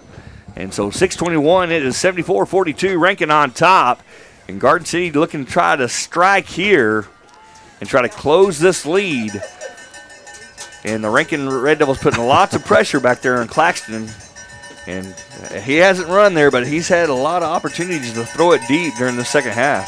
And so 6:21, it is 74-42, Rankin on top. And Garden City looking to try to strike here and try to close this lead. And the Rankin Red Devils putting lots of pressure back there on Claxton. And he hasn't run there, but he's had a lot of opportunities to throw it deep during the second half.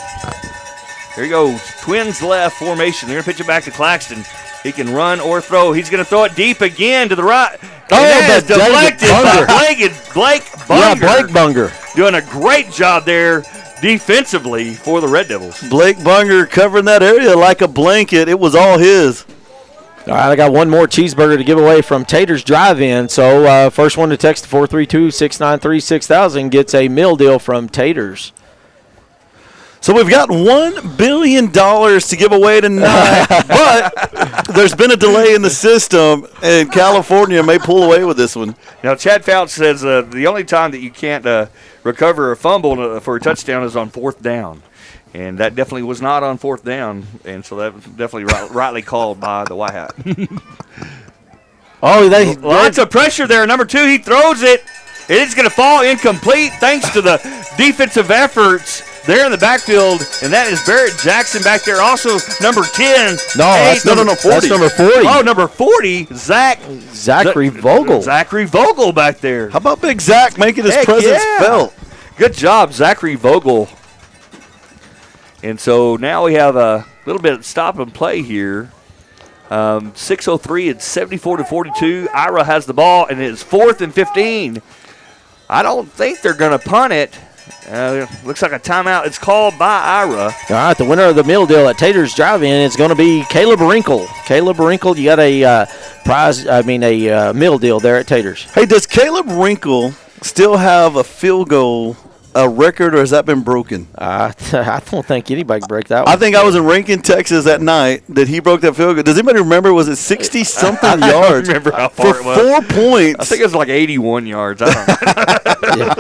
Here he goes. Twins left formation. They're going to pitch it back to Claxton. He can run or throw. He's going to throw it deep again to the right. That's deflected by Blake Bunger. Yeah, Blake Bunger. Doing a great job there defensively for the Red Devils. Blake Bunger covering that area like a blanket. It was all his. All right, I got one more cheeseburger to give away from Tater's Drive-In. So first one to text 432-693-6000 gets a meal deal from Tater's. So we've got $1 billion to give away tonight, but there's been a delay in the system, and California may pull away with this one. Now, Chad Fouch says the only time that you can't recover a fumble for a touchdown is on 4th down. And that definitely was not on 4th down, and so that was definitely rightly called by the White Hat. Lots of pressure there. Number 2, he throws it. It's going to fall incomplete thanks to the defensive efforts there in the backfield, and that is Barrett Jackson back there. Also, number 10. No, 40. That's number 40. Oh, number 40, Zachary Vogel. Zachary Vogel back there. How about Big Zach making his presence felt? Good job, Zachary Vogel. And so now we have a little bit of stop and play here. 6:03, it's 74-42. Ira has the ball, and it is 4th and 15. I don't think they're going to punt it. Looks like a timeout. It's called by Ira. All right, the winner of the meal deal at Tater's Drive-In is going to be Caleb Wrinkle. Caleb Wrinkle, you got a meal deal there at Tater's. Hey, does Caleb Wrinkle still have a field goal a record, or has that been broken? I don't think anybody can break that one. I think I was in Rankin, Texas that night that he broke that field goal. Does anybody remember? Was it 60-something yards? I remember how far for it was. 4 points. I think it was like 81 yards. I don't know.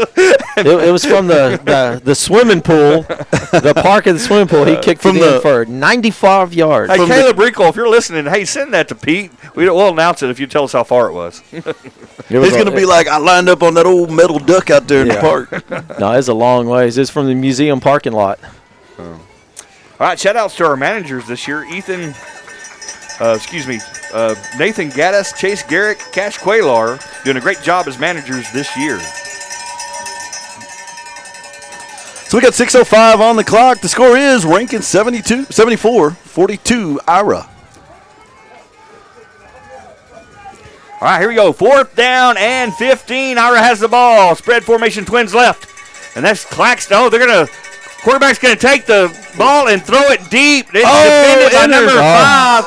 It was from the swimming pool, the park of the swimming pool. He kicked it in for 95 yards. Hey, Caleb Rickle, if you're listening, hey, send that to Pete. We'll announce it if you tell us how far it was. He's going to be like, I lined up on that old metal duck out there in the park. No, it's a long ways. It's from the museum parking lot. All right, shout-outs to our managers this year. Nathan Gaddis, Chase Garrick, Cash Quaylar, doing a great job as managers this year. So we got 6:05 on the clock. The score is Rankin 74-42 Ira. All right, here we go. 4th down and 15. Ira has the ball. Spread formation, Twins left. And that's Claxton. Oh, quarterback's going to take the ball and throw it deep. It's defended by number 5.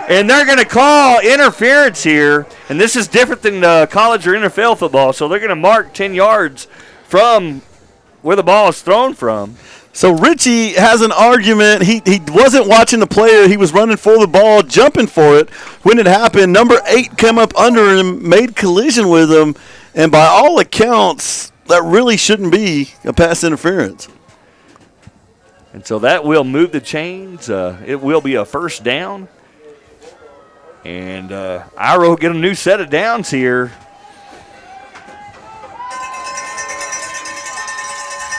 And they're going to call interference here. And this is different than college or NFL football. So they're going to mark 10 yards from where the ball is thrown from. So Richie has an argument. He wasn't watching the player. He was running for the ball, jumping for it. When it happened, number 8 came up under him, made collision with him. And by all accounts, that really shouldn't be a pass interference. And so that will move the chains. It will be a first down. And Ira will get a new set of downs here.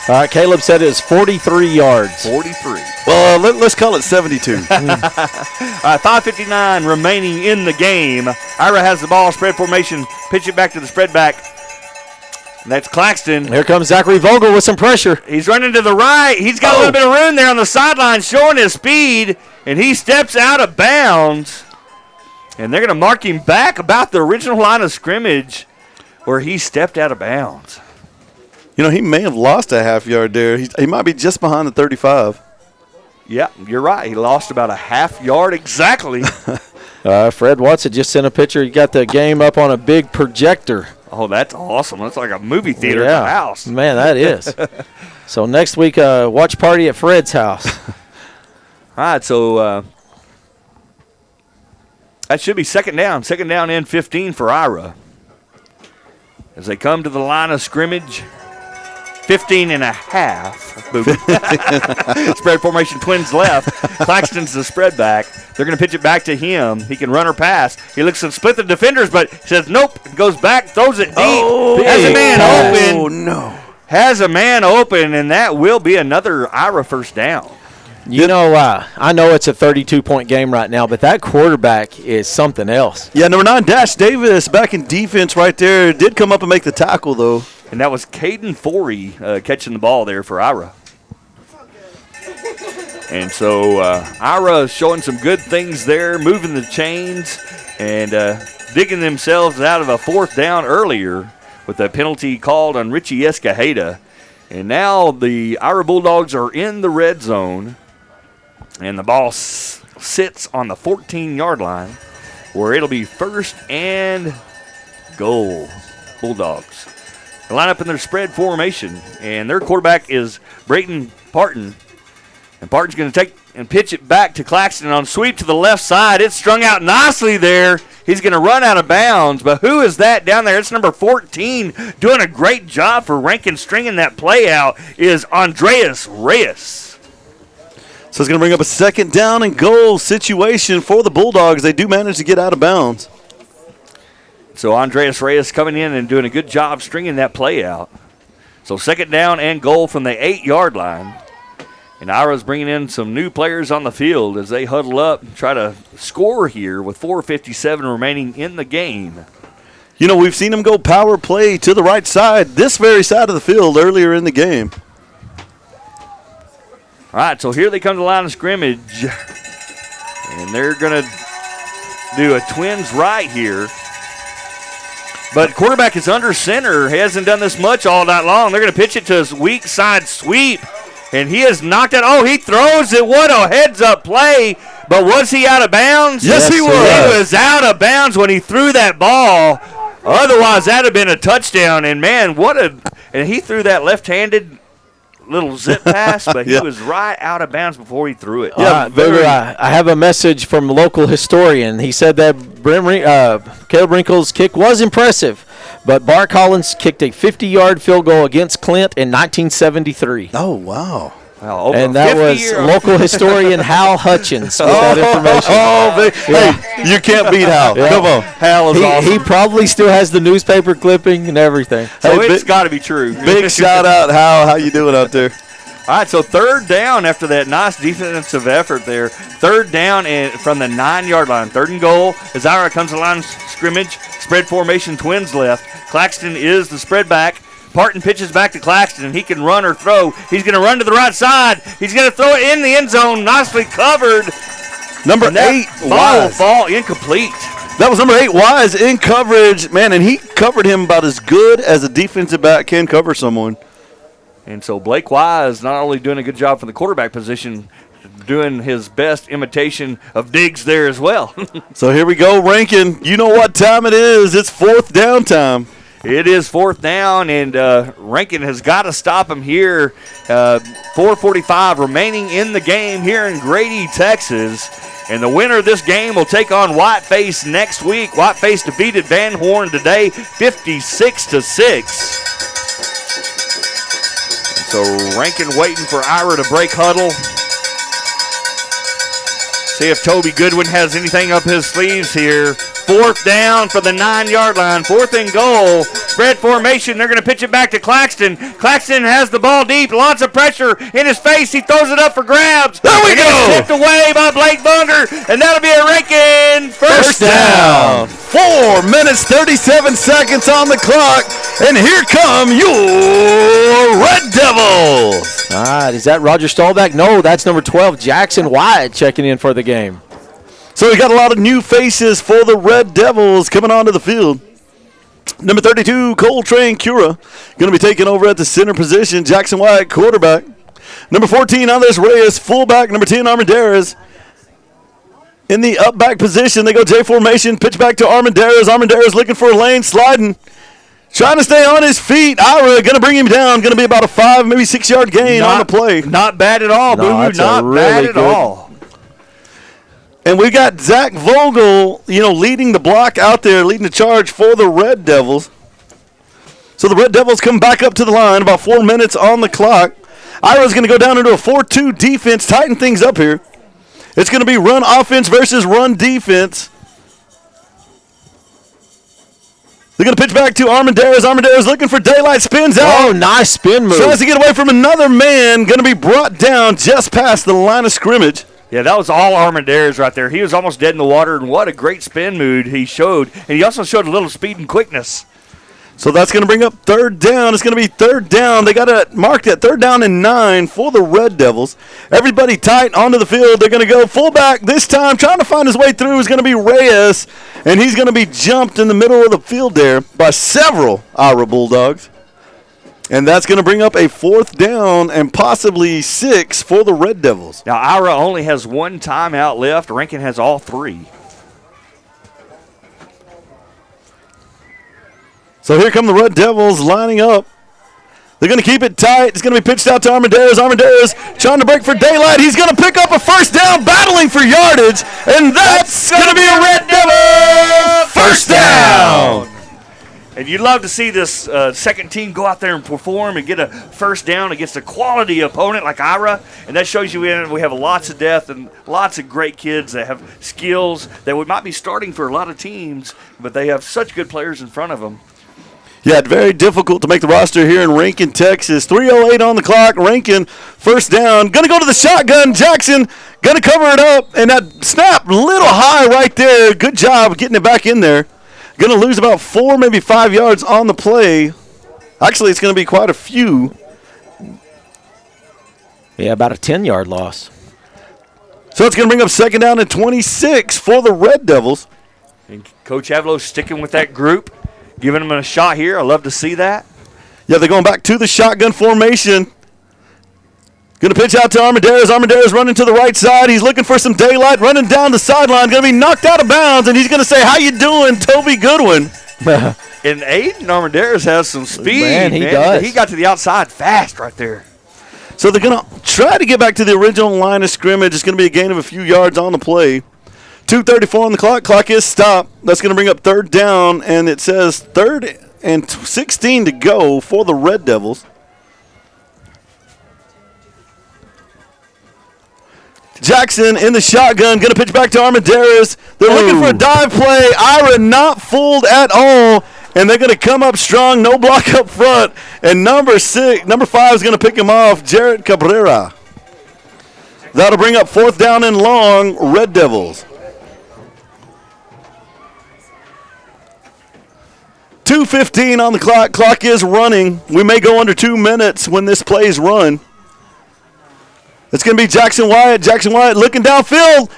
All right, Caleb said it was 43 yards. 43. Well, let's call it 72. 5:59 remaining in the game. Ira has the ball, spread formation, pitch it back to the spread back. And that's Claxton. Here comes Zachary Vogel with some pressure. He's running to the right. He's got a little bit of room there on the sideline, showing his speed, and he steps out of bounds. And they're going to mark him back about the original line of scrimmage where he stepped out of bounds. You know, he may have lost a half yard there. He might be just behind the 35. Yeah, you're right. He lost about a half yard exactly. Fred Watson just sent a picture. He got the game up on a big projector. Oh, that's awesome. That's like a movie theater at the house. Man, that is. So next week, watch party at Fred's house. All right, so that should be second down. Second down and 15 for Ira. As they come to the line of scrimmage, 15 and a half. Spread formation, Twins left. Claxton's the spread back. They're going to pitch it back to him. He can run or pass. He looks to split the defenders, but says nope. Goes back, throws it deep. Has a man open. Oh, no. Has a man open, and that will be another Ira first down. You know, I know it's a 32-point game right now, but that quarterback is something else. Yeah, number 9, Dash Davis, back in defense right there. Did come up and make the tackle, though. And that was Caden Forey catching the ball there for Ira. And so Ira is showing some good things there, moving the chains and digging themselves out of a 4th down earlier with a penalty called on Richie Escajeda. And now the Ira Bulldogs are in the red zone, and the ball sits on the 14-yard line where it'll be 1st and goal, Bulldogs. They line up in their spread formation, and their quarterback is Brayton Parton. And Parton's going to take and pitch it back to Claxton on sweep to the left side. It's strung out nicely there. He's going to run out of bounds, but who is that down there? It's number 14, doing a great job for Rankin stringing that play out, is Andreas Reyes. So it's going to bring up a 2nd down and goal situation for the Bulldogs. They do manage to get out of bounds. So Andreas Reyes coming in and doing a good job stringing that play out. So 2nd down and goal from the 8-yard line. And Ira's bringing in some new players on the field as they huddle up and try to score here with 4:57 remaining in the game. You know, we've seen them go power play to the right side, this very side of the field earlier in the game. All right, so here they come to the line of scrimmage. And they're going to do a Twins right here. But quarterback is under center. He hasn't done this much all night long. They're going to pitch it to his weak side sweep. And he has knocked it. Oh, he throws it. What a heads-up play. But was he out of bounds? Yes, he was. He was out of bounds when he threw that ball. Otherwise, that'd have been a touchdown. And, man, and he threw that left-handed little zip pass, but he was right out of bounds before he threw it. Yeah, I have a message from a local historian. He said that Caleb Wrinkle's kick was impressive, but Bart Collins kicked a 50-yard field goal against Clint in 1973. Oh, wow. Wow, and that was local historian Hal Hutchins with that information. Hey, you can't beat Hal. Yeah. Come on. Hal is awesome. He probably still has the newspaper clipping and everything. So it's got to be true. Big shout out, Hal. How you doing out there? All right, so third down after that nice defensive effort there. Third down from the 9-yard line. 3rd and goal. As Ira comes to the line of scrimmage, spread formation, Twins left. Claxton is the spread back. Parton pitches back to Claxton, and he can run or throw. He's going to run to the right side. He's going to throw it in the end zone, nicely covered. Number 8, ball will fall incomplete. That was number 8, Wise, in coverage. Man, and he covered him about as good as a defensive back can cover someone. And so Blake Wise not only doing a good job from the quarterback position, doing his best imitation of Diggs there as well. So here we go, Rankin. You know what time it is. It's 4th down time. It is 4th down, and Rankin has got to stop him here. 4:45 remaining in the game here in Grady, Texas. And the winner of this game will take on Whiteface next week. Whiteface defeated Van Horn today, 56-6. So Rankin waiting for Ira to break huddle. See if Toby Goodwin has anything up his sleeves here. 4th down for the 9-yard line. 4th and goal. Spread formation. They're going to pitch it back to Claxton. Claxton has the ball deep. Lots of pressure in his face. He throws it up for grabs. There we go. Tipped away by Blake Bunger. And that'll be a Rankin first down. 4 minutes, 37 seconds on the clock. And here come your Red Devils. All right, is that Roger Stahlback? No, that's number 12, Jackson Wyatt, checking in for the game. So we got a lot of new faces for the Red Devils coming onto the field. Number 32, Coltrane Cura, going to be taking over at the center position. Jackson Wyatt, quarterback. Number 14, Andres Reyes, fullback. Number 10, Armendariz. In the up back position, they go J formation, pitch back to Armendariz. Armendariz looking for a lane, sliding. Trying to stay on his feet. Ira going to bring him down. Going to be about a 5, maybe 6-yard gain on the play. Not bad at all, Boo. Not bad at all. And we got Zach Vogel, leading the block out there, leading the charge for the Red Devils. So the Red Devils come back up to the line, about 4 minutes on the clock. Ira's going to go down into a 4-2 defense, tighten things up here. It's going to be run offense versus run defense. They're going to pitch back to Armendariz. Armendariz looking for daylight, spins out. Oh, nice spin move. Tries to get away from another man, going to be brought down just past the line of scrimmage. Yeah, that was all Armendariz right there. He was almost dead in the water, and what a great spin move he showed. And he also showed a little speed and quickness. So that's going to bring up 3rd down. It's going to be 3rd down. They got it marked at 3rd down and 9 for the Red Devils. Everybody tight onto the field. They're going to go fullback this time. Trying to find his way through is going to be Reyes, and he's going to be jumped in the middle of the field there by several Ira Bulldogs. And that's going to bring up a 4th down and possibly 6 for the Red Devils. Now, Ira only has 1 timeout left. Rankin has all 3. So here come the Red Devils lining up. They're going to keep it tight. It's going to be pitched out to Armendariz. Armendariz trying to break for daylight. He's going to pick up a 1st down, battling for yardage. And that's going to be a Red Devil first down. And you'd love to see this second team go out there and perform and get a 1st down against a quality opponent like Ira. And that shows you we have lots of depth and lots of great kids that have skills that we might be starting for a lot of teams, but they have such good players in front of them. Yeah, very difficult to make the roster here in Rankin, Texas. 3:08 on the clock. Rankin, 1st down. Going to go to the shotgun. Jackson going to cover it up. And that snap, little high right there. Good job getting it back in there. Going to lose about 4, maybe 5 yards on the play. Actually, it's going to be quite a few. Yeah, about a 10-yard loss. So it's going to bring up 2nd down and 26 for the Red Devils. And Coach Avalo sticking with that group, giving them a shot here. I love to see that. Yeah, they're going back to the shotgun formation. Going to pitch out to Armendariz. Armendariz running to the right side. He's looking for some daylight, running down the sideline. Going to be knocked out of bounds, and he's going to say, "How you doing, Toby Goodwin?" And Aiden Armendariz has some speed. Man, he does. He got to the outside fast right there. So they're going to try to get back to the original line of scrimmage. It's going to be a gain of a few yards on the play. 2:34 on the clock. Clock is stopped. That's going to bring up third down, and it says 3rd and 16 to go for the Red Devils. Jackson in the shotgun, going to pitch back to Armendariz. They're looking for a dive play. Ira not fooled at all, and they're going to come up strong, no block up front. And number 5 is going to pick him off, Jarrett Cabrera. That'll bring up 4th down and long, Red Devils. 2:15 on the clock. Clock is running. We may go under 2 minutes when this play is run. It's going to be Jackson Wyatt. Jackson Wyatt looking downfield.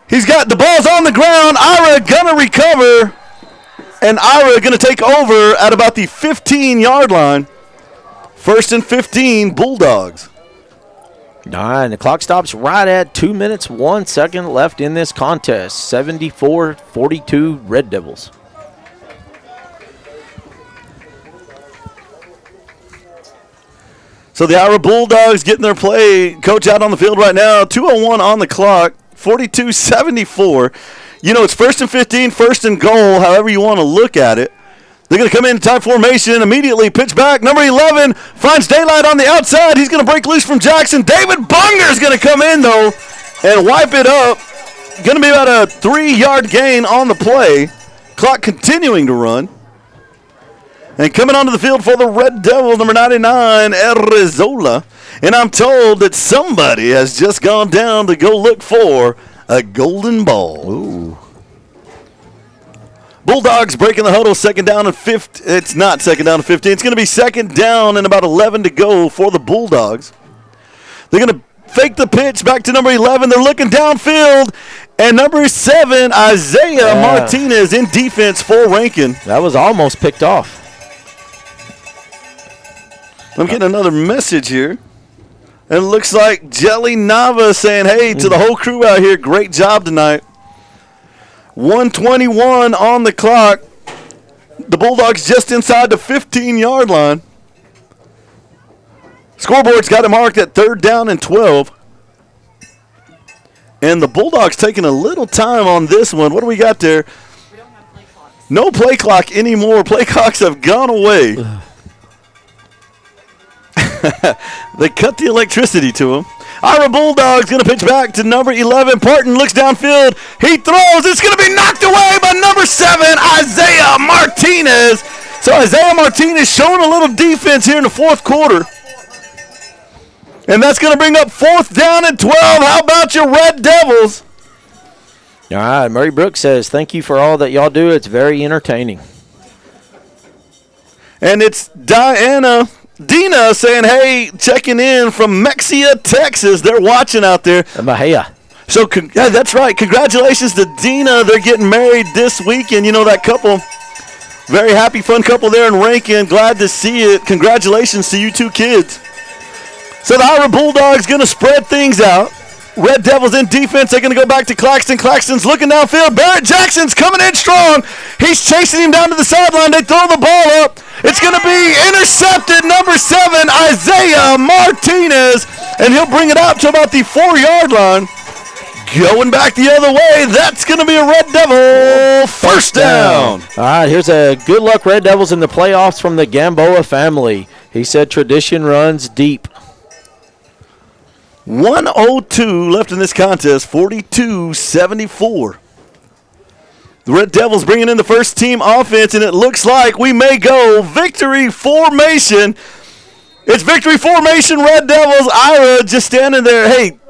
He's got the ball's on the ground. Ira going to recover. And Ira going to take over at about the 15-yard line. 1st and 15, Bulldogs. All right, and the clock stops right at 2 minutes, 1 second left in this contest. 74-42 Red Devils. So the Ira Bulldogs getting their play. Coach out on the field right now. 2:01 on the clock. 42-74. You know, it's 1st and 15, 1st and goal, however you want to look at it. They're going to come in tight formation, immediately pitch back. Number 11 finds daylight on the outside. He's going to break loose from Jackson. David Bunger is going to come in, though, and wipe it up. Going to be about a 3-yard gain on the play. Clock continuing to run. And coming onto the field for the Red Devils, number 99, Arizola. And I'm told that somebody has just gone down to go look for a golden ball. Ooh. Bulldogs breaking the huddle, 2nd down and 15. It's not 2nd down and 15. It's going to be 2nd down and about 11 to go for the Bulldogs. They're going to fake the pitch back to number 11. They're looking downfield. And number 7, Isaiah Martinez in defense for Rankin. That was almost picked off. I'm getting another message here. And it looks like Jelly Nava saying, hey, to the whole crew out here, great job tonight. 1:21 on the clock. The Bulldogs just inside the 15-yard line. Scoreboard's got it marked at 3rd down and 12. And the Bulldogs taking a little time on this one. What do we got there? We don't have play clocks. No play clock anymore. Play clocks have gone away. They cut the electricity to him. Ira Bulldogs going to pitch back to number 11. Parton looks downfield. He throws. It's going to be knocked away by number 7, Isaiah Martinez. So Isaiah Martinez showing a little defense here in the 4th quarter. And that's going to bring up 4th down and 12. How about your Red Devils? All right, Murray Brooks says, thank you for all that y'all do. It's very entertaining. And it's Dina saying, hey, checking in from Mexia, Texas. They're watching out there. Mahia. So, yeah, that's right. Congratulations to Dina. They're getting married this weekend. You know, that couple, very happy, fun couple there in Rankin. Glad to see it. Congratulations to you 2 kids. So the Ira Bulldogs going to spread things out. Red Devils in defense. They're going to go back to Claxton. Claxton's looking downfield. Barrett Jackson's coming in strong. He's chasing him down to the sideline. They throw the ball up. It's going to be intercepted. Number 7, Isaiah Martinez. And he'll bring it out to about the 4-yard line. Going back the other way. That's going to be a Red Devil first down. All right, here's a good luck Red Devils in the playoffs from the Gamboa family. He said tradition runs deep. 1:02 left in this contest, 42-74. The Red Devils bringing in the first team offense, and it looks like we may go victory formation. It's victory formation, Red Devils. Ira just standing there. Hey,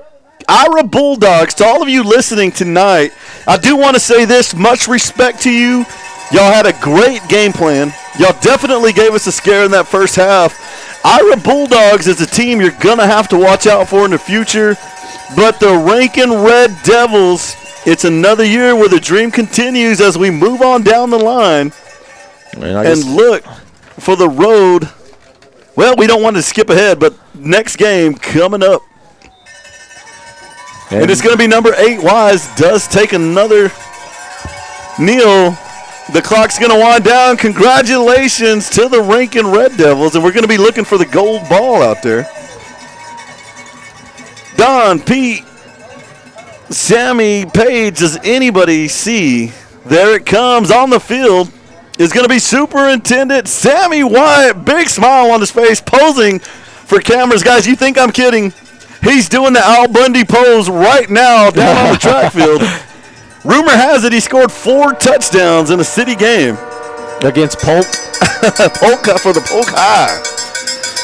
Ira Bulldogs, to all of you listening tonight, I do want to say this, much respect to you. Y'all had a great game plan. Y'all definitely gave us a scare in that first half. Ira Bulldogs is a team you're going to have to watch out for in the future. But the Rankin Red Devils, it's another year where the dream continues as we move on down the line and look for the road. Well, we don't want to skip ahead, but next game coming up. And it's going to be number 8, Wise, does take another kneel The clock's going to wind down. Congratulations to the Rankin Red Devils, and we're going to be looking for the gold ball out there. Don, Pete, Sammy, Paige, does anybody see? There it comes on the field. Is going to be Superintendent Sammy Wyatt. Big smile on his face, posing for cameras. Guys, you think I'm kidding? He's doing the Al Bundy pose right now down on the track field. Rumor has it he scored 4 touchdowns in a city game. Against Polk. Polka for the Polk High.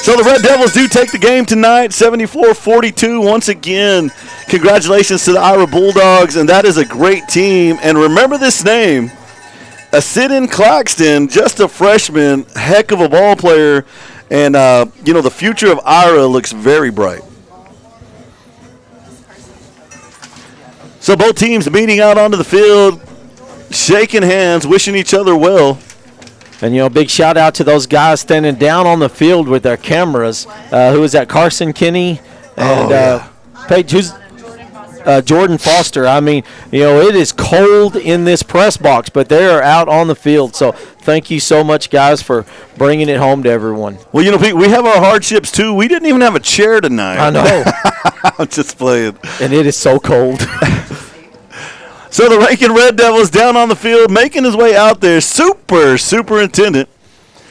So the Red Devils do take the game tonight, 74-42. Once again, congratulations to the Ira Bulldogs, and that is a great team. And remember this name, Asidin Claxton, just a freshman, heck of a ball player. And, the future of Ira looks very bright. So both teams meeting out onto the field, shaking hands, wishing each other well. And, big shout out to those guys standing down on the field with their cameras. Who was that? Carson Kinney and Paige, who's Jordan Foster. I mean, it is cold in this press box, but they are out on the field. So thank you so much, guys, for bringing it home to everyone. Well, Pete, we have our hardships, too. We didn't even have a chair tonight. I know. I'm just playing. And it is so cold. So the Rankin Red Devils down on the field, making his way out there. Superintendent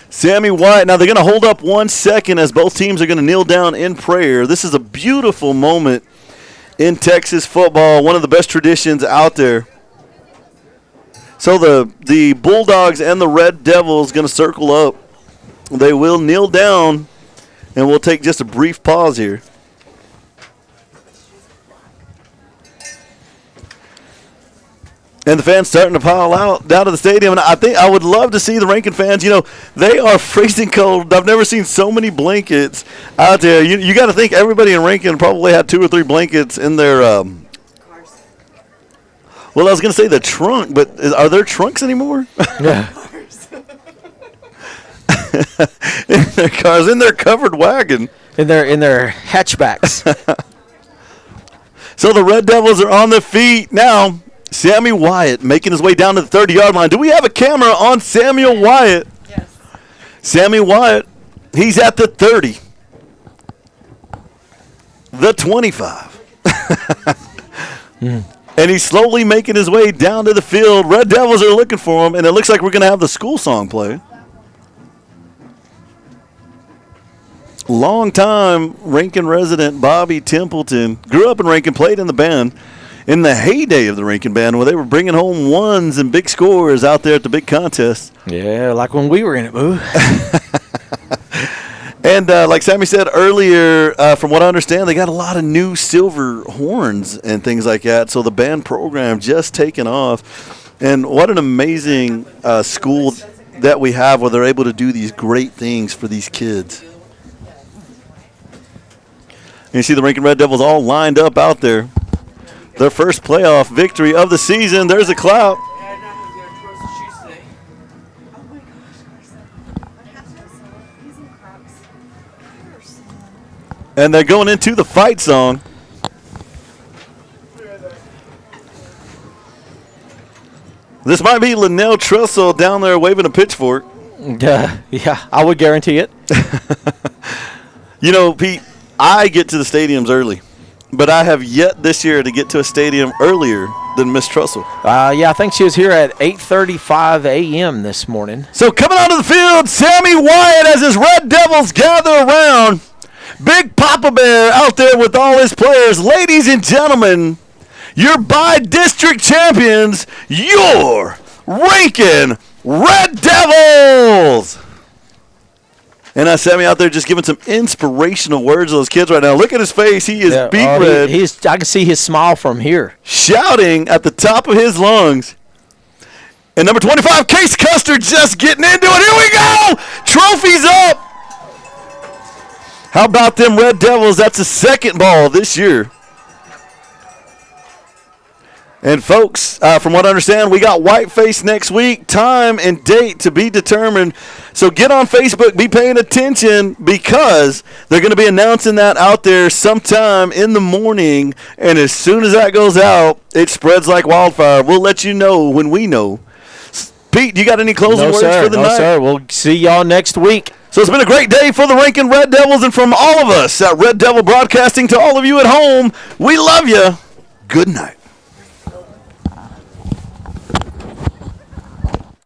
Sammy White. Now they're going to hold up 1 second as both teams are going to kneel down in prayer. This is a beautiful moment in Texas football, one of the best traditions out there. So the Bulldogs and the Red Devils going to circle up. They will kneel down, and we'll take just a brief pause here. And the fans starting to pile out down to the stadium. And I think I would love to see the Rankin fans. They are freezing cold. I've never seen so many blankets out there. You got to think everybody in Rankin probably had 2 or 3 blankets in their well, I was going to say the trunk, but are there trunks anymore? Yeah. In their cars, in their covered wagon. In their hatchbacks. So the Red Devils are on their feet now. Sammy Wyatt making his way down to the 30-yard line. Do we have a camera on Samuel Wyatt? Yes. Sammy Wyatt, he's at the 30. The 25. And he's slowly making his way down to the field. Red Devils are looking for him, and it looks like we're going to have the school song play. Longtime Rankin resident Bobby Templeton grew up in Rankin, played in the band. In the heyday of the Rankin Band, where they were bringing home ones and big scores out there at the big contests. Yeah, like when we were in it, boo. And like Sammy said earlier, from what I understand, they got a lot of new silver horns and things like that. So the band program just taken off. And what an amazing school that we have where they're able to do these great things for these kids. And you see the Rankin Red Devils all lined up out there. Their first playoff victory of the season. There's a clap. And they're going into the fight song. This might be Linnell Trussell down there waving a pitchfork. Yeah, I would guarantee it. Pete, I get to the stadiums early. But I have yet this year to get to a stadium earlier than Miss Trussell. I think she was here at 8:35 a.m. this morning. So coming onto the field, Sammy Wyatt as his Red Devils gather around. Big Papa Bear out there with all his players. Ladies and gentlemen, your by-district champions, your Rankin Red Devils! And Sammy out there just giving some inspirational words to those kids right now. Look at his face. He is beat red. I can see his smile from here. Shouting at the top of his lungs. And number 25, Case Custer, just getting into it. Here we go. Trophies up. How about them Red Devils? That's the second ball this year. And, folks, from what I understand, we got Whiteface next week. Time and date to be determined. So get on Facebook. Be paying attention because they're going to be announcing that out there sometime in the morning. And as soon as that goes out, it spreads like wildfire. We'll let you know when we know. Pete, you got any closing words for the night? No, sir. We'll see y'all next week. So it's been a great day for the Rankin Red Devils, and from all of us at Red Devil Broadcasting to all of you at home, we love you. Good night.